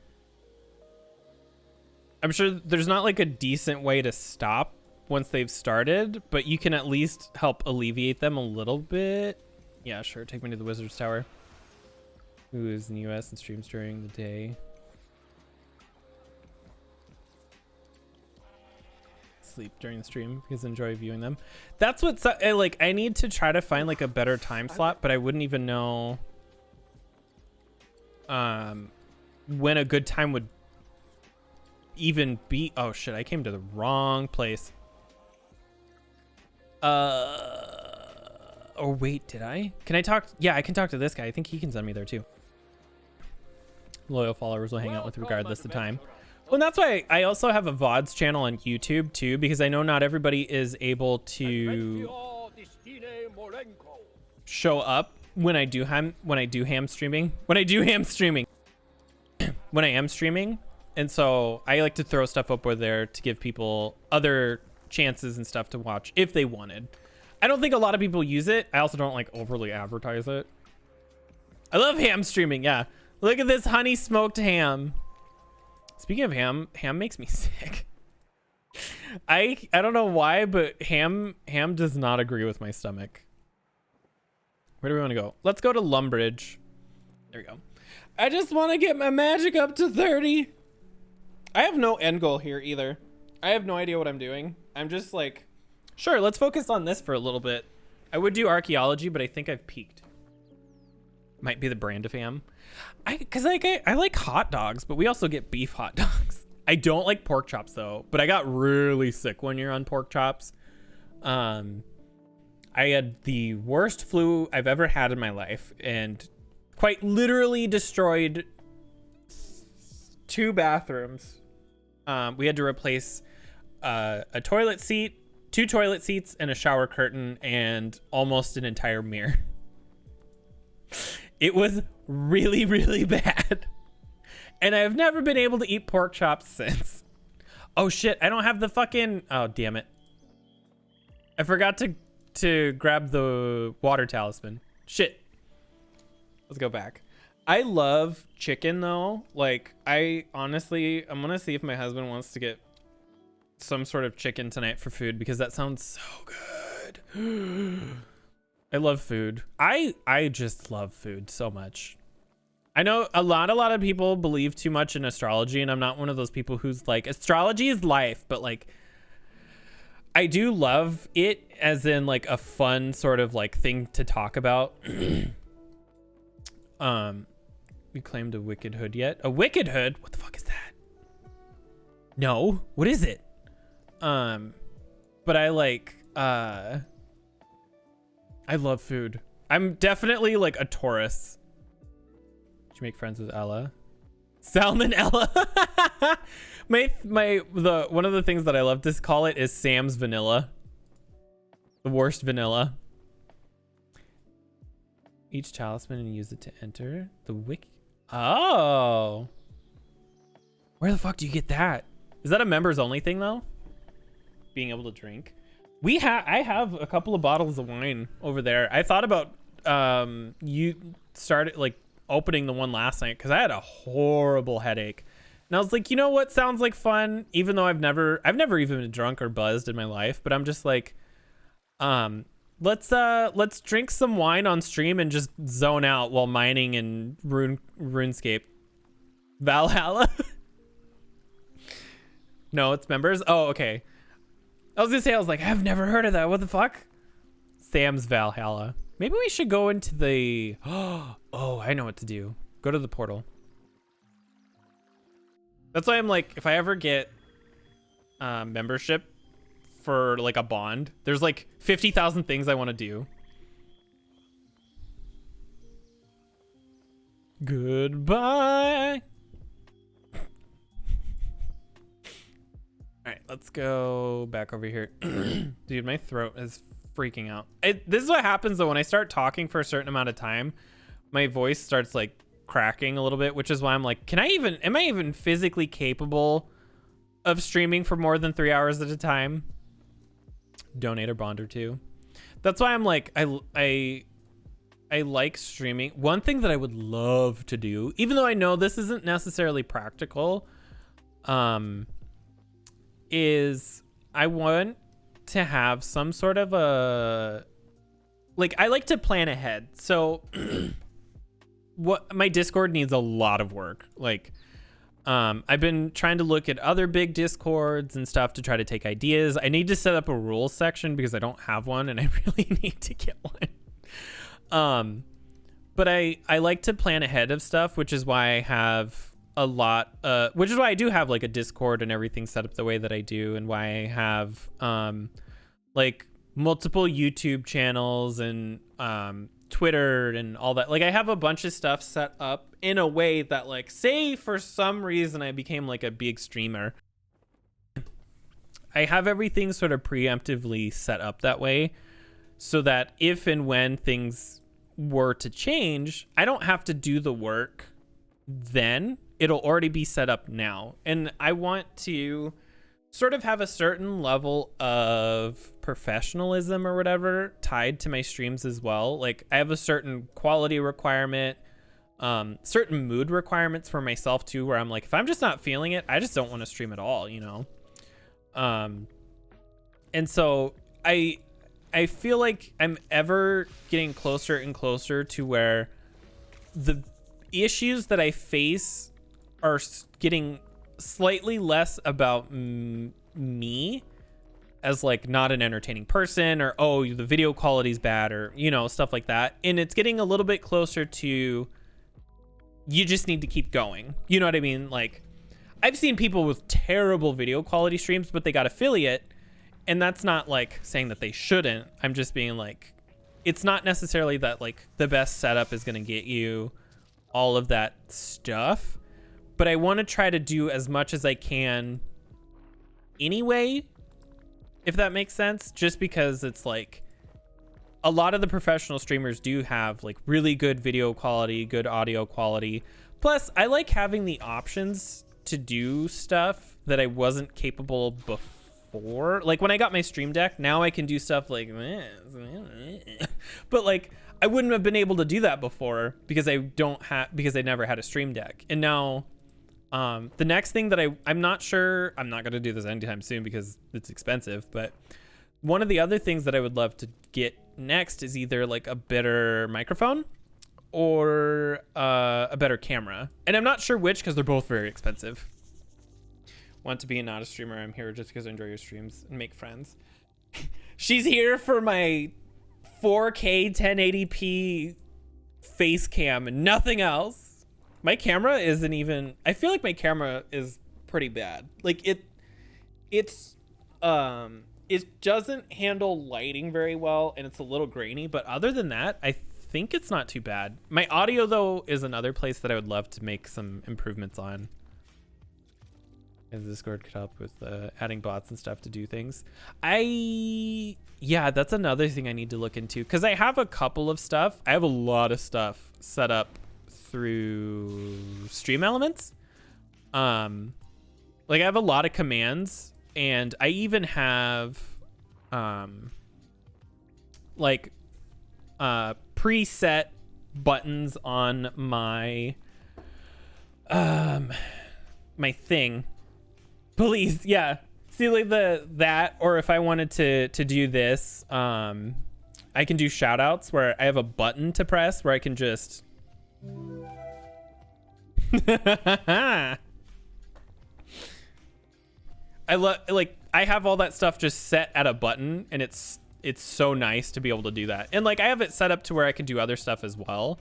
[SPEAKER 3] I'm sure there's not like a decent way to stop once they've started, but you can at least help alleviate them a little bit. Yeah, sure. Take me to the Wizard's Tower. Who is in the US and streams during the day? Sleep during the stream because I enjoy viewing them. That's what I need to try to find like a better time slot, but I wouldn't even know when a good time would even be. Oh shit, I came to the wrong place. Oh wait, did I? Can I talk? Yeah, I can talk to this guy. I think he can send me there too. Loyal followers will hang out with regardless of time. Well, and that's why I also have a VODs channel on YouTube too, because I know not everybody is able to show up when I am streaming. And so I like to throw stuff up over there to give people other chances and stuff to watch if they wanted. I don't think a lot of people use it. I also don't like overly advertise it. I love ham streaming. Yeah. Look at this honey smoked ham. Speaking of ham makes me sick. I don't know why, but ham does not agree with my stomach. Where do we want to go? Let's go to Lumbridge. There we go. I just want to get my magic up to 30. I have no end goal here either. I have no idea what I'm doing. I'm just like, sure, let's focus on this for a little bit. I would do archaeology, but I think I've peaked. Might be the brand of ham. I like hot dogs, but we also get beef hot dogs. I don't like pork chops though, but I got really sick one year on pork chops. I had the worst flu I've ever had in my life and quite literally destroyed 2 bathrooms. We had to replace a toilet seat, 2 toilet seats, and a shower curtain, and almost an entire mirror. It was really, really bad. And I've never been able to eat pork chops since. Oh shit, I don't have the fucking... Oh, damn it. I forgot to grab the water talisman. Shit. Let's go back. I love chicken though. Like, I'm gonna see if my husband wants to get some sort of chicken tonight for food because that sounds so good. I love food. I just love food so much. I know a lot of people believe too much in astrology, and I'm not one of those people who's like, astrology is life, but like, I do love it as in like a fun sort of like thing to talk about. We claimed a wicked hood yet? A wicked hood? What the fuck is that? No, what is it? But I like, I love food. I'm definitely like a Taurus. Did you make friends with Ella? Salmonella. One of the things that I love to call it is Sam's vanilla. The worst vanilla. Each talisman and use it to enter the wiki. Oh. Where the fuck do you get that? Is that a members only thing though? Being able to drink. I have a couple of bottles of wine over there. I thought about you started like opening the one last night because I had a horrible headache. And I was like, you know what sounds like fun? Even though I've never even been drunk or buzzed in my life, but I'm just like, let's drink some wine on stream and just zone out while mining in RuneScape. Valhalla. No, it's members. Oh, okay. I was gonna say, I was like, I've never heard of that. What the fuck? Sam's Valhalla. Maybe we should go into the... Oh, I know what to do. Go to the portal. That's why I'm like, if I ever get membership for like a bond, there's like 50,000 things I want to do. Goodbye. All right, let's go back over here. Dude, my throat is freaking out. This is what happens though when I start talking for a certain amount of time. My voice starts like cracking a little bit, which is why I'm like, am I even physically capable of streaming for more than 3 hours at a time? Donate or bond or two. That's why I'm like, I like streaming. One thing that I would love to do, even though I know this isn't necessarily practical, is I want to have some sort of a, like, I like to plan ahead. So what my Discord needs a lot of work. Like, I've been trying to look at other big Discords and stuff to try to take ideas. I need to set up a rules section because I don't have one and I really need to get one. But I like to plan ahead of stuff, which is why I have a lot, which is why I do have like a Discord and everything set up the way that I do, and why I have like multiple YouTube channels and Twitter and all that. Like, I have a bunch of stuff set up in a way that, like, say for some reason I became like a big streamer, I have everything sort of preemptively set up that way so that if and when things were to change, I don't have to do the work then. It'll already be set up now. And I want to sort of have a certain level of professionalism or whatever tied to my streams as well. Like, I have a certain quality requirement, certain mood requirements for myself too, where I'm like, if I'm just not feeling it, I just don't want to stream at all, you know? And so I feel like I'm ever getting closer and closer to where the issues that I face are getting slightly less about me as like not an entertaining person, or oh, the video quality's bad, or you know, stuff like that. And it's getting a little bit closer to, you just need to keep going, you know what I mean? Like, I've seen people with terrible video quality streams, but they got affiliate, and that's not like saying that they shouldn't. I'm just being like, it's not necessarily that like the best setup is going to get you all of that stuff, but I want to try to do as much as I can anyway, if that makes sense, just because it's like a lot of the professional streamers do have like really good video quality, good audio quality. Plus, I like having the options to do stuff that I wasn't capable before. Like when I got my Stream Deck, now I can do stuff like this. But like I wouldn't have been able to do that before because I never had a Stream Deck. And now the next thing that I'm not sure, I'm not going to do this anytime soon because it's expensive, but one of the other things that I would love to get next is either like a better microphone or a better camera. And I'm not sure which because they're both very expensive. Want to be a not a streamer. I'm here just because I enjoy your streams and make friends. She's here for my 4K 1080p face cam and nothing else. My camera isn't even, I feel like my camera is pretty bad. Like it doesn't handle lighting very well and it's a little grainy, but other than that, I think it's not too bad. My audio though is another place that I would love to make some improvements on. As Discord could help with adding bots and stuff to do things. Yeah, that's another thing I need to look into because I have a couple of stuff. I have a lot of stuff set up through Stream Elements. Like I have a lot of commands and I even have like preset buttons on my my thing. Police, yeah. See, like that, or if I wanted to do this, I can do shout outs where I have a button to press where I can just I love, like, I have all that stuff just set at a button, and it's so nice to be able to do that. And like I have it set up to where I can do other stuff as well.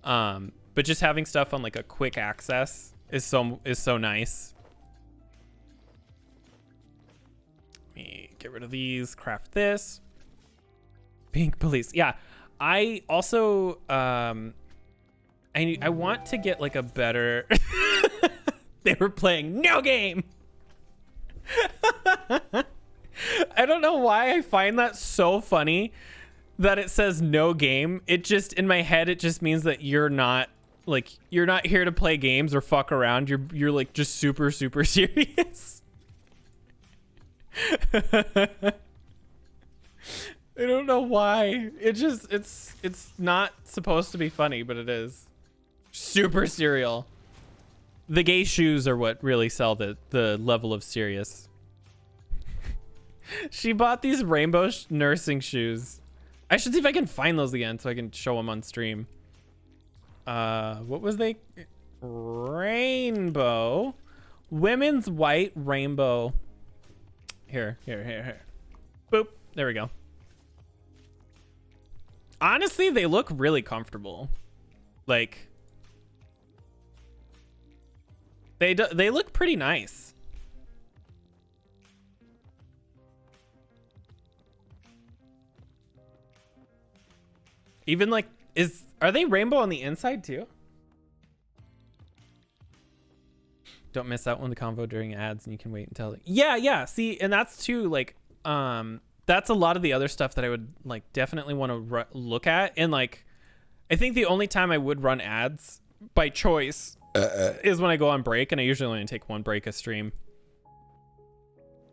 [SPEAKER 3] But just having stuff on like a quick access is so nice. Get rid of these, craft this. Pink police. Yeah. I also I want to get like a better they were playing no game. I don't know why I find that so funny that it says no game. It just, in my head, it just means that you're not here to play games or fuck around. You're like just super serious. I don't know why. It's not supposed to be funny, but it is. Super serial. The gay shoes are what really sell the level of serious. She bought these rainbow nursing shoes. I should see if I can find those again so I can show them on stream. What was they? Rainbow. Women's white rainbow. Here. Boop. There we go. Honestly, they look really comfortable. Like, they look pretty nice. Even like, are they rainbow on the inside too? Don't miss out on the convo during ads and you can wait until yeah. See, and that's too like that's a lot of the other stuff that I would like definitely want to look at. And like I think the only time I would run ads by choice is when I go on break, and I usually only take one break a stream.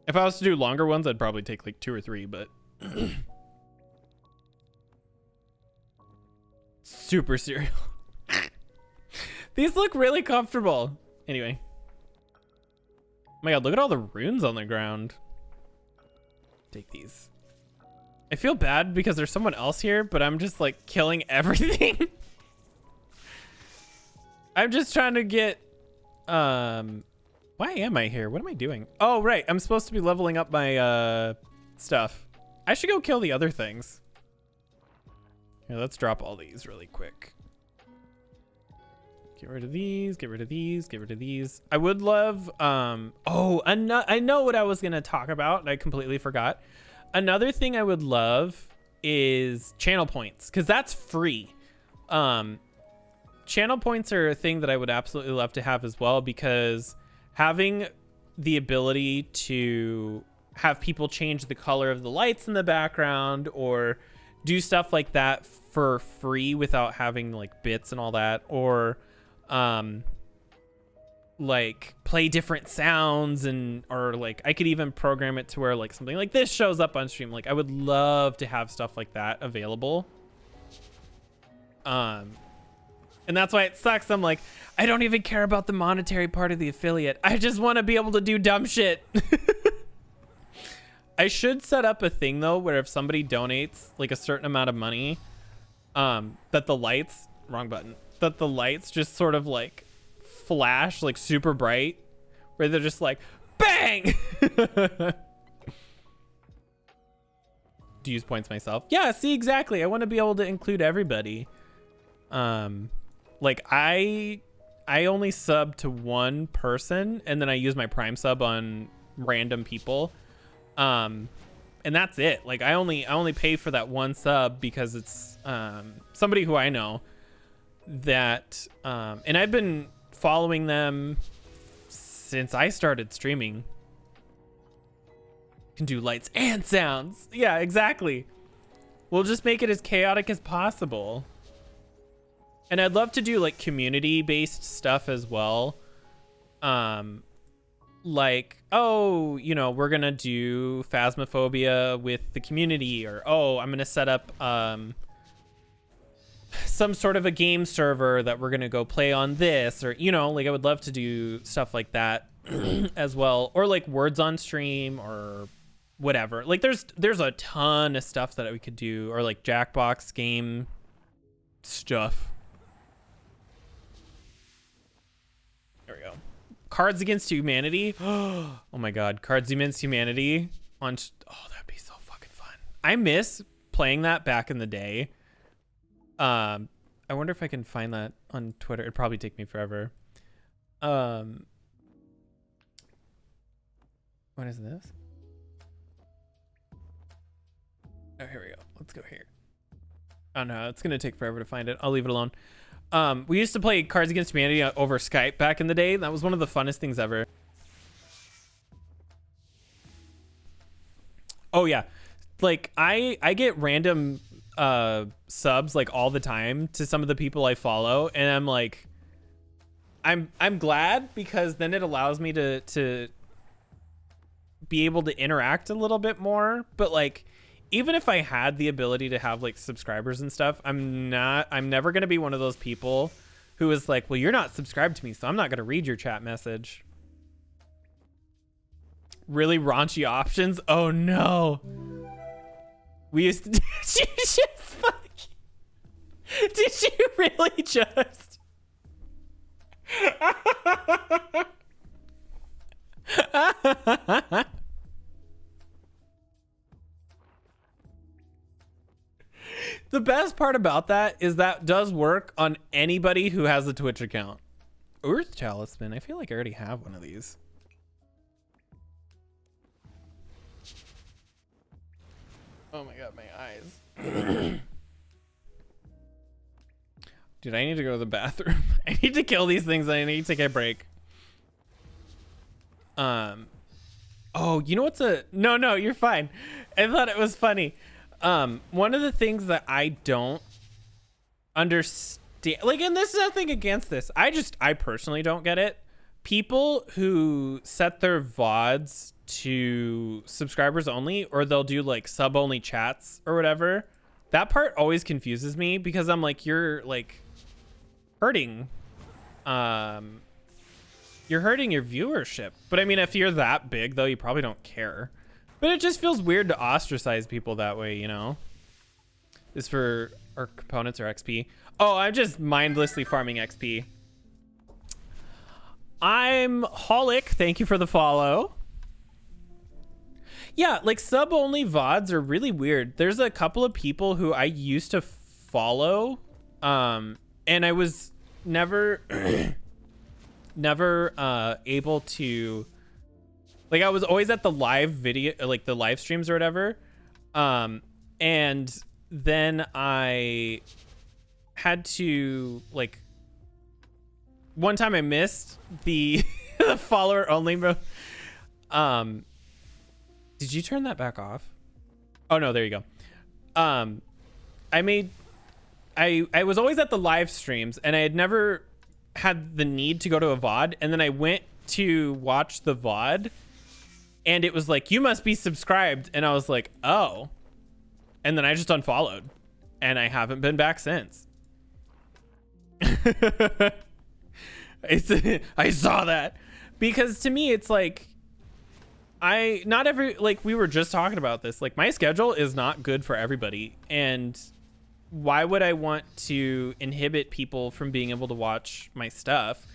[SPEAKER 3] If I was to do longer ones, I'd probably take like 2 or 3, but super serial. These look really comfortable. Anyway. Oh my god, look at all the runes on the ground. Take these. I feel bad because there's someone else here, but I'm just like killing everything. I'm just trying to get why am I here? What am I doing? Oh right, I'm supposed to be leveling up my stuff. I should go kill the other things. Here, let's drop all these really quick. Get rid of these, get rid of these, get rid of these. I would love, I know what I was going to talk about and I completely forgot. Another thing I would love is channel points, because that's free. Channel points are a thing that I would absolutely love to have as well, because having the ability to have people change the color of the lights in the background or do stuff like that for free without having like bits and all that, or like play different sounds, and or like I could even program it to where like something like this shows up on stream. Like I would love to have stuff like that available. And that's why it sucks. I'm like, I don't even care about the monetary part of the affiliate. I just want to be able to do dumb shit. I should set up a thing though, where if somebody donates like a certain amount of money, that the lights, wrong button, that the lights just sort of like flash like super bright, where they're just like, bang! To use points myself. Yeah, see, exactly. I want to be able to include everybody. Like I only sub to one person, and then I use my Prime sub on random people. And that's it. Like I only pay for that one sub because it's somebody who I know that and I've been following them since I started streaming. Can do lights and sounds. Yeah, exactly. We'll just make it as chaotic as possible. And I'd love to do like community based stuff as well. Like, oh, you know, we're gonna do Phasmophobia with the community, or oh, I'm gonna set up some sort of a game server that we're gonna go play on this, or you know, like I would love to do stuff like that as well, or like words on stream or whatever. Like there's a ton of stuff that we could do, or like Jackbox game stuff. There we go. Cards Against Humanity. Oh my god, Cards Against Humanity on that'd be so fucking fun. I miss playing that back in the day. I wonder if I can find that on Twitter. It'd probably take me forever. What is this? Oh, here we go. Let's go here. Oh no, it's gonna take forever to find it. I'll leave it alone. We used to play Cards Against Humanity over Skype back in the day. That was one of the funnest things ever. Oh yeah, like I get random subs like all the time to some of the people I follow, and I'm like, I'm glad, because then it allows me to be able to interact a little bit more. But like, even if I had the ability to have like subscribers and stuff, I'm never going to be one of those people who is like, well, you're not subscribed to me, so I'm not going to read your chat message. Really raunchy options. Oh no. We used to, did you really just? The best part about that is that does work on anybody who has a Twitch account. Earth Talisman. I feel like I already have one of these. Oh my god, my eyes. Dude, I need to go to the bathroom. I need to kill these things. I need to take a break. Oh, you know what's no, you're fine. I thought it was funny. One of the things that I don't understand, like, and this is nothing against this, I personally don't get it. People who set their VODs to subscribers only, or they'll do like sub only chats or whatever, that part always confuses me, because I'm like, you're like hurting your viewership. But I mean, if you're that big though, you probably don't care. But it just feels weird to ostracize people that way, you know? Is for our components or XP. Oh, I'm just mindlessly farming XP. I'm Holic. Thank you for the follow. Yeah, like sub-only VODs are really weird. There's a couple of people who I used to follow, and I was never never able to, like, I was always at the live video, like the live streams or whatever, and then I had to, like, one time I missed the the follower only mode. Did you turn that back off? Oh no, there you go. I was always at the live streams, and I had never had the need to go to a VOD, and then I went to watch the VOD, and it was like, you must be subscribed, and I was like, oh, and then I just unfollowed, and I haven't been back since. I saw that, because to me it's like, like we were just talking about this, like my schedule is not good for everybody, and why would I want to inhibit people from being able to watch my stuff?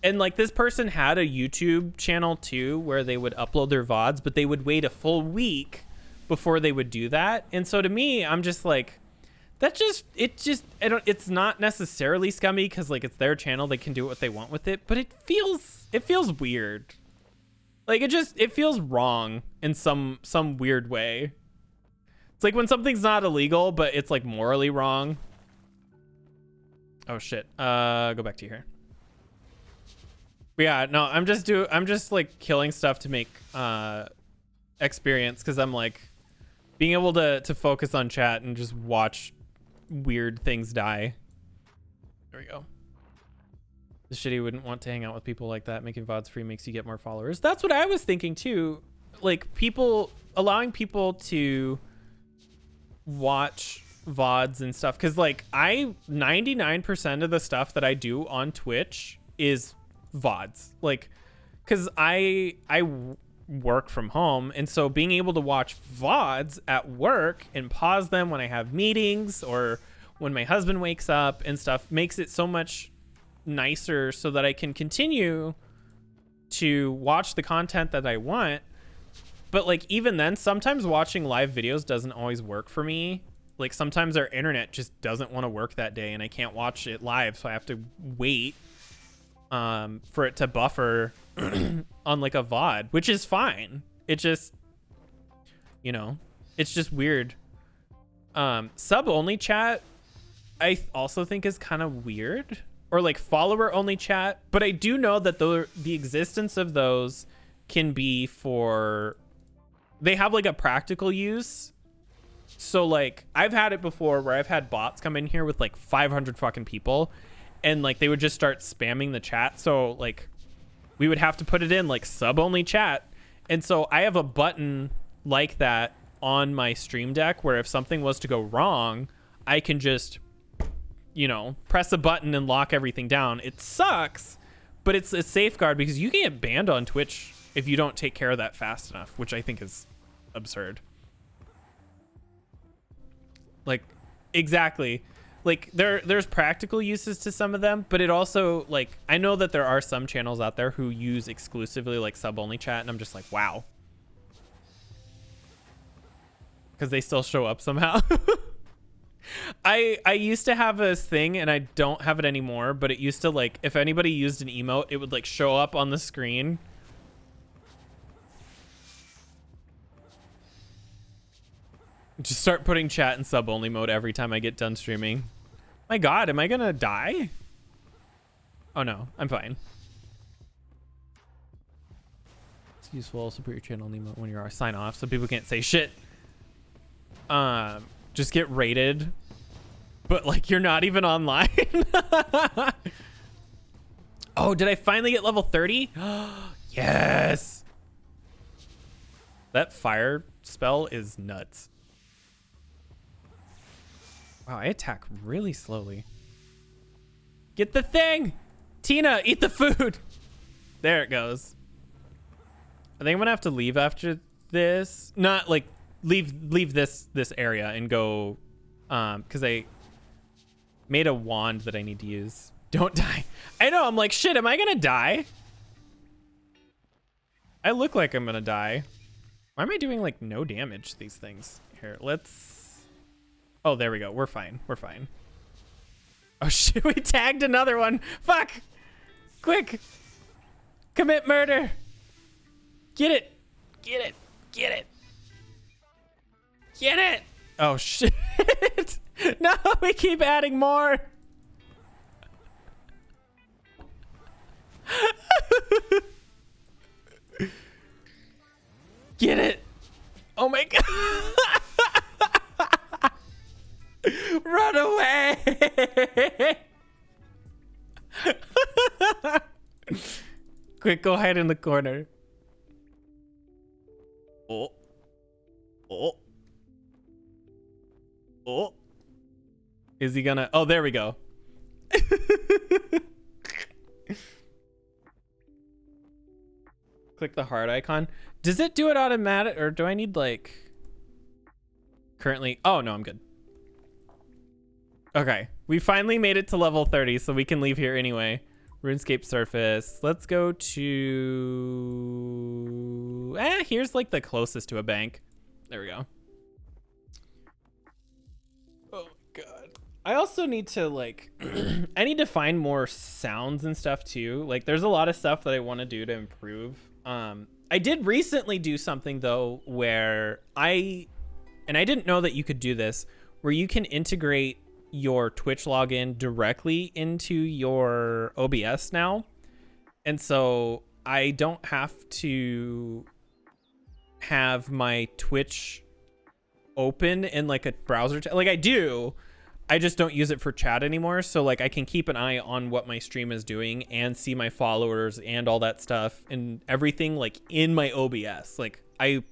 [SPEAKER 3] And like, this person had a YouTube channel too, where they would upload their VODs, but they would wait a full week before they would do that. And so to me, I'm just like, it's not necessarily scummy, because like, it's their channel, they can do what they want with it, but it feels weird. Like, it feels wrong in some weird way. It's like when something's not illegal, but it's like morally wrong. Oh shit. Go back to here. But yeah, no, I'm just like killing stuff to make experience, because I'm like, being able to focus on chat and just watch weird things die. There we go. The shitty wouldn't want to hang out with people like that. Making VODs free makes you get more followers. That's what I was thinking too. Like, allowing people to watch VODs and stuff, because like 99% of the stuff that I do on Twitch is VODs, like, because I work from home, and so being able to watch VODs at work and pause them when I have meetings or when my husband wakes up and stuff makes it so much nicer, so that I can continue to watch the content that I want. But like, even then, sometimes watching live videos doesn't always work for me. Like, sometimes our internet just doesn't want to work that day, and I can't watch it live, so I have to wait for it to buffer on like a VOD, which is fine. It just, it's just weird. Sub only chat, I also think is kind of weird, or like follower only chat. But I do know that the existence of those can be they have like a practical use. So like, I've had it before where I've had bots come in here with like 500 fucking people, and like, they would just start spamming the chat. So like, we would have to put it in like sub only chat. And so I have a button like that on my stream deck, where if something was to go wrong, I can just, press a button and lock everything down. It sucks, but it's a safeguard, because you can get banned on Twitch if you don't take care of that fast enough, which I think is absurd. Like, exactly. Like, there's practical uses to some of them, but it also, like, I know that there are some channels out there who use exclusively like sub only chat, and I'm just like, wow, because they still show up somehow. I used to have this thing, and I don't have it anymore, but it used to, like, if anybody used an emote, it would like show up on the screen. Just start putting chat in sub only mode every time I get done streaming. My God, am I gonna die? Oh no, I'm fine. It's useful. Also put your channel emote when you're sign off, so people can't say shit. Just get raided, but like, you're not even online. Oh, did I finally get level 30? Yes. That fire spell is nuts. Wow, I attack really slowly. Get the thing! Tina, eat the food! There it goes. I think I'm gonna have to leave after this. Not like leave this area and go, because I made a wand that I need to use. Don't die. I know, I'm like, shit, am I gonna die? I look like I'm gonna die. Why am I doing like no damage to these things? Here, let's... Oh, there we go. We're fine. We're fine. Oh shit, we tagged another one. Fuck! Quick! Commit murder! Get it! Get it! Get it! Get it! Oh shit! No, we keep adding more! Get it! Oh my god! Run away! Quick, go hide in the corner. Oh. Oh. Oh. Is he gonna... Oh, there we go. Click the heart icon. Does it do it automatic, or do I need, like... Currently... Oh, no, I'm good. Okay. We finally made it to level 30, so we can leave here anyway. RuneScape surface. Let's go to... here's, like, the closest to a bank. There we go. Oh, God. I also need to, like... I need to find more sounds and stuff, too. Like, there's a lot of stuff that I want to do to improve. I did recently do something, though, where and I didn't know that you could do this, where you can integrate your Twitch login directly into your OBS now. And so I don't have to have my Twitch open in like a browser. Like I do, I just don't use it for chat anymore. So like I can keep an eye on what my stream is doing and see my followers and all that stuff and everything like in my OBS. Like I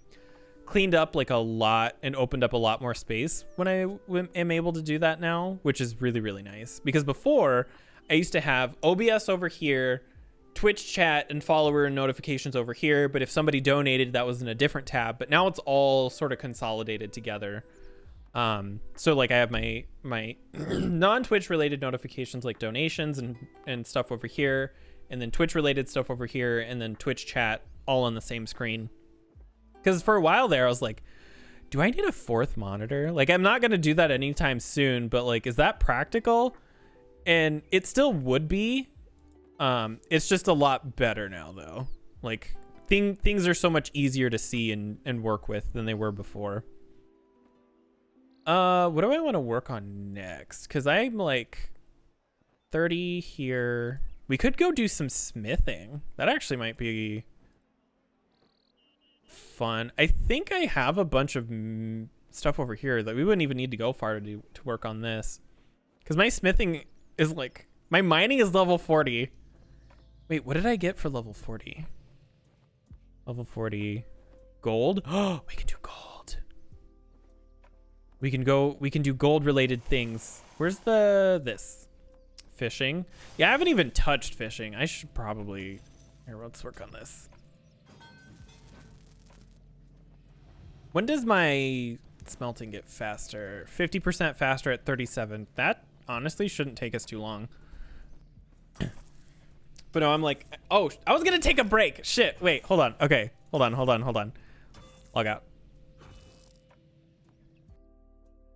[SPEAKER 3] cleaned up like a lot and opened up a lot more space when I am able to do that now, which is really, really nice. Because before I used to have OBS over here, Twitch chat and follower and notifications over here. But if somebody donated, that was in a different tab. But now it's all sort of consolidated together. So like I have my non-Twitch related notifications like donations and stuff over here, and then Twitch related stuff over here, and then Twitch chat all on the same screen. Because for a while there, I was like, do I need a fourth monitor? Like, I'm not going to do that anytime soon, but like, is that practical? And it still would be. It's just a lot better now, though. Like, things are so much easier to see and work with than they were before. What do I want to work on next? Because I'm like 30 here. We could go do some smithing. That actually might be fun. I think I have a bunch of stuff over here that we wouldn't even need to go far to work on this. Because my smithing is like... My mining is level 40. Wait, what did I get for level 40? Level 40. Gold? Oh, we can do gold. We can do gold related things. Where's this? Fishing? Yeah, I haven't even touched fishing. I should probably... Here, let's work on this. When does my smelting get faster? 50% faster at 37. That honestly shouldn't take us too long. But no, I'm like, oh, I was gonna take a break. Shit, wait, hold on. Okay, hold on. Log out.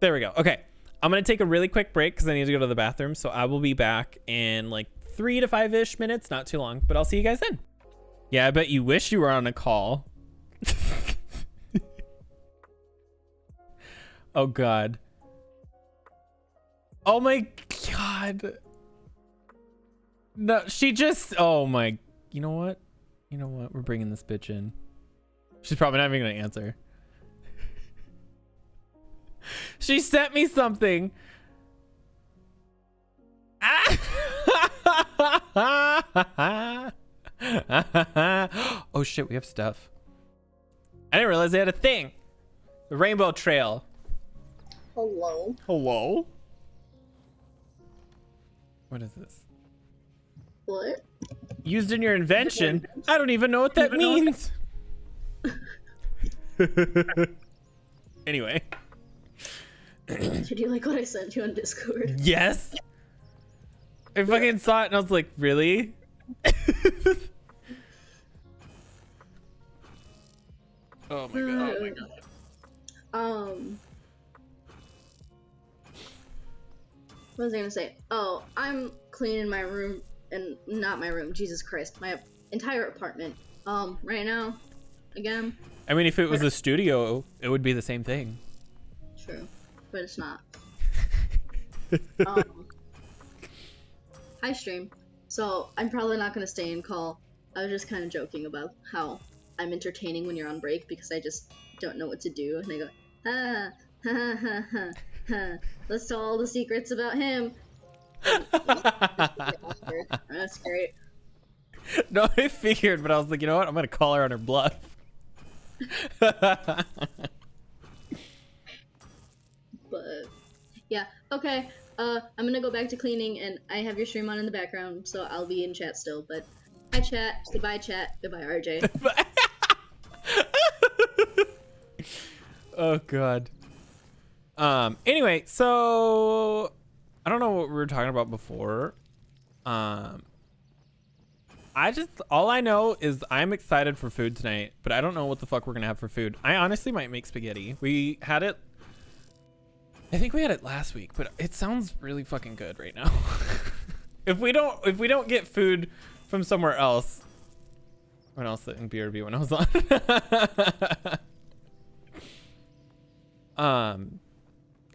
[SPEAKER 3] There we go. Okay, I'm gonna take a really quick break because I need to go to the bathroom. So I will be back in like 3 to 5-ish minutes. Not too long, but I'll see you guys then. Yeah, I bet you wish you were on a call. Oh God. Oh my God. No, she just, oh my, you know what? We're bringing this bitch in. She's probably not even gonna answer. She sent me something. Oh shit, we have stuff. I didn't realize they had a thing. The rainbow trail.
[SPEAKER 4] Hello.
[SPEAKER 3] Hello? What is this?
[SPEAKER 4] What?
[SPEAKER 3] Used in your invention? I don't even know what that means. Anyway.
[SPEAKER 4] Did you like what I sent you on Discord?
[SPEAKER 3] Yes. I fucking saw it and I was like, really? Oh my God.
[SPEAKER 4] What was I gonna say? Oh, I'm cleaning my room, and not my room, Jesus Christ, my entire apartment. Right now, again.
[SPEAKER 3] I mean, if it was a studio, it would be the same thing.
[SPEAKER 4] True, but it's not. um, Hi, stream. So, I'm probably not gonna stay and call. I was just kind of joking about how I'm entertaining when you're on break because I just don't know what to do, and I go, ha, ha, ha, ha, ha. Let's tell all the secrets about him. That's great.
[SPEAKER 3] No, I figured, but I was like, you know what? I'm gonna call her on her bluff.
[SPEAKER 4] But yeah, okay. I'm gonna go back to cleaning, and I have your stream on in the background, so I'll be in chat still. But hi, chat. Goodbye, chat. Goodbye, RJ.
[SPEAKER 3] Oh god. Anyway, so I don't know what we were talking about before. All I know is I'm excited for food tonight, but I don't know what the fuck we're gonna have for food. I honestly might make spaghetti. We had it, I think we had it last week, but it sounds really fucking good right now. If we don't get food from somewhere else, when else in BRB when I was on.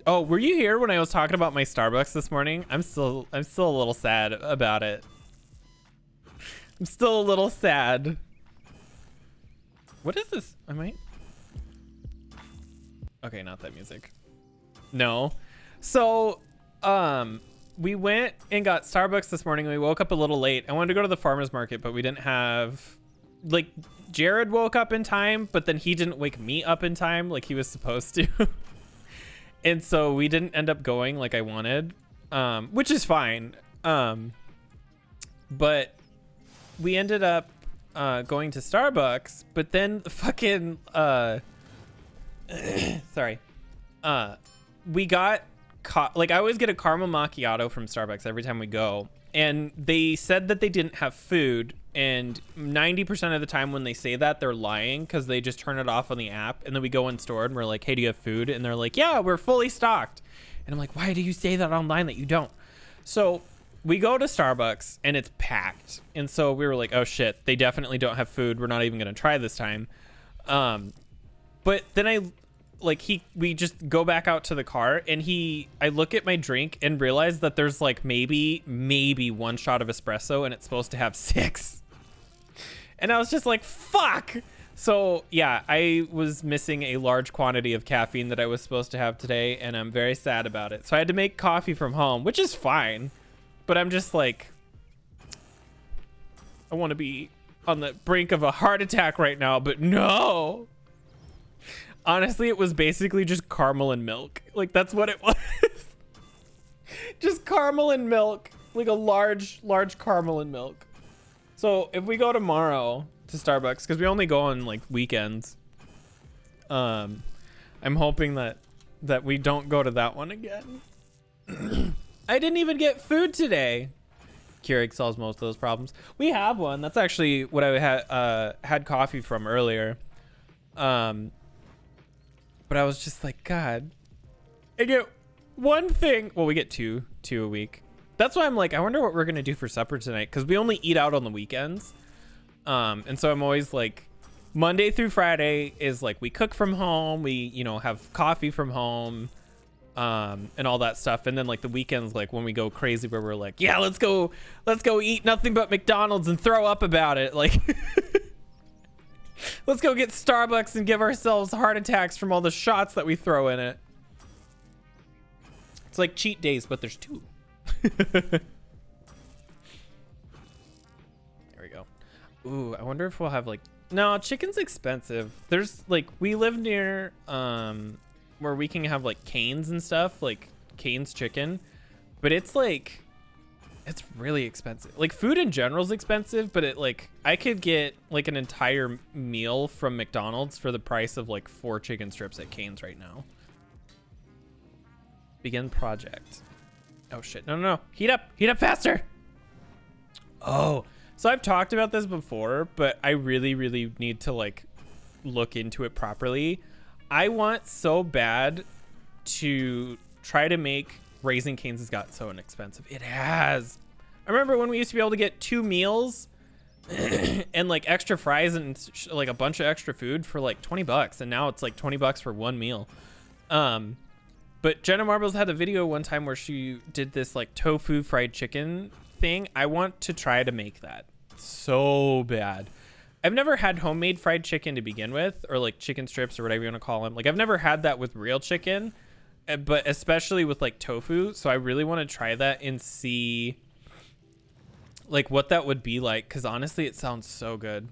[SPEAKER 3] Oh, were you here when I was talking about my Starbucks this morning? I'm still a little sad about it. I'm still a little sad. What is this? Okay, not that music. No. So, we went and got Starbucks this morning. We woke up a little late. I wanted to go to the farmer's market, but we didn't have, like, Jared woke up in time, but then he didn't wake me up in time like he was supposed to. And so we didn't end up going like I wanted, which is fine. But we ended up going to Starbucks, but then fucking sorry. We got like, I always get a caramel macchiato from Starbucks every time we go, and they said that they didn't have food, and 90% of the time when they say that, they're lying because they just turn it off on the app, and then we go in store and we're like, hey, do you have food? And they're like, yeah, we're fully stocked. And I'm like, why do you say that online that you don't? So we go to Starbucks and it's packed, and so we were like, oh shit, they definitely don't have food. We're not even gonna try this time. But then we just go back out to the car, and I look at my drink and realize that there's like maybe one shot of espresso, and it's supposed to have 6. And I was just like, fuck. So yeah, I was missing a large quantity of caffeine that I was supposed to have today, and I'm very sad about it. So I had to make coffee from home, which is fine, but I'm just like, I want to be on the brink of a heart attack right now, but no. Honestly, it was basically just caramel and milk. Like, that's what it was. Just caramel and milk. Like a large caramel and milk. So if we go tomorrow to Starbucks, because we only go on like weekends, I'm hoping that we don't go to that one again. I didn't even get food today. Keurig solves most of those problems. We have one. That's actually what I had coffee from earlier. But I was just like, God, I get one thing. Well, we get two a week. That's why I'm like, I wonder what we're going to do for supper tonight, because we only eat out on the weekends. And so I'm always like, Monday through Friday is like, we cook from home. We, have coffee from home, and all that stuff. And then like the weekends, like when we go crazy where we're like, yeah, let's go eat nothing but McDonald's and throw up about it. Like, let's go get Starbucks and give ourselves heart attacks from all the shots that we throw in it. It's like cheat days, but there's 2. There we go. Ooh, I wonder if we'll have like, no, chicken's expensive. There's like, we live near where we can have like Cane's and stuff, like Cane's chicken, but it's like, it's really expensive. Like, food in general is expensive, but I could get like an entire meal from McDonald's for the price of like 4 chicken strips at Cane's right now. Begin project. Oh shit, no. Heat up faster. Oh, so I've talked about this before, but I really need to like look into it properly. I want so bad to try to make Raising Cane's has got so inexpensive. It has. I remember when we used to be able to get 2 meals and like extra fries and like a bunch of extra food for like $20, and now it's like $20 for 1 meal. But Jenna Marbles had a video one time where she did this like tofu fried chicken thing. I want to try to make that so bad. I've never had homemade fried chicken to begin with, or like chicken strips or whatever you want to call them. Like I've never had that with real chicken, but especially with like tofu. So I really want to try that and see like what that would be like, because honestly it sounds so good.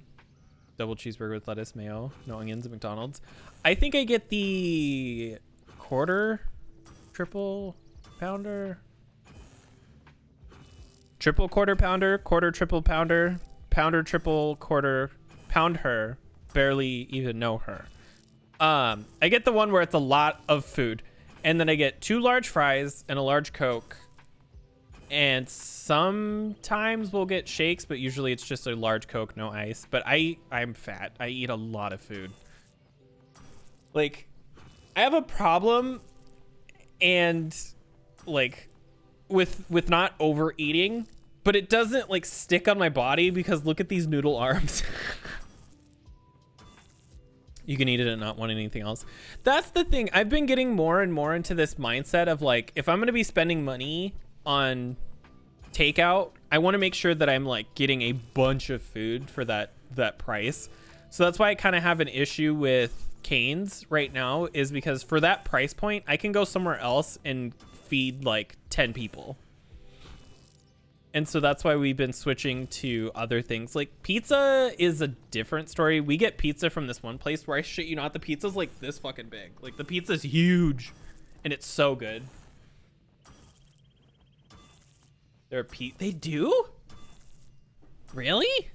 [SPEAKER 3] Double cheeseburger with lettuce, mayo, no onions at McDonald's. I think I get the quarter triple pounder, triple quarter pounder, quarter triple pounder, pounder triple quarter, pound her, barely even know her. I get the one where it's a lot of food, and then I get 2 large fries and a large Coke, and sometimes we'll get shakes, but usually it's just a large Coke, no ice. But I'm fat. I eat a lot of food. Like, I have a problem and like with not overeating, but it doesn't like stick on my body because look at these noodle arms. You can eat it and not want anything else. That's the thing. I've been getting more and more into this mindset of like, if I'm going to be spending money on takeout, I want to make sure that I'm like getting a bunch of food for that price. So that's why I kind of have an issue with Cane's right now, is because for that price point, I can go somewhere else and feed like 10 people. And so that's why we've been switching to other things. Like pizza is a different story. We get pizza from this one place where I shit you not, the pizza's like this fucking big. Like the pizza's huge and it's so good. They do? Really?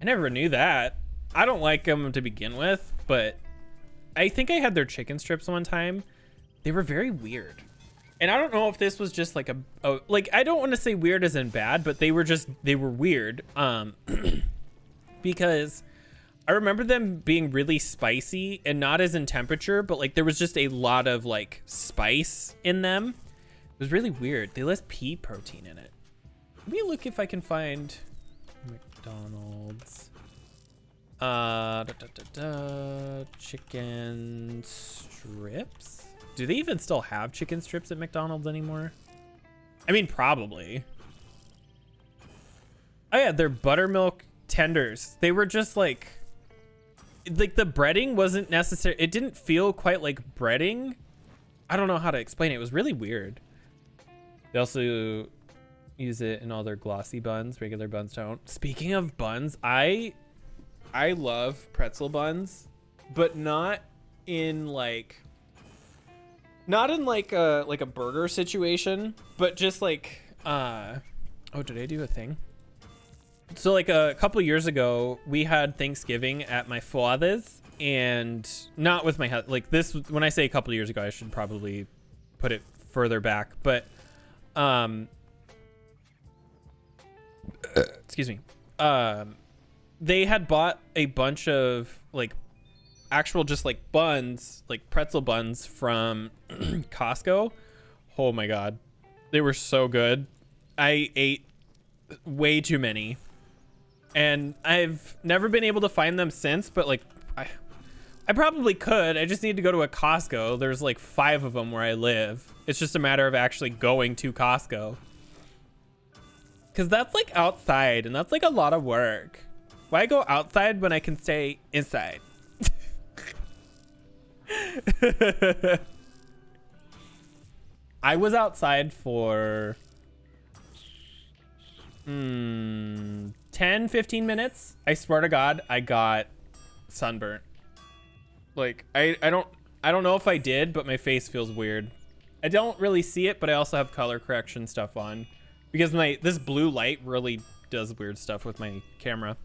[SPEAKER 3] I never knew that. I don't like them to begin with, but I think I had their chicken strips one time. They were very weird. And I don't know if this was just like like, I don't want to say weird as in bad, but they were weird. Because I remember them being really spicy and not as in temperature, but like there was just a lot of like spice in them. It was really weird. They list pea protein in it. Let me look if I can find McDonald's. Chicken strips. Do they even still have chicken strips at McDonald's anymore? I mean, probably. Oh yeah, they're buttermilk tenders. They were just like the breading wasn't necessary. It didn't feel quite like breading. I don't know how to explain it. It was really weird. They also use it in all their glossy buns. Regular buns don't. Speaking of buns, I love pretzel buns, but not in like a burger situation, but just like oh, did I do a thing? So like a couple years ago, we had Thanksgiving at my father's, and not with my like this. When I say a couple years ago, I should probably put it further back, but excuse me. They had bought a bunch of like actual just like buns, like pretzel buns from Costco. Oh my god, they were so good. I ate way too many, and I've never been able to find them since, but like I probably could. I just need to go to a Costco. There's like 5 of them where I live. It's just a matter of actually going to Costco, because that's like outside and that's like a lot of work. Why go outside when I can stay inside? I was outside for 10-15 minutes. I swear to god, I got sunburnt. Like I don't know if I did, but my face feels weird. I don't really see it, but I also have color correction stuff on because this blue light really does weird stuff with my camera.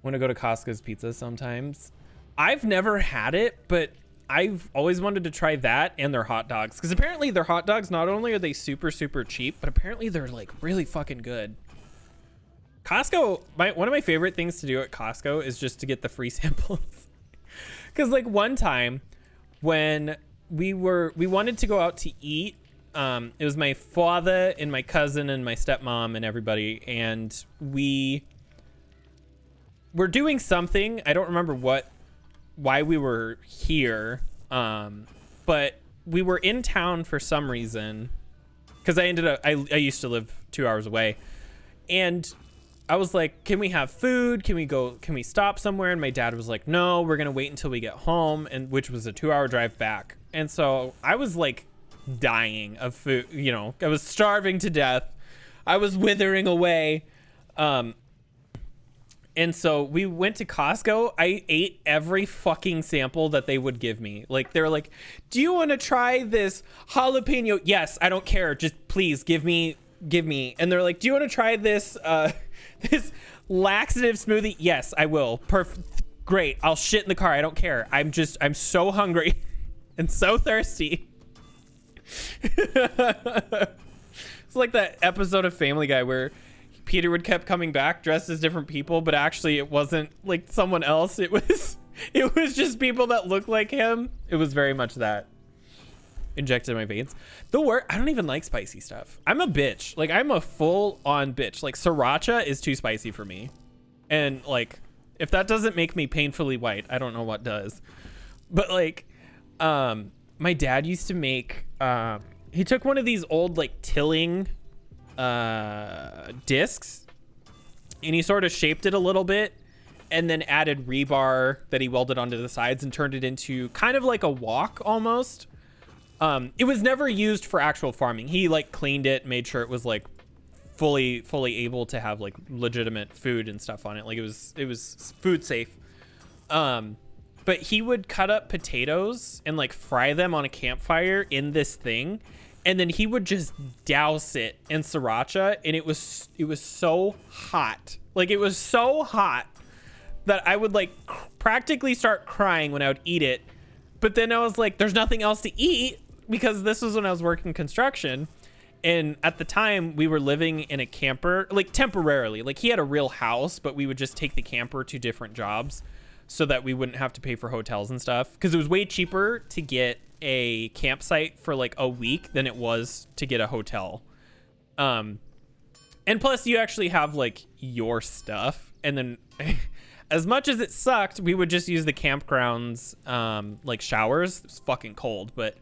[SPEAKER 3] Want to go to Costco's Pizza sometimes. I've never had it, but I've always wanted to try that and their hot dogs, because apparently their hot dogs, not only are they super cheap, but apparently they're like really fucking good. Costco, one of my favorite things to do at Costco is just to get the free samples. Because like one time when we wanted to go out to eat. It was my father and my cousin and my stepmom and everybody, and we were doing something. I don't remember why we were here, but we were in town for some reason, because I used to live 2 hours away, and I was like, can we have food? Can we stop somewhere? And my dad was like, no, we're gonna wait until we get home, and which was a 2 hour drive back. And so I was like dying of food, I was starving to death. I was withering away. And so we went to Costco. I ate every fucking sample that they would give me. Like, they were like, do you want to try this jalapeno? Yes, I don't care. Just please give me. And they're like, do you want to try this, this laxative smoothie? Yes, I will. Perfect. Great. I'll shit in the car. I don't care. I'm so hungry and so thirsty. It's like that episode of Family Guy where Peter would kept coming back dressed as different people, but actually it wasn't like someone else. It was just people that looked like him. It was very much that injected in my veins. I don't even like spicy stuff. I'm a bitch. Like, I'm a full on bitch. Like, sriracha is too spicy for me. And like, if that doesn't make me painfully white, I don't know what does. But like, my dad used to make, he took one of these old like tilling discs, and he sort of shaped it a little bit and then added rebar that he welded onto the sides and turned it into kind of like a wok almost. It was never used for actual farming. He like cleaned it, made sure it was like fully able to have like legitimate food and stuff on it. Like, it was food safe. But he would cut up potatoes and like fry them on a campfire in this thing, and then he would just douse it in sriracha, and it was so hot. Like, it was so hot that I would like practically start crying when I would eat it. But then I was like, there's nothing else to eat, because this was when I was working construction. And at the time we were living in a camper, like temporarily. Like, he had a real house, but we would just take the camper to different jobs so that we wouldn't have to pay for hotels and stuff, because it was way cheaper to get a campsite for like a week than it was to get a hotel. And plus you actually have like your stuff, and then as much as it sucked, we would just use the campgrounds like showers. It's fucking cold, but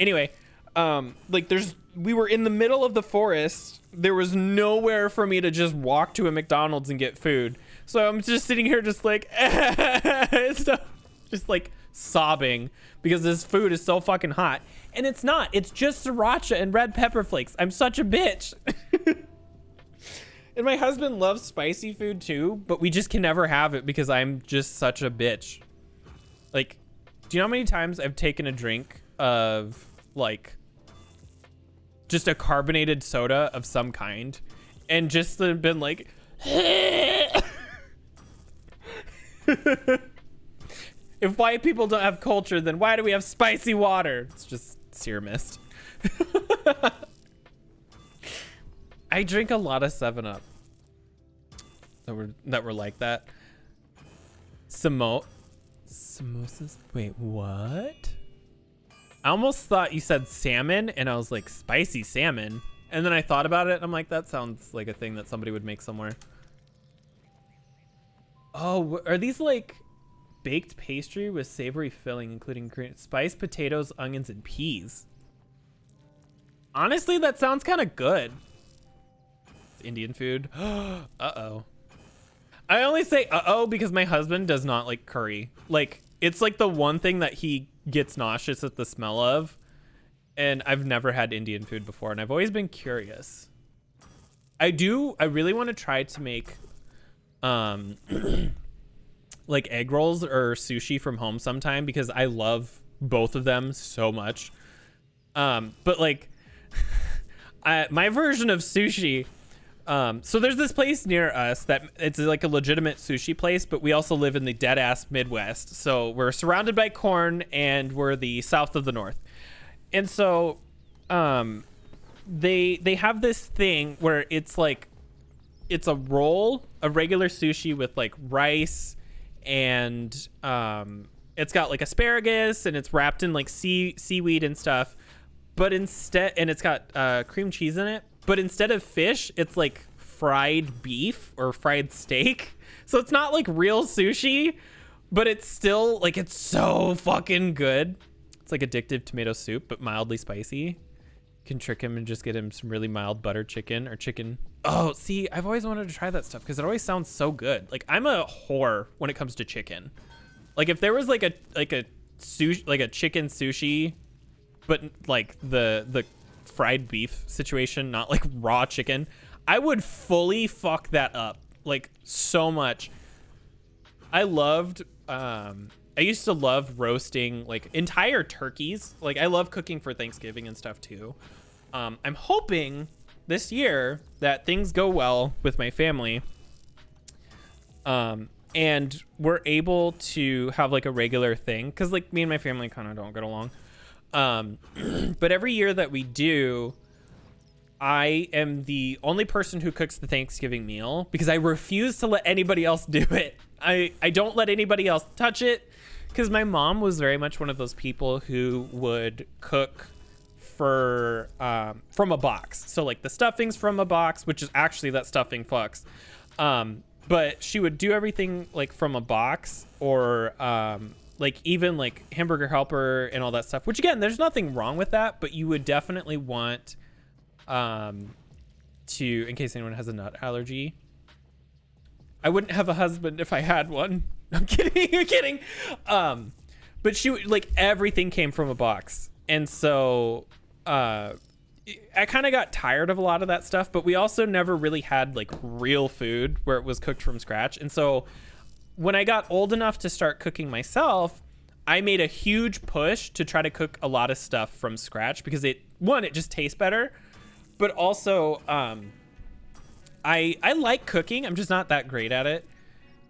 [SPEAKER 3] anyway, like we were in the middle of the forest. There was nowhere for me to just walk to a McDonald's and get food. So I'm just sitting here just like, just like sobbing because this food is so fucking hot. And it's not. It's just sriracha and red pepper flakes. I'm such a bitch. And my husband loves spicy food too, but we just can never have it because I'm just such a bitch. Like, do you know how many times I've taken a drink of like just a carbonated soda of some kind and just been like, if white people don't have culture, then why do we have spicy water? It's just sear mist. I drink a lot of 7-Up that were like that. Samosas? Wait, what? I almost thought you said salmon, and I was like, spicy salmon. And then I thought about it, and I'm like, that sounds like a thing that somebody would make somewhere. Oh, are these like baked pastry with savory filling, including green spiced potatoes, onions, and peas? Honestly, that sounds kind of good. It's Indian food. Uh-oh. I only say uh-oh because my husband does not like curry. Like, it's like the one thing that he gets nauseous at the smell of. And I've never had Indian food before, and I've always been curious. I really want to try to make like egg rolls or sushi from home sometime, because I love both of them so much. But like my version of sushi, so there's this place near us that it's like a legitimate sushi place, but we also live in the dead ass Midwest. So we're surrounded by corn, and we're the south of the north. And so they have this thing where it's like, it's a roll of regular sushi with like rice and it's got like asparagus and it's wrapped in like seaweed and stuff. But instead, and it's got cream cheese in it. But instead of fish, it's like fried beef or fried steak. So it's not like real sushi, but it's still like, it's so fucking good. It's like addictive tomato soup, but mildly spicy. You can trick him and just get him some really mild butter chicken or chicken. Oh, see, I've always wanted to try that stuff because it always sounds so good. Like, I'm a whore when it comes to chicken. Like, if there was like a sushi, like a chicken sushi, but like the fried beef situation, not like raw chicken, I would fully fuck that up like so much. I used to love roasting like entire turkeys. Like, I love cooking for Thanksgiving and stuff too. I'm hoping this year that things go well with my family. And we're able to have like a regular thing. Cause like me and my family kind of don't get along. But every year that we do, I am the only person who cooks the Thanksgiving meal because I refuse to let anybody else do it. I don't let anybody else touch it because my mom was very much one of those people who would cook for from a box. So like the stuffing's from a box, which is actually that stuffing fucks. But she would do everything like from a box or like even like Hamburger Helper and all that stuff, which again, there's nothing wrong with that, but you would definitely want to, in case anyone has a nut allergy. I wouldn't have a husband if I had one. I'm kidding. I'm kidding. But she would, like, everything came from a box. And so I kind of got tired of a lot of that stuff, but we also never really had like real food where it was cooked from scratch. And so when I got old enough to start cooking myself, I made a huge push to try to cook a lot of stuff from scratch because it just tastes better. But also, I like cooking. I'm just not that great at it.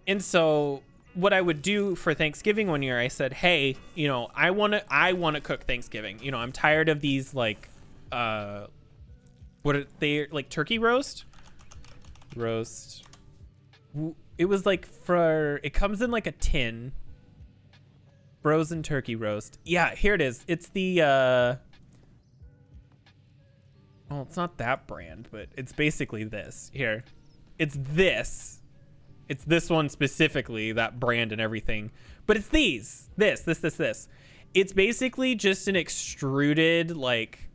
[SPEAKER 3] And so what I would do for Thanksgiving one year, I said, hey, you know, I want to cook Thanksgiving. You know, I'm tired of these like, what are they, like turkey roast? It was like it comes in like a tin. Frozen turkey roast. Yeah, here it is. It's the, well, it's not that brand, but it's basically this. Here. It's this one specifically, that brand and everything. But it's this. It's basically just an extruded, like,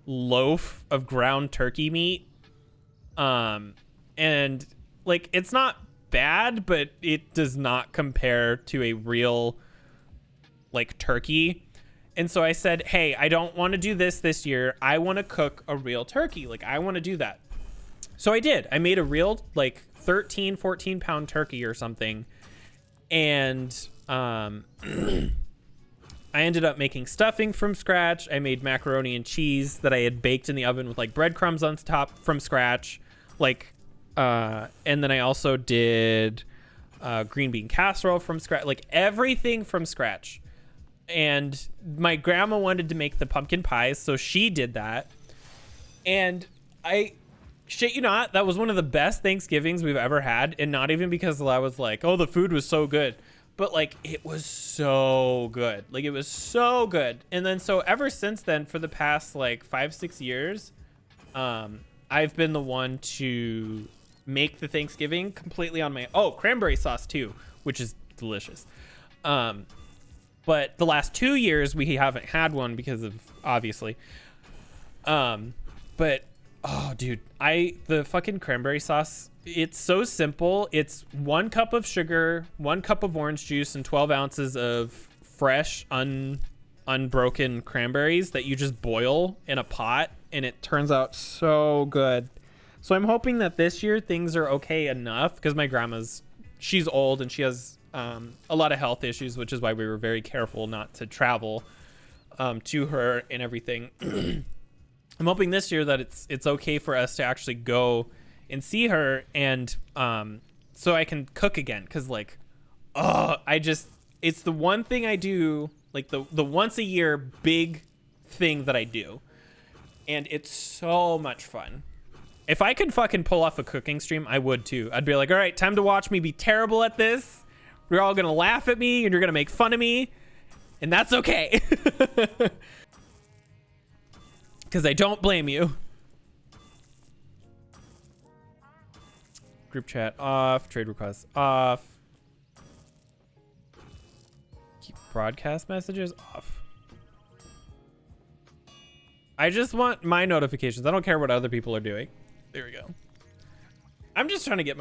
[SPEAKER 3] loaf of ground turkey meat. And, like, it's not bad, but it does not compare to a real, like, turkey. And so I said, hey, I don't want to do this year. I want to cook a real turkey. Like, I want to do that. So I did. I made a real, like, 13, 14 pound turkey or something. And I ended up making stuffing from scratch. I made macaroni and cheese that I had baked in the oven with, like, breadcrumbs on top from scratch. Like, and then I also did green bean casserole from scratch. Like, everything from scratch. And my grandma wanted to make the pumpkin pies, so she did that. And I shit you not, that was one of the best Thanksgivings we've ever had. And not even because I was like, oh, the food was so good, but like it was so good. Like, it was so good. And then so ever since then, for the past like 5-6 years, I've been the one to make the Thanksgiving completely on my cranberry sauce too, which is delicious. But the last 2 years we haven't had one because of, obviously. But oh, dude, the fucking cranberry sauce, it's so simple. It's 1 cup of sugar, 1 cup of orange juice, and 12 ounces of fresh, unbroken cranberries that you just boil in a pot, and it turns out so good. So I'm hoping that this year things are okay enough because my she's old and she has a lot of health issues, which is why we were very careful not to travel to her and everything. I'm hoping this year that it's okay for us to actually go and see her, and so I can cook again, because like, it's the one thing I do, like the once a year big thing that I do, and it's so much fun. If I could fucking pull off a cooking stream, I would too. I'd be like, all right, time to watch me be terrible at this. You're all gonna laugh at me and you're gonna make fun of me, And that's okay. Because I don't blame you. Group chat off. Trade requests off. Keep broadcast messages off. I just want my notifications. I don't care what other people are doing. There we go. I'm just trying to get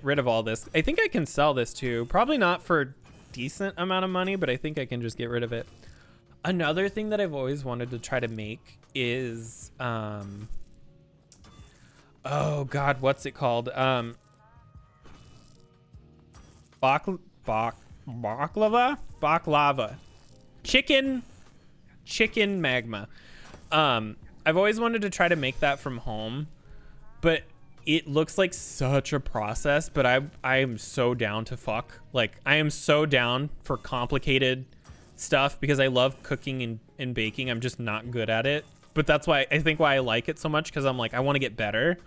[SPEAKER 3] rid of all this. I think I can sell this too. Probably not for a decent amount of money, but I think I can just get rid of it. Another thing that I've always wanted to try to make is, oh God, what's it called? Baklava. Chicken magma. I've always wanted to try to make that from home, but it looks like such a process, but I am so down to fuck. Like, I am so down for complicated stuff because I love cooking and baking. I'm just not good at it. But that's why I like it so much, because I'm like, I want to get better.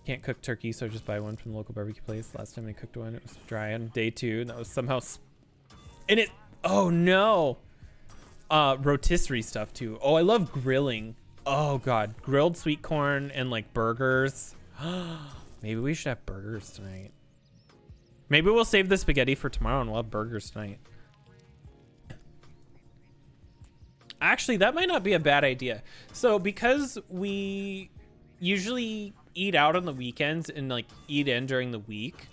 [SPEAKER 3] Can't cook turkey, so just buy one from the local barbecue place. Last time I cooked one, it was dry on day 2, and that was somehow oh no. Rotisserie stuff too. Oh, I love grilling. Oh God, grilled sweet corn and like burgers. Maybe we should have burgers tonight. Maybe we'll save the spaghetti for tomorrow and we'll have burgers tonight. Actually, that might not be a bad idea. So because we usually eat out on the weekends and like eat in during the week,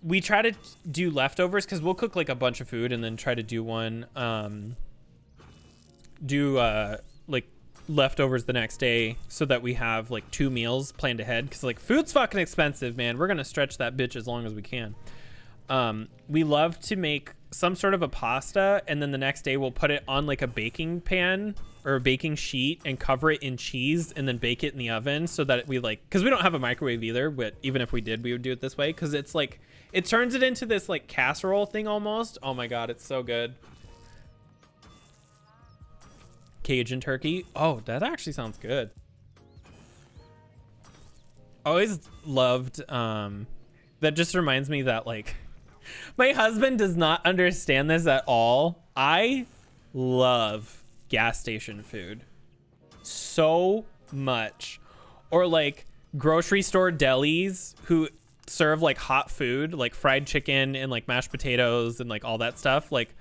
[SPEAKER 3] we try to do leftovers because we'll cook like a bunch of food and then try to do one, like leftovers the next day so that we have like 2 meals planned ahead, because like food's fucking expensive, man. We're gonna stretch that bitch as long as we can. We love to make some sort of a pasta, and then the next day we'll put it on like a baking pan or a baking sheet and cover it in cheese and then bake it in the oven, so that we like, because we don't have a microwave either, but even if we did, we would do it this way because it's like, it turns it into this like casserole thing almost. Oh my God, it's so good. Cajun turkey. Oh, that actually sounds good. Always loved, that just reminds me that like, my husband does not understand this at all. I love gas station food so much. Or like grocery store delis who serve like hot food, like fried chicken and like mashed potatoes and like all that stuff. Like,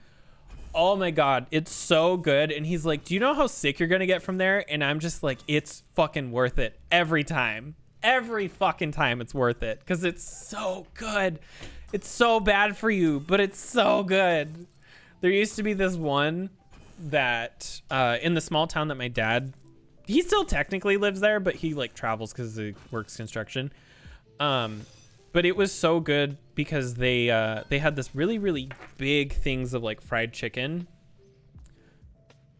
[SPEAKER 3] oh my God, it's so good. And he's like, do you know how sick you're gonna get from there? And I'm just like, it's fucking worth it every time. Every fucking time it's worth it because it's so good. It's so bad for you, but it's so good. There used to be this one that in the small town that my dad, he still technically lives there, but he like travels because he works construction. But it was so good because they had this really, really big things of like fried chicken.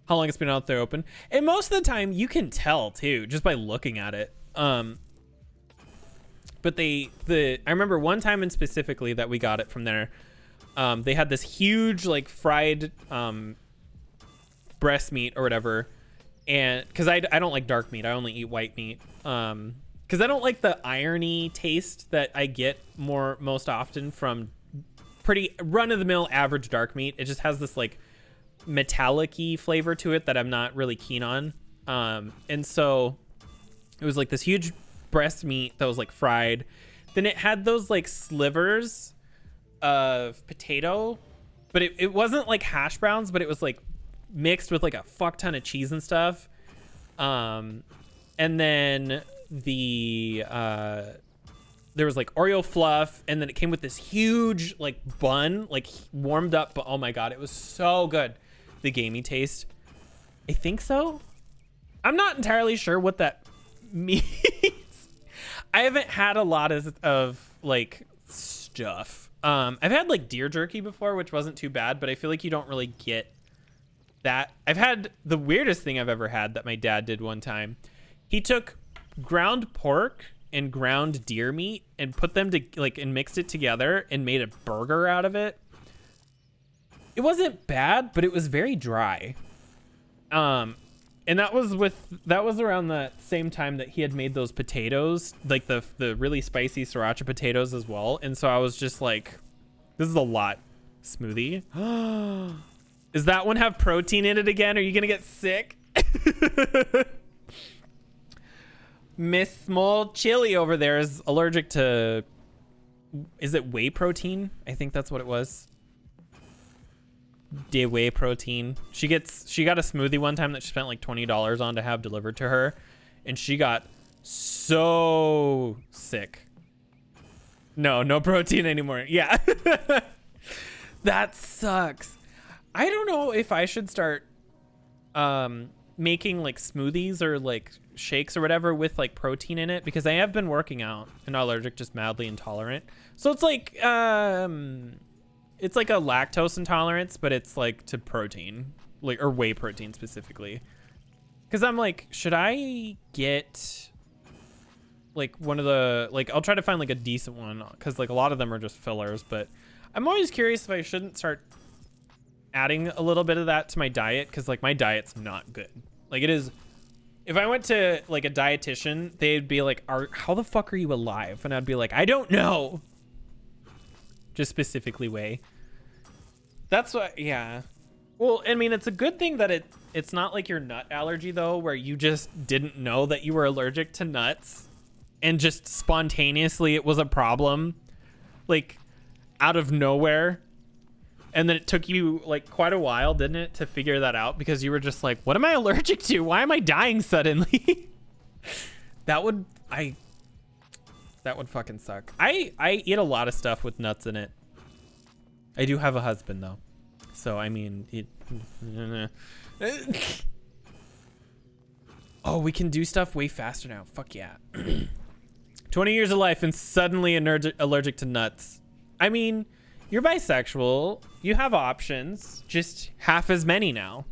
[SPEAKER 3] How long it's been out there open. And most of the time you can tell too, just by looking at it. But I remember one time in specifically that we got it from there. They had this huge like fried breast meat or whatever. And because I don't like dark meat, I only eat white meat. Because I don't like the irony taste that I get most often from pretty run-of-the-mill average dark meat. It just has this like metallic-y flavor to it that I'm not really keen on. And so it was like this huge breast meat that was like fried. Then it had those like slivers of potato, but it wasn't like hash browns, but it was like mixed with like a fuck ton of cheese and stuff. And then there was like Oreo fluff, and then it came with this huge like bun, like warmed up. But oh my God, it was so good. The gamey taste. I think so. I'm not entirely sure what that means. I haven't had a lot of like stuff. I've had like deer jerky before, which wasn't too bad, but I feel like you don't really get that. I've had the weirdest thing I've ever had that my dad did one time. He took ground pork and ground deer meat and put them to like and mixed it together and made a burger out of it. It wasn't bad, but it was very dry. And that was around that same time that he had made those potatoes, like the really spicy sriracha potatoes as well. And so I was just like, this is a lot. Smoothie. Does that one have protein in it again? Are you gonna get sick? Miss Small Chili over there is allergic to, is it whey protein? I think that's what it was. De whey protein. She got a smoothie one time that she spent like $20 on to have delivered to her, and she got so sick. No protein anymore. Yeah. That sucks. I don't know if I should start making like smoothies or like shakes or whatever with like protein in it, because I have been working out and not allergic, just mildly intolerant. So it's like a lactose intolerance, but it's like to protein, like, or whey protein specifically. Because I'm like, should I get like one of the, like, I'll try to find like a decent one, because like a lot of them are just fillers, but I'm always curious if I shouldn't start adding a little bit of that to my diet, because like my diet's not good. Like, it is, if I went to like a dietitian, they'd be like, how the fuck are you alive? And I'd be like, I don't know. Just specifically whey. That's what, yeah. Well, I mean, it's a good thing that it's not like your nut allergy though, where you just didn't know that you were allergic to nuts and just spontaneously it was a problem, like out of nowhere. And then it took you like quite a while, didn't it, to figure that out, because you were just like, what am I allergic to? Why am I dying suddenly? That would fucking suck. I eat a lot of stuff with nuts in it. I do have a husband though. So I mean, oh, we can do stuff way faster now. Fuck yeah. 20 years of life and suddenly allergic to nuts. I mean, you're bisexual. You have options. Just half as many now.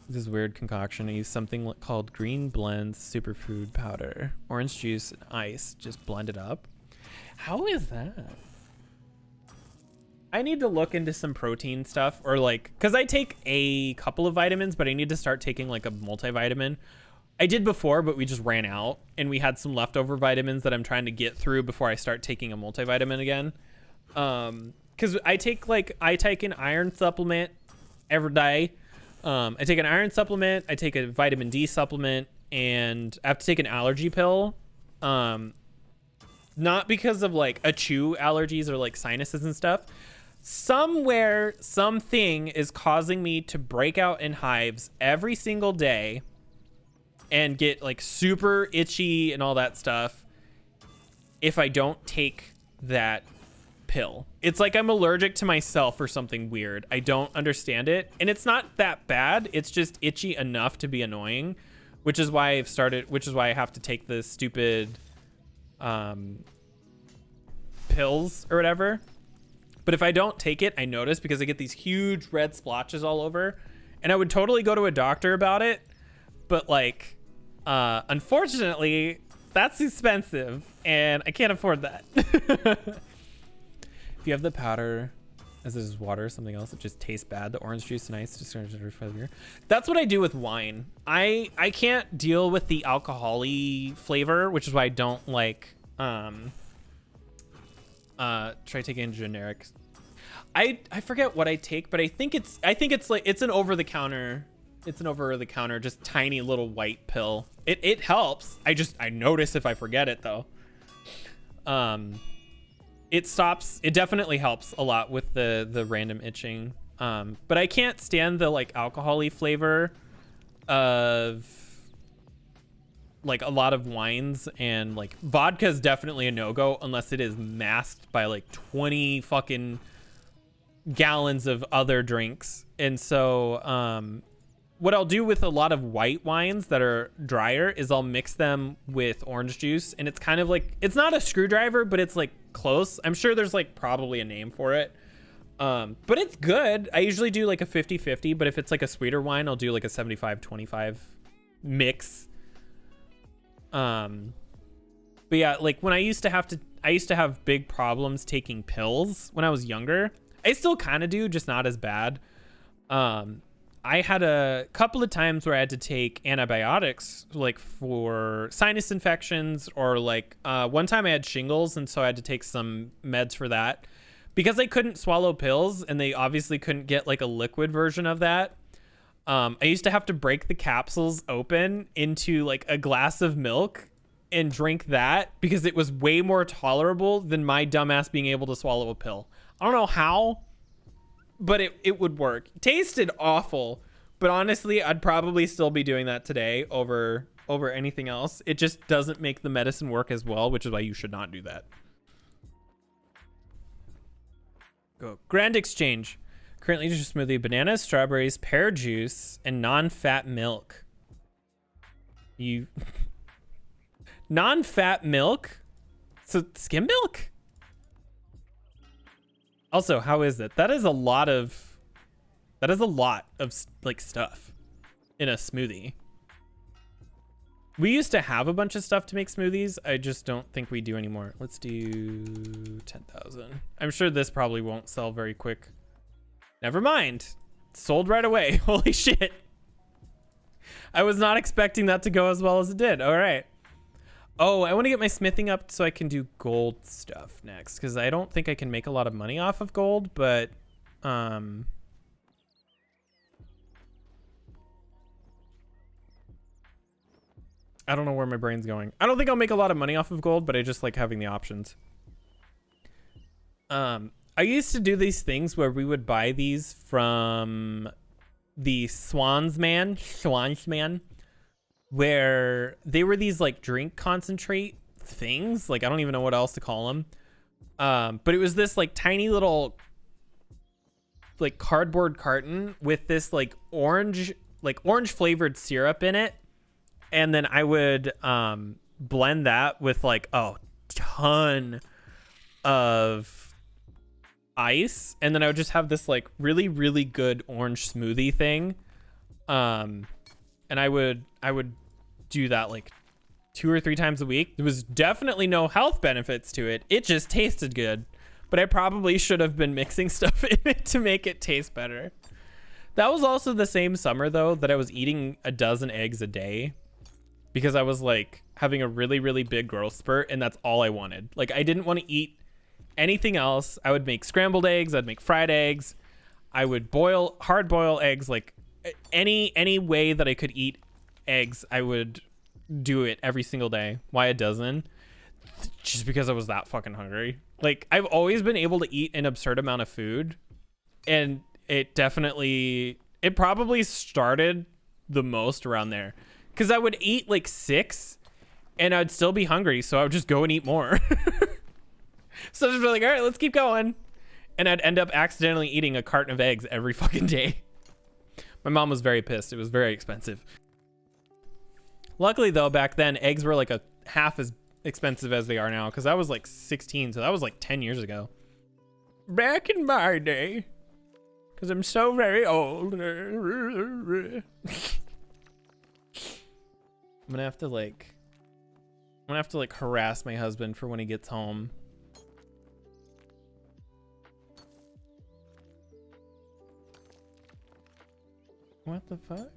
[SPEAKER 3] This weird concoction. I use something called Green Blends Superfood Powder. Orange juice and ice. Just blend it up. How is that? I need to look into some protein stuff, or like, because I take a couple of vitamins, but I need to start taking like a multivitamin. I did before, but we just ran out, and we had some leftover vitamins that I'm trying to get through before I start taking a multivitamin again. Because I take an iron supplement every day. I take an iron supplement, I take a vitamin D supplement, and I have to take an allergy pill. Not because of like achoo allergies or like sinuses and stuff. Somewhere, something is causing me to break out in hives every single day and get like super itchy and all that stuff if I don't take that pill. It's like I'm allergic to myself or something weird. I don't understand it. And it's not that bad. It's just itchy enough to be annoying, which is why I have to take the stupid pills or whatever. But if I don't take it, I notice, because I get these huge red splotches all over, and I would totally go to a doctor about it. But like, unfortunately, that's expensive and I can't afford that. If you have the powder as it is water or something else, it just tastes bad. The orange juice and ice just beer. That's what I do with wine. I can't deal with the alcohol-y flavor, which is why I don't like try taking generic. I forget what I take, but I think it's like it's an over the counter just tiny little white pill. It helps. I notice if I forget it though. It definitely helps a lot with the random itching. But I can't stand the like alcohol-y flavor of like a lot of wines, and like vodka is definitely a no-go unless it is masked by like 20 fucking gallons of other drinks. And so what I'll do with a lot of white wines that are drier is I'll mix them with orange juice, and it's kind of like, it's not a screwdriver, but it's like close. I'm sure there's like probably a name for it. But it's good. I usually do like a 50-50, but if it's like a sweeter wine, I'll do like a 75-25 mix. But yeah, like when I used to have big problems taking pills when I was younger. I still kind of do, just not as bad. I had a couple of times where I had to take antibiotics, like for sinus infections, or like one time I had shingles, and so I had to take some meds for that because I couldn't swallow pills, and they obviously couldn't get like a liquid version of that. I used to have to break the capsules open into like a glass of milk and drink that because it was way more tolerable than my dumbass being able to swallow a pill. I don't know how, but it would work. It tasted awful, but honestly, I'd probably still be doing that today over anything else. It just doesn't make the medicine work as well, which is why you should not do that. Go. Grand Exchange. Currently just smoothie, bananas, strawberries, pear juice, and non-fat milk. You... Non-fat milk? So skim milk? Also, how is it? That is a lot of like stuff in a smoothie. We used to have a bunch of stuff to make smoothies. I just don't think we do anymore. Let's do 10,000. I'm sure this probably won't sell very quick. Never mind. Sold right away. Holy shit. I was not expecting that to go as well as it did. All right. Oh, I want to get my smithing up so I can do gold stuff next, because I don't think I can make a lot of money off of gold, but I don't know where my brain's going. I don't think I'll make a lot of money off of gold, but I just like having the options. I used to do these things where we would buy these from the Swansman, where they were these like drink concentrate things. Like, I don't even know what else to call them. But it was this like tiny little like cardboard carton with this like orange flavored syrup in it. And then I would blend that with like a ton of ice. And then I would just have this like really, really good orange smoothie thing. And I would do that like 2 or 3 times a week. There was definitely no health benefits to it. It just tasted good. But I probably should have been mixing stuff in it to make it taste better. That was also the same summer though that I was eating a dozen eggs a day because I was like having a really, really big growth spurt, and that's all I wanted. Like, I didn't want to eat anything else. I would make scrambled eggs. I'd make fried eggs. I would hard boil eggs. Like any way that I could eat eggs, I would do it every single day. Why a dozen? Just because I was that fucking hungry. Like, I've always been able to eat an absurd amount of food, and it probably started the most around there, because I would eat like 6 and I'd still be hungry, so I would just go and eat more. So I'd just be like, all right, let's keep going, and I'd end up accidentally eating a carton of eggs every fucking day. My mom was very pissed. It was very expensive. Luckily though, back then eggs were like a half as expensive as they are now, because I was like 16, so that was like 10 years ago. Back in my day, because I'm so very old. I'm gonna have to like harass my husband for when he gets home. What the fuck?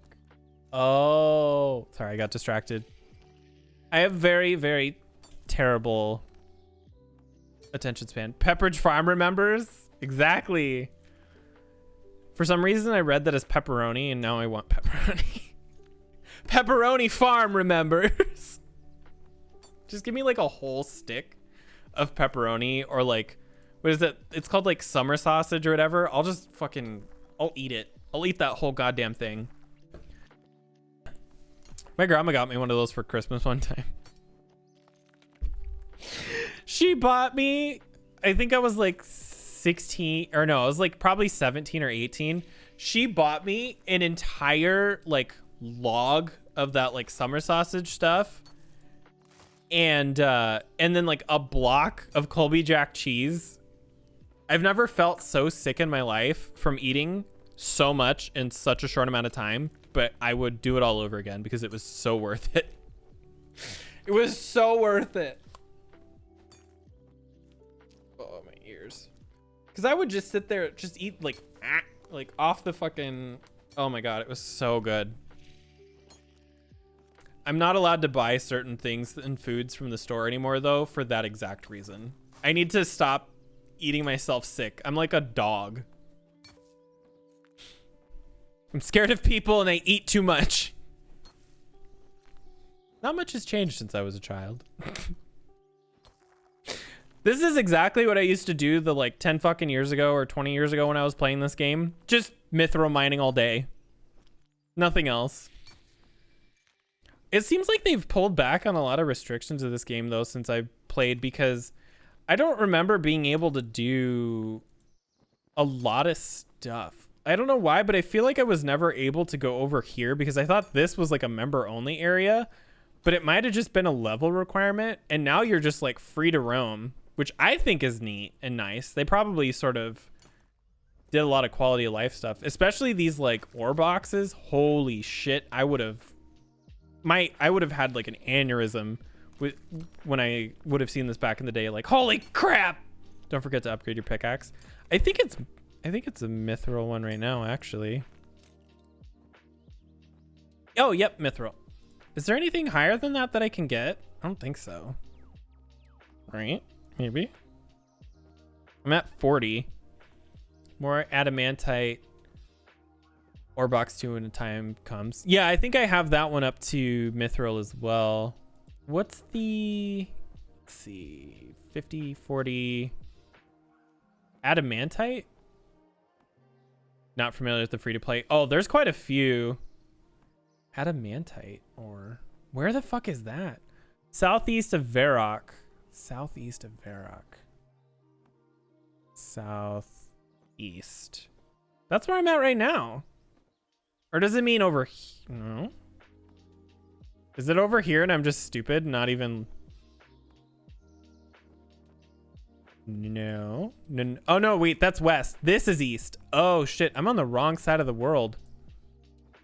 [SPEAKER 3] Oh, sorry, I got distracted. I have very, very terrible attention span. Pepperidge Farm remembers? Exactly. For some reason, I read that as pepperoni, and now I want pepperoni. Pepperoni Farm remembers. Just give me like a whole stick of pepperoni, or like, what is it? It's called like summer sausage or whatever. I'll eat it. I'll eat that whole goddamn thing. My grandma got me one of those for Christmas one time. She bought me, I think I was like 16, or no, I was like probably 17 or 18. She bought me an entire like log of that like summer sausage stuff, and then like a block of Colby Jack cheese. I've never felt so sick in my life from eating so much in such a short amount of time, but I would do it all over again because it was so worth it. It was so worth it. Oh, my ears. Because I would just sit there, just eat like off the fucking Oh my god, it was so good. I'm not allowed to buy certain things and foods from the store anymore, though, for that exact reason. I need to stop eating myself sick. I'm like a dog. I'm scared of people and I eat too much. Not much has changed since I was a child. This is exactly what I used to do the like 10 fucking years ago or 20 years ago when I was playing this game. Just mithril mining all day. Nothing else. It seems like they've pulled back on a lot of restrictions of this game though since I played, because I don't remember being able to do a lot of stuff. I don't know why, but I feel like I was never able to go over here because I thought this was like a member only area, but it might have just been a level requirement. And now you're just like free to roam, which I think is neat and nice. They probably sort of did a lot of quality of life stuff, especially these like ore boxes. Holy shit. I would have had like an aneurysm when I would have seen this back in the day. Like, holy crap. Don't forget to upgrade your pickaxe. I think it's a mithril one right now, actually. Oh, yep, mithril. Is there anything higher than that I can get? I don't think so. Right? Maybe. I'm at 40. More adamantite. Ore box 2 when the time comes. Yeah, I think I have that one up to mithril as well. What's the... Let's see. 50, 40... Adamantite? Not familiar with the free-to-play. Oh, there's quite a few. Adamantite ore. Where the fuck is that? Southeast of Varrock. Southeast of Varrock. Southeast. That's where I'm at right now. Or does it mean over here? No. Is it over here and I'm just stupid? Not even... No. No. Oh, no, wait. That's west. This is east. Oh, shit. I'm on the wrong side of the world.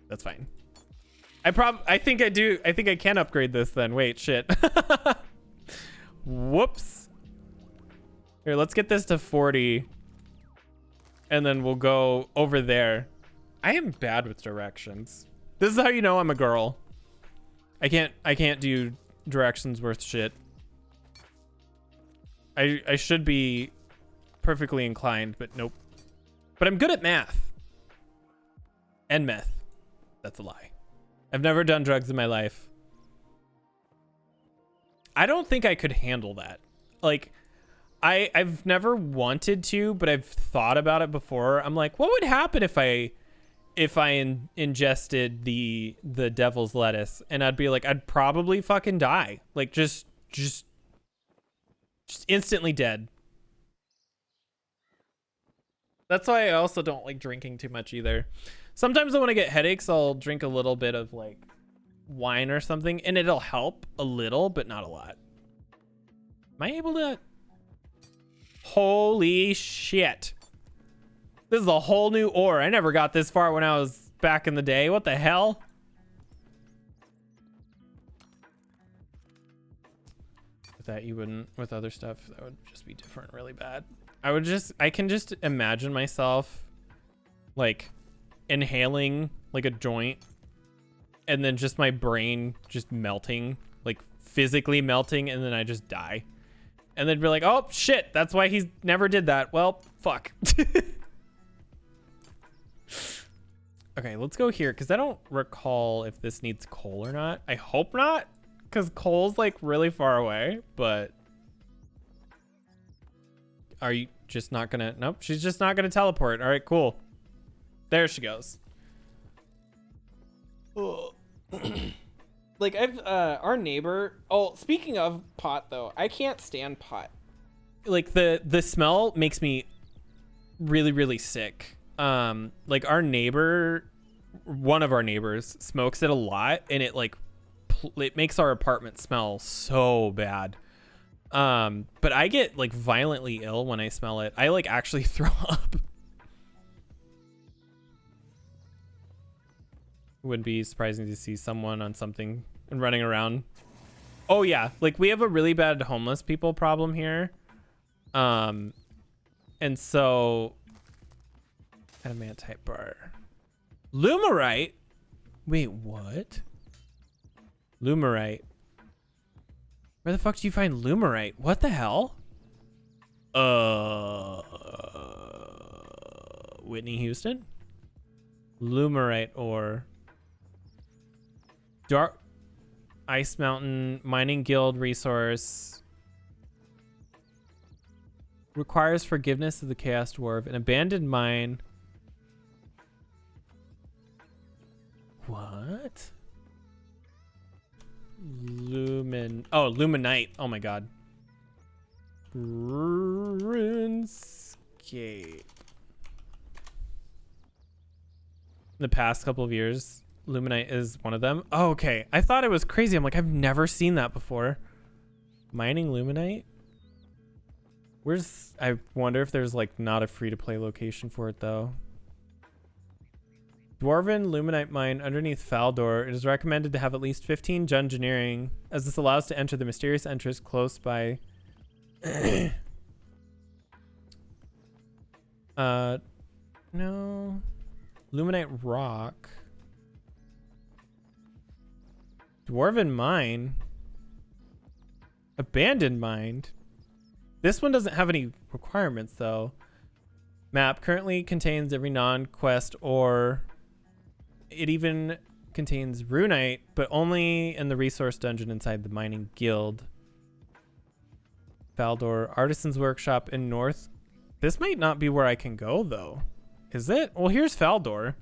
[SPEAKER 3] That's fine. I think I do. I think I can upgrade this then. Wait, shit. Whoops. Here, let's get this to 40. And then we'll go over there. I am bad with directions. This is how you know I'm a girl. I can't do directions worth shit. I should be perfectly inclined, but nope. But I'm good at math. And meth. That's a lie. I've never done drugs in my life. I don't think I could handle that. Like, I've never wanted to, but I've thought about it before. I'm like, what would happen if I ingested the devil's lettuce? And I'd be like, I'd probably fucking die. Like, just instantly dead. That's why I also don't like drinking too much either. Sometimes when I get headaches, I'll drink a little bit of like wine or something and it'll help a little, but not a lot. Am I able to? Holy shit. This is a whole new ore. I never got this far when I was back in the day. What the hell? With that, you wouldn't. With other stuff, that would just be different really bad. I can just imagine myself like inhaling like a joint and then just my brain just melting, like physically melting, and then I just die. And then be like, oh shit, that's why he's never did that. Well, fuck. Okay, let's go here because I don't recall if this needs coal or not. I hope not, because coal's like really far away, but are you just not gonna? Nope, she's just not gonna teleport. All right, cool. There she goes. Like our neighbor. Oh, speaking of pot though, I can't stand pot. Like the smell makes me really, really sick. Like our neighbor, one of our neighbors smokes it a lot, and it like it makes our apartment smell so bad. But I get like violently ill when I smell it. I like actually throw up. Wouldn't be surprising to see someone on something and running around. Oh yeah, like we have a really bad homeless people problem here. And so adamantite bar. Lumerite? Wait, what? Lumerite. Where the fuck do you find Lumerite? What the hell? Whitney Houston? Lumerite ore. Dark Ice Mountain Mining Guild resource. Requires forgiveness of the Chaos Dwarf. An abandoned mine. What? Luminite. Oh my god. RuneScape. The past couple of years, Luminite is one of them. Oh, okay. I thought it was crazy. I'm like, I've never seen that before. Mining Luminite? I wonder if there's like not a free-to-play location for it though. Dwarven Luminite mine underneath Faldor. It is recommended to have at least 15 Dungeoneering, as this allows to enter the mysterious entrance close by. No. Luminite rock. Dwarven mine. Abandoned mine. This one doesn't have any requirements though. Map currently contains every non-quest ore. It even contains runite, but only in the resource dungeon inside the mining guild. Faldor Artisan's Workshop in North. This might not be where I can go though. Is it? Well, here's Faldor.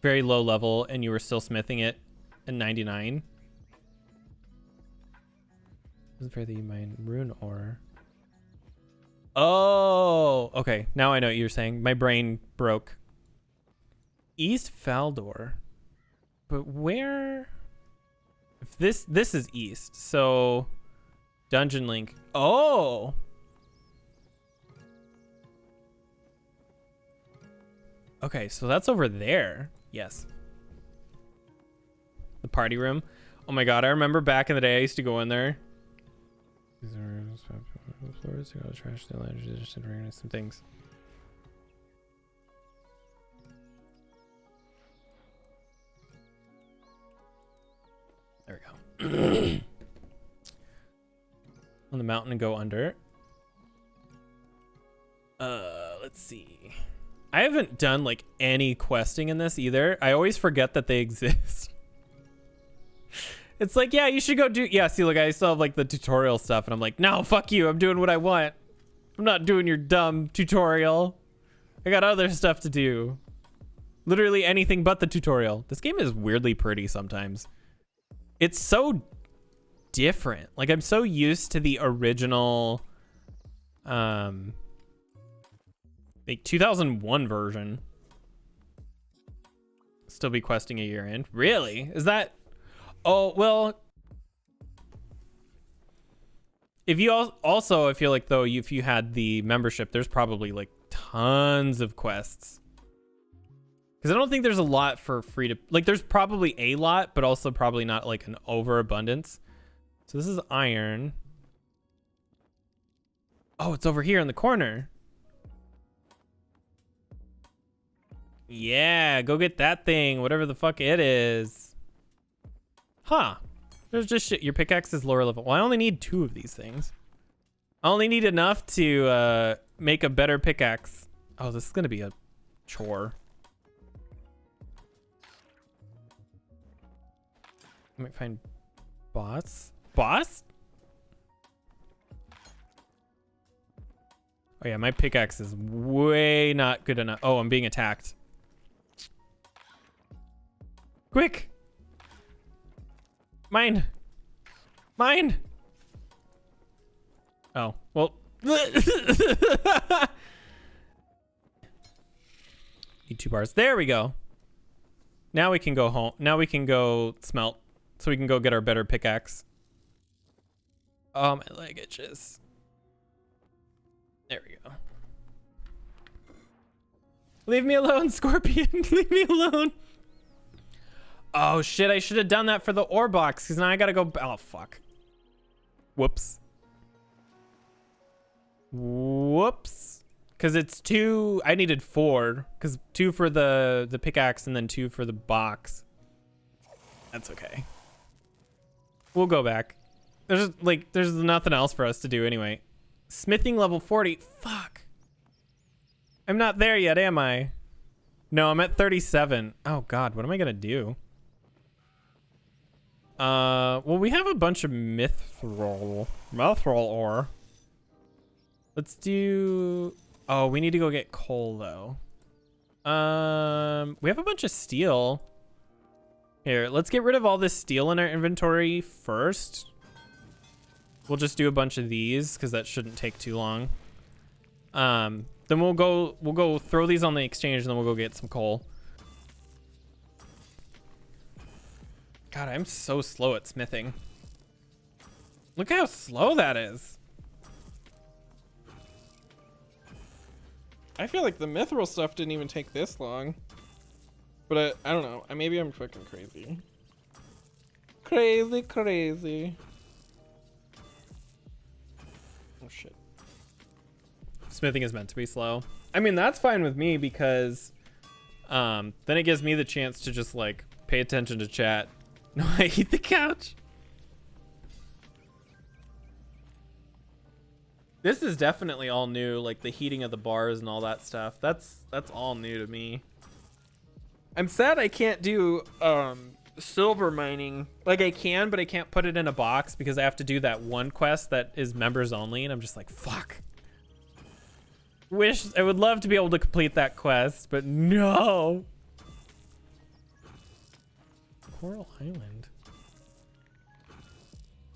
[SPEAKER 3] Very low level, and you were still smithing it at 99. Isn't fair that you mine rune ore. Oh, okay. Now I know what you're saying. My brain broke. East Faldor. But where? If this is east, so Dungeon Link. Oh. Okay, so that's over there. Yes. The party room. Oh my god, I remember back in the day I used to go in there. These are floors, trash, still energy, just organize some things. There we go. On the mountain and go under. Let's see. I haven't done like any questing in this either. I always forget that they exist. It's like, yeah, you should go do. Yeah, see, look, I still have like the tutorial stuff, and I'm like, no, fuck you. I'm doing what I want. I'm not doing your dumb tutorial. I got other stuff to do. Literally anything but the tutorial. This game is weirdly pretty sometimes. It's so different. Like, I'm so used to the original, like 2001 version. Still be questing a year in. Really? Is that? Oh, well, if you also, I feel like though, if you had the membership, there's probably like tons of quests. Because I don't think there's a lot for free to, like there's probably a lot, but also probably not like an overabundance. So this is iron. Oh, it's over here in the corner. Yeah, go get that thing, whatever the fuck it is. Huh. There's just shit. Your pickaxe is lower level. Well, I only need 2 of these things. I only need enough to make a better pickaxe. Oh, this is going to be a chore. I might find boss. Boss? Oh, yeah, my pickaxe is way not good enough. Oh, I'm being attacked. Quick! Mine! Mine! Oh, well. Need 2 bars. There we go. Now we can go home. Now we can go smelt. So we can go get our better pickaxe. Oh, my leg itches. There we go. Leave me alone, Scorpion. Leave me alone. Oh, shit. I should have done that for the ore box, because now I got to go. Oh, fuck. Whoops. Whoops. Because it's 2. I needed 4. Because 2 for the pickaxe and then 2 for the box. That's okay. We'll go back. There's nothing else for us to do anyway. Smithing level 40. Fuck. I'm not there yet, am I? No, I'm at 37. Oh God, what am I gonna do? Well, we have a bunch of mithril ore. Let's do. Oh, we need to go get coal though. We have a bunch of steel. Here, let's get rid of all this steel in our inventory first. We'll just do a bunch of these because that shouldn't take too long. Then we'll go throw these on the exchange and then we'll go get some coal. God, I'm so slow at smithing. Look how slow that is. I feel like the mithril stuff didn't even take this long. But I don't know. Maybe I'm fucking crazy. Crazy. Oh shit. Smithing is meant to be slow. I mean, that's fine with me because then it gives me the chance to just like pay attention to chat. No, I eat the couch. This is definitely all new, like the heating of the bars and all that stuff. That's all new to me. I'm sad I can't do silver mining. Like I can, but I can't put it in a box because I have to do that one quest that is members only, and I'm just like, fuck. I would love to be able to complete that quest, but no. Coral Island.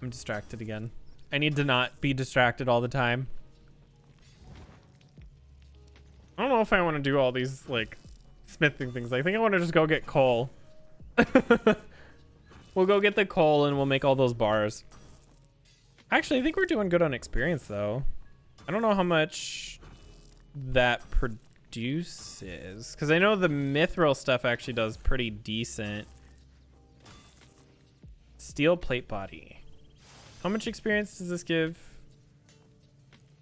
[SPEAKER 3] I'm distracted again. I need to not be distracted all the time. I don't know if I want to do all these like smithing things. I think I want to just go get coal. We'll go get the coal and we'll make all those bars. Actually, I think we're doing good on experience though. I don't know how much that produces because I know the mithril stuff actually does pretty decent. Steel plate body. How much experience does this give?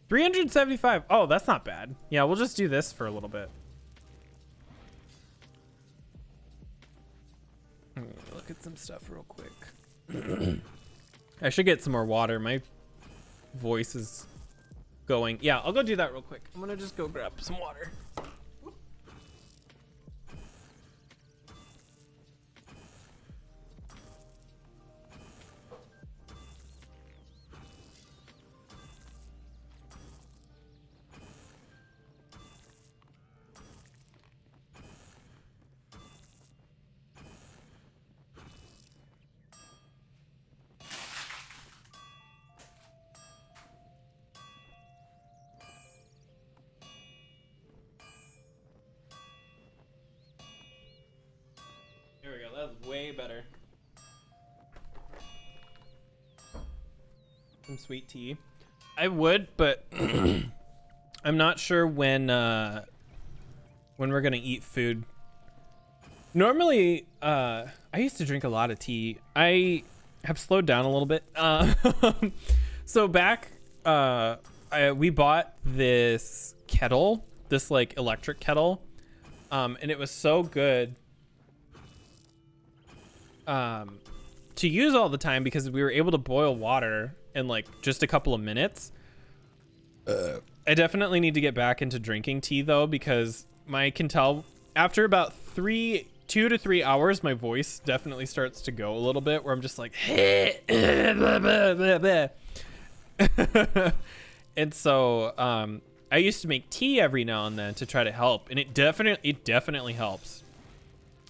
[SPEAKER 3] 375. Oh, that's not bad. Yeah, we'll just do this for a little bit. Look at some stuff real quick. I should get some more water. My voice is going. Yeah, I'll go do that real quick. I'm gonna just go grab some water. There we go. That's way better. Some sweet tea. I would, but I'm not sure when we're gonna eat food. Normally, I used to drink a lot of tea. I have slowed down a little bit. So back, we bought this kettle, this like electric kettle, and it was so good to use all the time because we were able to boil water in like just a couple of minutes. I definitely need to get back into drinking tea though, because I can tell after about 2 to 3 hours, my voice definitely starts to go a little bit where I'm just like, and so, I used to make tea every now and then to try to help, and it definitely helps.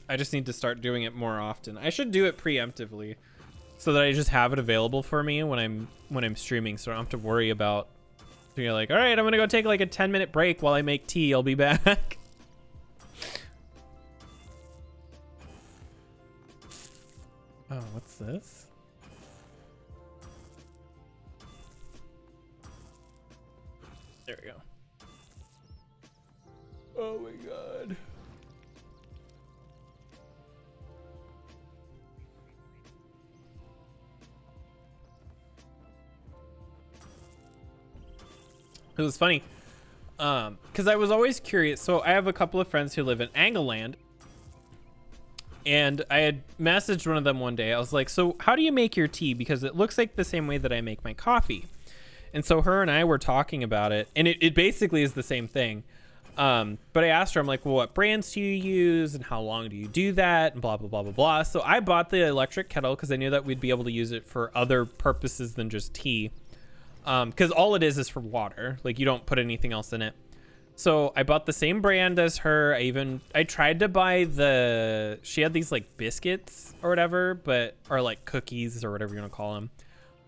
[SPEAKER 3] I just need to start doing it more often. I should do it preemptively so that I just have it available for me when I'm streaming, so I don't have to worry about, you're like, all right, I'm gonna go take like a 10-minute break while I make tea. I'll be back. Oh, what's this? There we go. Oh my god. It was funny. Because I was always curious. So I have a couple of friends who live in Angleland, and I had messaged one of them one day. I was like, so how do you make your tea? Because it looks like the same way that I make my coffee. And so her and I were talking about it, and it basically is the same thing. But I asked her, I'm like, well, what brands do you use, and how long do you do that, and blah, blah, blah, blah, blah. So I bought the electric kettle because I knew that we'd be able to use it for other purposes than just tea. Because all it is for water. Like, you don't put anything else in it. So I bought the same brand as her. I tried to buy she had these like biscuits or whatever, or like cookies or whatever you want to call them.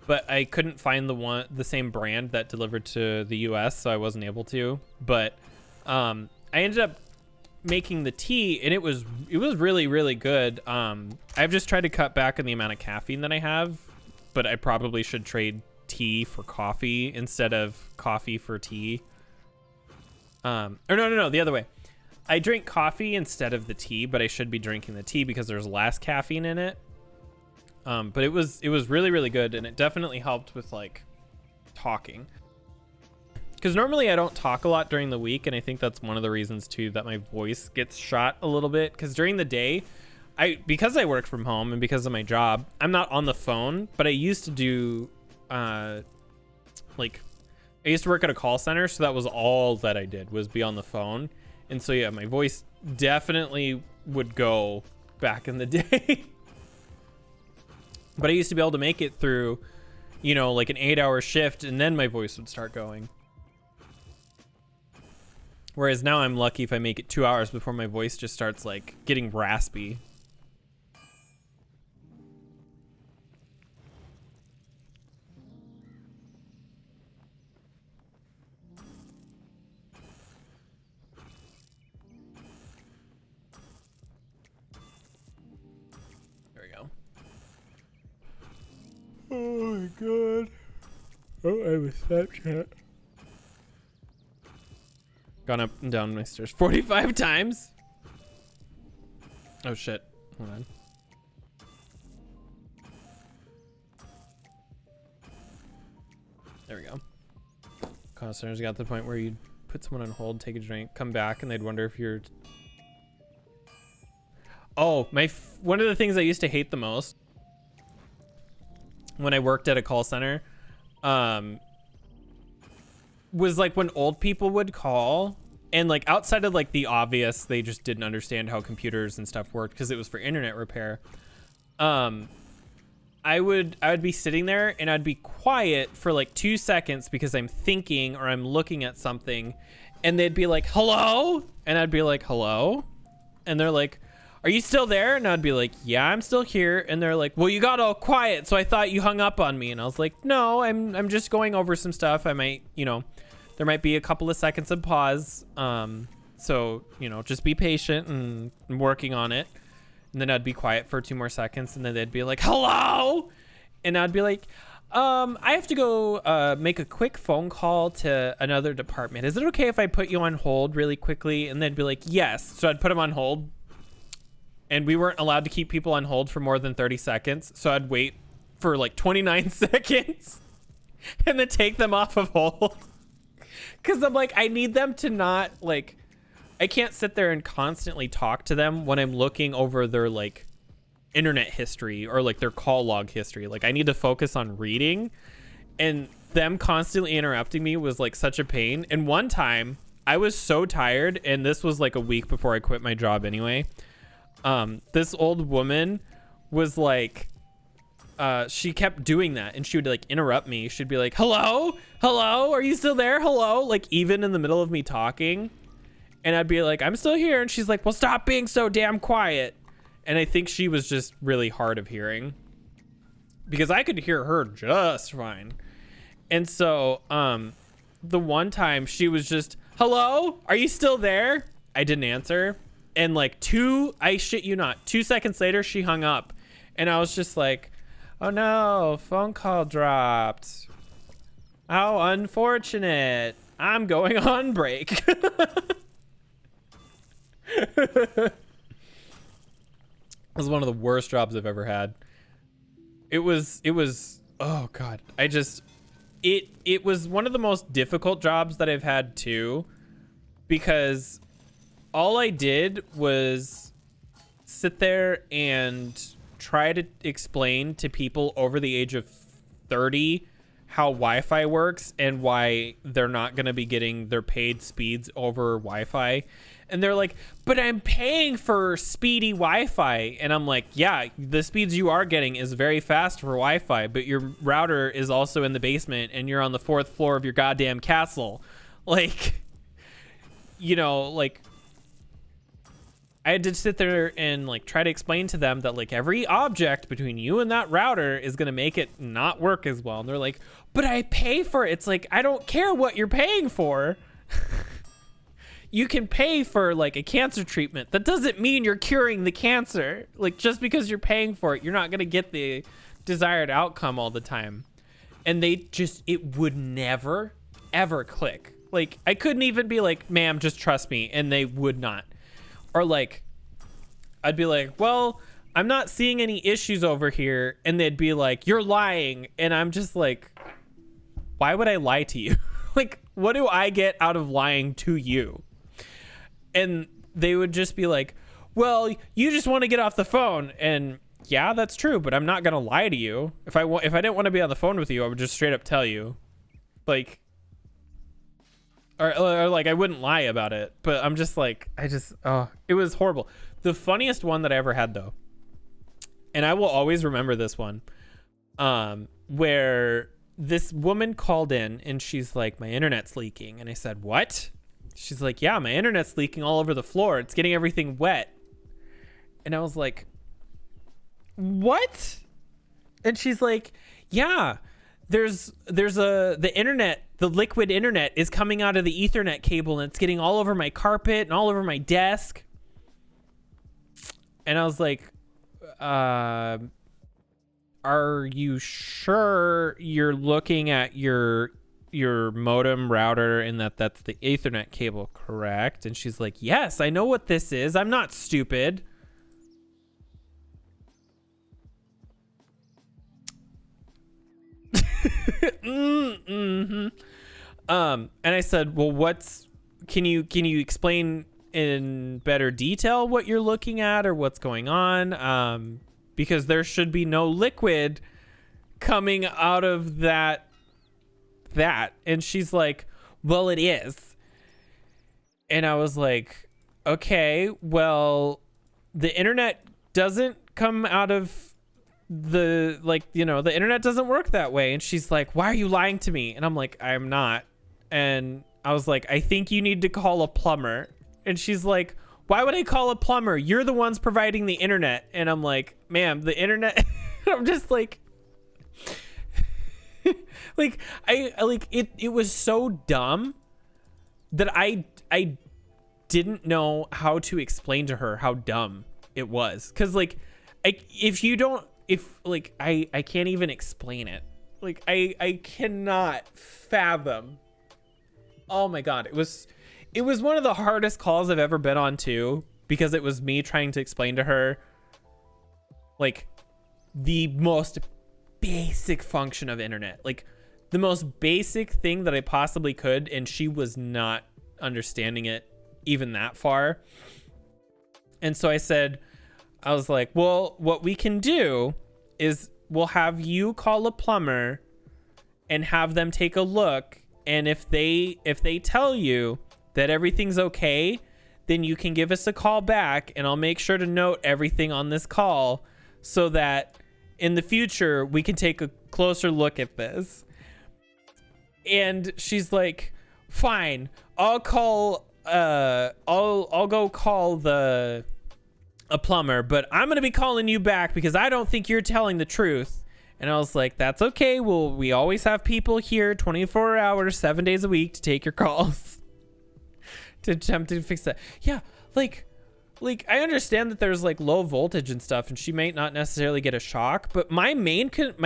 [SPEAKER 3] But I couldn't find the same brand that delivered to the US, so I wasn't able to. But I ended up making the tea, and it was really, really good. I've just tried to cut back on the amount of caffeine that I have, but I probably should trade tea for coffee instead of coffee for tea. Or no, the other way. I drink coffee instead of the tea, but I should be drinking the tea because there's less caffeine in it. But it was really, really good, and it definitely helped with like talking. Because normally I don't talk a lot during the week, and I think that's one of the reasons too that my voice gets shot a little bit. Because during the day, because I work from home and because of my job, I'm not on the phone. But I used to do, I used to work at a call center, so that was all that I did was be on the phone. And so yeah, my voice definitely would go back in the day. But I used to be able to make it through, like an 8-hour shift, and then my voice would start going. Whereas now I'm lucky if I make it 2 hours before my voice just starts like getting raspy. There we go. Oh my god. Oh, I have a Snapchat. Gone up and down my stairs 45 times. Oh shit. Hold on. There we go. Call centers got to the point where you'd put someone on hold, take a drink, come back, and they'd wonder if you're... Oh, one of the things I used to hate the most when I worked at a call center was like when old people would call, and like outside of like the obvious, they just didn't understand how computers and stuff worked because it was for internet repair. I would be sitting there and I'd be quiet for like 2 seconds because I'm thinking or I'm looking at something, and they'd be like, hello? And I'd be like, hello? And they're like, are you still there? And I'd be like, yeah, I'm still here. And they're like, well, you got all quiet, so I thought you hung up on me. And I was like, no, I'm just going over some stuff. I might, there might be a couple of seconds of pause. So, just be patient and working on it. And then I'd be quiet for 2 more seconds, and then they'd be like, hello? And I'd be like, I have to go make a quick phone call to another department. Is it okay if I put you on hold really quickly? And they'd be like, yes. So I'd put them on hold. And we weren't allowed to keep people on hold for more than 30 seconds. So I'd wait for like 29 seconds and then take them off of hold. Because I'm like, I need them to not like, I can't sit there and constantly talk to them when I'm looking over their like internet history or like their call log history. Like I need to focus on reading, and them constantly interrupting me was like such a pain. And one time I was so tired, and this was like a week before I quit my job anyway. This old woman was like, she kept doing that, and she would like interrupt me. She'd be like, hello, are you still there? Hello. Like even in the middle of me talking. And I'd be like, I'm still here. And she's like, well, stop being so damn quiet. And I think she was just really hard of hearing because I could hear her just fine. And so, the one time she was just, hello, are you still there? I didn't answer. And like I shit you not, 2 seconds later, she hung up. And I was just like, oh no, phone call dropped. How unfortunate. I'm going on break. It was one of the worst jobs I've ever had. It was, oh God. It was one of the most difficult jobs that I've had too. because all I did was sit there and try to explain to people over the age of 30 how Wi-Fi works and why they're not going to be getting their paid speeds over Wi-Fi. And they're like, but I'm paying for speedy Wi-Fi. And I'm like, yeah, the speeds you are getting is very fast for Wi-Fi, but your router is also in the basement and you're on the 4th floor of your goddamn castle. Like, you know, like, I had to sit there and like try to explain to them that like every object between you and that router is going to make it not work as well. And they're like, but I pay for it. It's like, I don't care what you're paying for. You can pay for like a cancer treatment. That doesn't mean you're curing the cancer. Like, just because you're paying for it, you're not going to get the desired outcome all the time. And they just, it would never, ever click. Like, I couldn't even be like, ma'am, just trust me. And they would not. Or like, I'd be like, well, I'm not seeing any issues over here. And they'd be like, you're lying. And I'm just like, why would I lie to you? Like, what do I get out of lying to you? And they would just be like, well, you just want to get off the phone. And yeah, that's true, but I'm not going to lie to you. If I didn't want to be on the phone with you, I would just straight up tell you. Like, or like, I wouldn't lie about it, but I'm just like, it was horrible. The funniest one that I ever had, though, and I will always remember this one, where this woman called in and she's like, my internet's leaking. And I said, what? She's like, yeah, my internet's leaking all over the floor. It's getting everything wet. And I was like, what? And she's like, yeah, the internet, the liquid internet is coming out of the Ethernet cable and it's getting all over my carpet and all over my desk. And I was like, are you sure you're looking at your modem router and that's the Ethernet cable, correct? And she's like, yes, I know what this is. I'm not stupid. Mm-hmm. And I said, well, can you explain in better detail what you're looking at or what's going on? Because there should be no liquid coming out of that. And she's like, well, it is. And I was like, okay, well, the internet doesn't come out of the internet doesn't work that way. And she's like, why are you lying to me? And I'm like, I'm not. And I was like, I think you need to call a plumber. And she's like, why would I call a plumber? You're the ones providing the internet. And I'm like, ma'am, the internet. I'm just like, like, it was so dumb that I didn't know how to explain to her how dumb it was. Cause like, I can't even explain it. Like, I cannot fathom. Oh my God. It was one of the hardest calls I've ever been on too, because it was me trying to explain to her like the most basic function of internet, like the most basic thing that I possibly could. And she was not understanding it even that far. And so I was like, well, what we can do is we'll have you call a plumber and have them take a look. And if they tell you that everything's okay, then you can give us a call back and I'll make sure to note everything on this call so that in the future we can take a closer look at this. And she's like, fine, I'll go call a plumber, but I'm going to be calling you back because I don't think you're telling the truth. And I was like, that's okay. Well, we always have people here 24 hours, 7 days a week to take your calls to attempt to fix that. Yeah. Like I understand that there's like low voltage and stuff and she might not necessarily get a shock, but my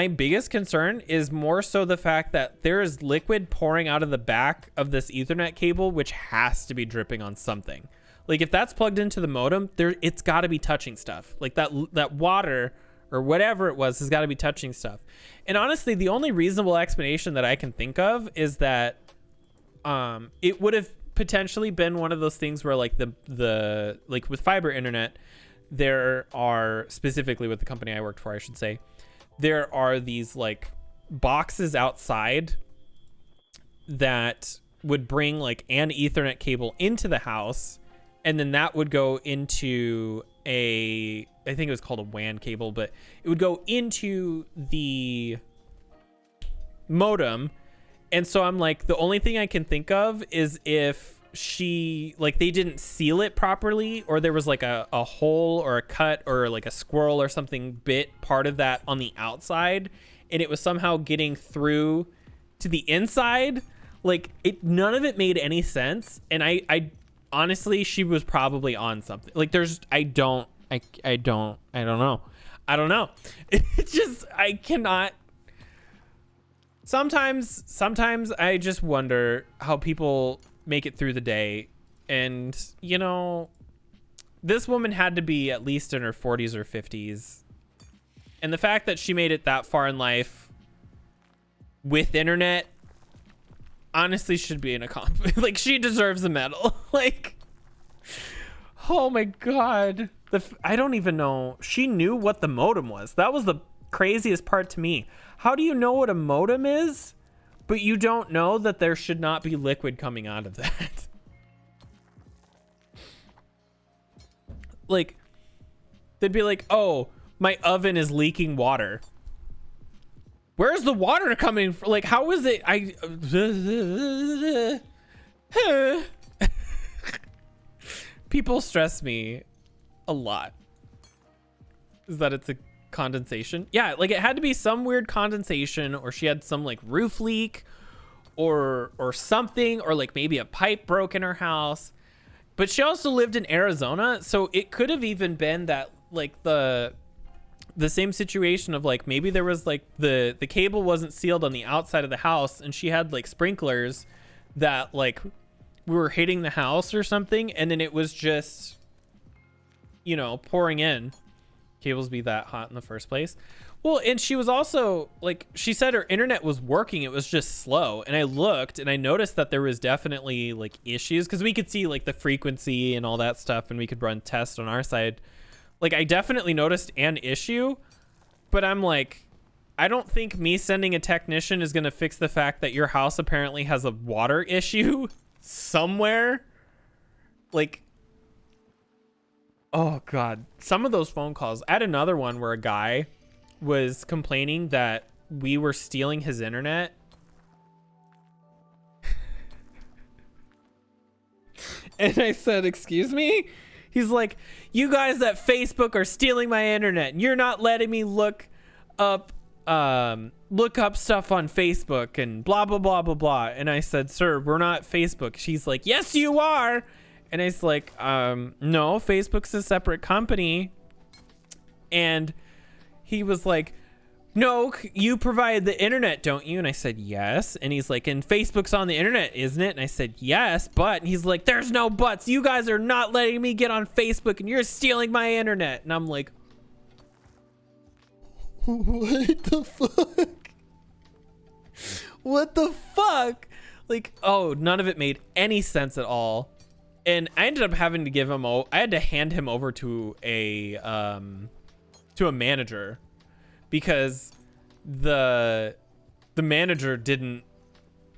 [SPEAKER 3] biggest concern is more so the fact that there is liquid pouring out of the back of this Ethernet cable, which has to be dripping on something. Like if that's plugged into the modem, it's got to be touching stuff. Like that water or whatever it was has got to be touching stuff. And honestly, the only reasonable explanation that I can think of is that it would have potentially been one of those things where like the like with fiber internet, there are, specifically with the company I worked for, I should say, there are these like boxes outside that would bring like an Ethernet cable into the house, and then that would go into I think it was called a WAN cable, but it would go into the modem. And so I'm like, the only thing I can think of is if they didn't seal it properly, or there was like a hole or a cut or like a squirrel or something bit part of that on the outside, and it was somehow getting through to the inside. Like, none of it made any sense. And I honestly, she was probably on something. Like, I don't know. It's just, I cannot. Sometimes I just wonder how people make it through the day. And, you know, this woman had to be at least in her 40s or 50s. And the fact that she made it that far in life with internet honestly should be an accomplishment. Like, she deserves a medal. Like, oh my God. I don't even know. She knew what the modem was. That was the craziest part to me. How do you know what a modem is, but you don't know that there should not be liquid coming out of that? Like, they'd be like, oh, my oven is leaking water. Where's the water coming from? Like, how is it? People stress me a lot. Is that it's a condensation? Yeah, like it had to be some weird condensation, or she had some like roof leak or something, or like maybe a pipe broke in her house. But she also lived in Arizona, so it could have even been that like the same situation of like maybe there was like the cable wasn't sealed on the outside of the house, and she had like sprinklers that like were hitting the house or something, and then it was just, you know, pouring in. Cables be that hot in the first place. Well, and she was also like, she said her internet was working, it was just slow. And I looked and I noticed that there was definitely like issues, because we could see like the frequency and all that stuff, and we could run tests on our side. Like, I definitely noticed an issue, but I'm like, I don't think me sending a technician is going to fix the fact that your house apparently has a water issue somewhere. Like, oh God, some of those phone calls. I had another one where a guy was complaining that we were stealing his internet. And I said, excuse me? He's like, you guys at Facebook are stealing my internet, and you're not letting me look up stuff on Facebook and blah, blah, blah, blah, blah. And I said, sir, we're not Facebook. She's like, yes, you are. And I was like, no, Facebook's a separate company. And he was like, no, you provide the internet, don't you? And I said, yes. And he's like, and Facebook's on the internet, isn't it? And I said, yes, but. And he's like, there's no buts. You guys are not letting me get on Facebook, and you're stealing my internet. And I'm like, what the fuck? What the fuck? Like, oh, none of it made any sense at all. And I ended up having to give him, I had to hand him over to a manager, because the manager didn't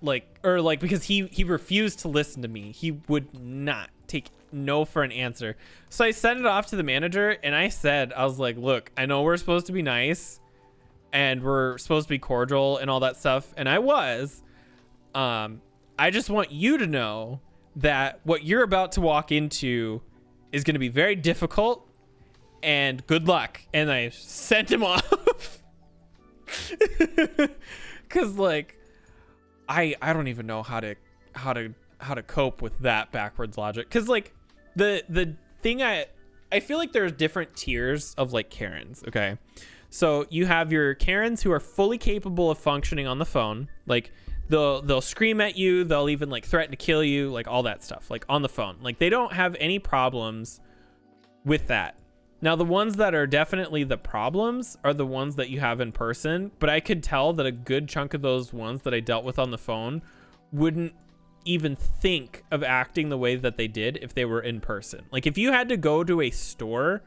[SPEAKER 3] because he refused to listen to me. He would not take no for an answer. So I sent it off to the manager, and I was like, look, I know we're supposed to be nice and we're supposed to be cordial and all that stuff. And I was, I just want you to know that what you're about to walk into is going to be very difficult, and good luck. And I sent him off. Cause like, I don't even know how to cope with that backwards logic. Cause like the thing I feel like there's different tiers of like Karens. Okay. So you have your Karens who are fully capable of functioning on the phone. Like they'll scream at you. They'll even like threaten to kill you, like all that stuff, like on the phone. Like they don't have any problems with that. Now, the ones that are definitely the problems are the ones that you have in person, but I could tell that a good chunk of those ones that I dealt with on the phone wouldn't even think of acting the way that they did if they were in person. Like if you had to go to a store,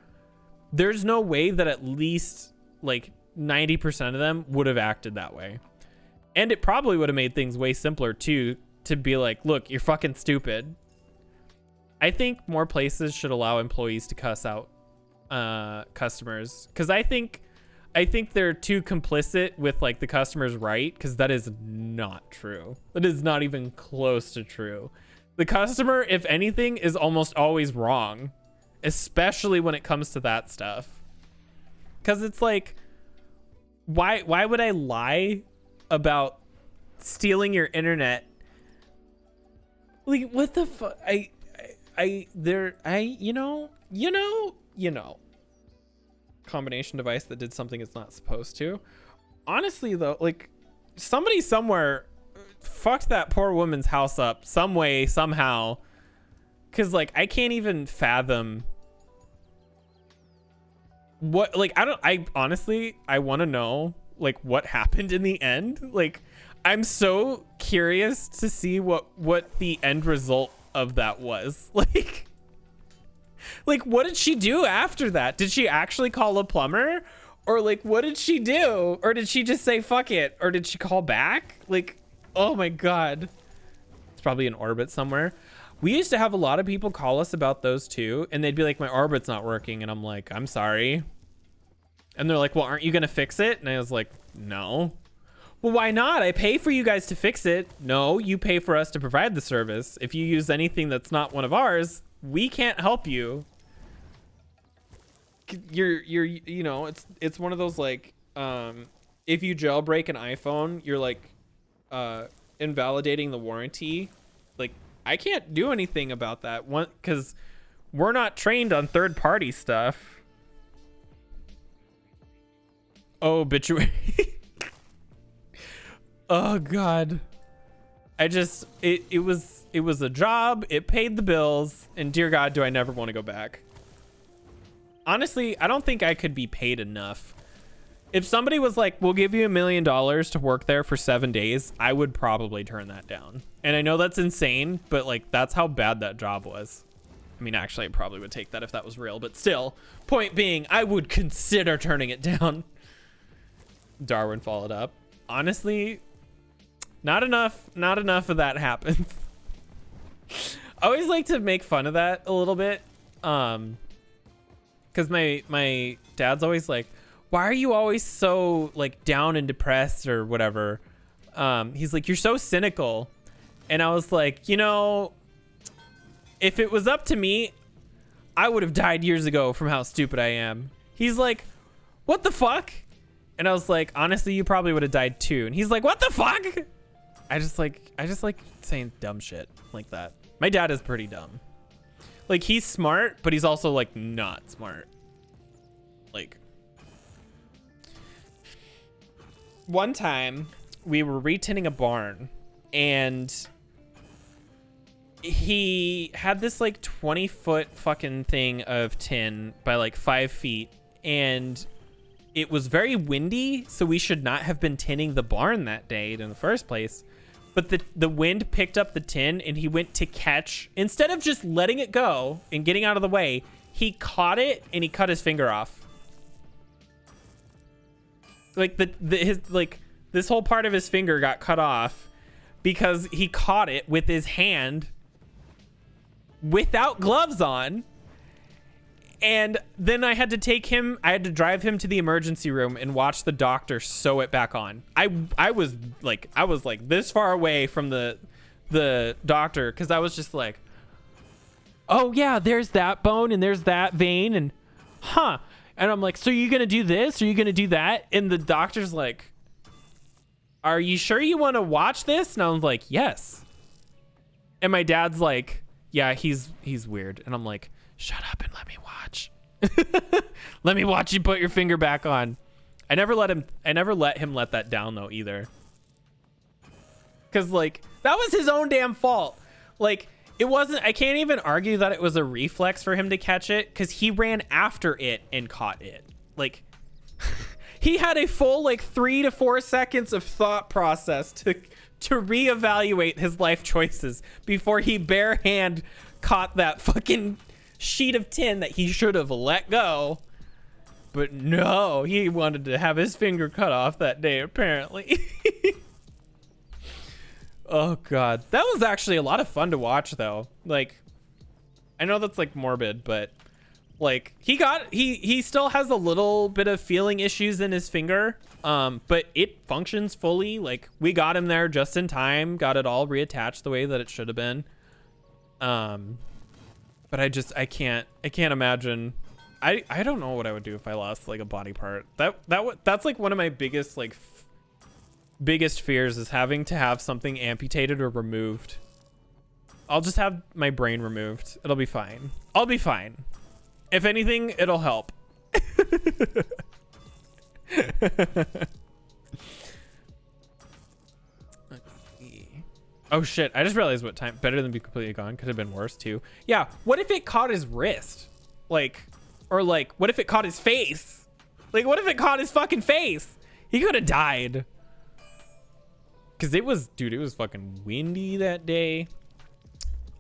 [SPEAKER 3] there's no way that at least like 90% of them would have acted that way. And it probably would have made things way simpler too, to be like, look, you're fucking stupid. I think more places should allow employees to cuss out customers, because I think they're too complicit with like the customer's right, because that is not true. That is not even close to true. The customer, if anything, is almost always wrong, especially when it comes to that stuff. Because it's like, why would I lie about stealing your internet? Like, what the fuck? You know, combination device that did something it's not supposed to. Honestly though, like somebody somewhere fucked that poor woman's house up some way, somehow. Cause like, I can't even fathom what, like, I honestly want to know like what happened in the end. Like, I'm so curious to see what the end result of that was. Like what did she do after that? Did she actually call a plumber? Or like, what did she do? Or did she just say fuck it? Or did she call back? Like, oh my God. It's probably in orbit somewhere. We used to have a lot of people call us about those too, and they'd be like, my orbit's not working, and I'm like, I'm sorry. And they're like, well, aren't you gonna fix it? And I was like, no. Well, why not? I pay for you guys to fix it. No, you pay for us to provide the service. If you use anything that's not one of ours, we can't help you. You know, it's one of those like, if you jailbreak an iPhone, you're like invalidating the warranty. Like, I can't do anything about that one, because we're not trained on third-party stuff. Oh, obituary. Oh God. It was a job, it paid the bills, and dear God, do I never want to go back. Honestly, I don't think I could be paid enough. If somebody was like, we'll give you $1 million to work there for 7 days, I would probably turn that down. And I know that's insane, but like, that's how bad that job was. I mean, actually, I probably would take that if that was real, but still, point being, I would consider turning it down. Darwin followed up. Honestly, not enough of that happens. I always like to make fun of that a little bit. Because my dad's always like, why are you always so like down and depressed or whatever? He's like, you're so cynical. And I was like, you know, if it was up to me, I would have died years ago from how stupid I am. He's like, what the fuck? And I was like, honestly, you probably would have died too. And he's like, what the fuck? I just like saying dumb shit like that. My dad is pretty dumb. Like, he's smart, but he's also like not smart. Like, one time we were retinning a barn, and he had this like 20-foot fucking thing of tin by like 5 feet, and it was very windy, so we should not have been tinning the barn that day in the first place. But the wind picked up the tin, and he went to catch, instead of just letting it go and getting out of the way, he caught it and he cut his finger off. Like this whole part of his finger got cut off because he caught it with his hand without gloves on. And then I had to drive him to the emergency room and watch the doctor sew it back on. I was like this far away from the doctor, because I was just like, oh yeah, there's that bone and there's that vein, and huh. And I'm like, so you're gonna do this? Or are you gonna do that? And the doctor's like, are you sure you want to watch this? And I was like, yes. And my dad's like, yeah, he's weird. And I'm like, shut up and let me watch. Let me watch you put your finger back on. I never let him let that down though either. Cause like, that was his own damn fault. Like, it wasn't, I can't even argue that it was a reflex for him to catch it, cause he ran after it and caught it. Like, he had a full like 3 to 4 seconds of thought process to reevaluate his life choices before he bare hand caught that fucking sheet of tin that he should have let go. But no, he wanted to have his finger cut off that day, apparently. Oh god, that was actually a lot of fun to watch, though. Like, I know that's like morbid, but like he still has a little bit of feeling issues in his finger, but it functions fully. Like, we got him there just in time, got it all reattached the way that it should have been. But I can't imagine. I don't know what I would do if I lost like a body part. That's like one of my biggest biggest fears, is having to have something amputated or removed. I'll just have my brain removed. It'll be fine. I'll be fine. If anything, it'll help. Oh shit, I just realized what time. Better than be completely gone. Could have been worse too. Yeah, what if it caught his wrist? Like, or like, what if it caught his face? Like, what if it caught his fucking face? He could have died. Cause it was fucking windy that day.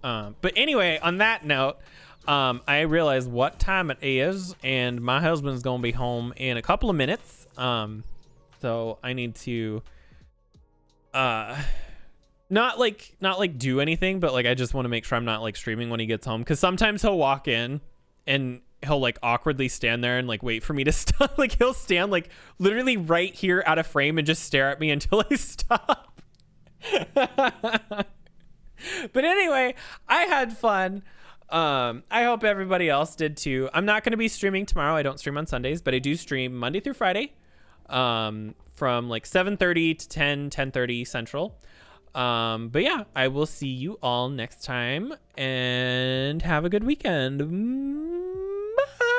[SPEAKER 3] But anyway, on that note, I realized what time it is, and my husband's gonna be home in a couple of minutes. So I need to, not like do anything, but like I just want to make sure I'm not like streaming when he gets home, because sometimes he'll walk in and he'll like awkwardly stand there and like wait for me to stop. Like, he'll stand like literally right here out of frame and just stare at me until I stop. But anyway, I had fun. I hope everybody else did too. I'm not going to be streaming tomorrow. I don't stream on Sundays, but I do stream Monday through Friday, from like 7:30 to 10:30 Central. But yeah, I will see you all next time, and have a good weekend.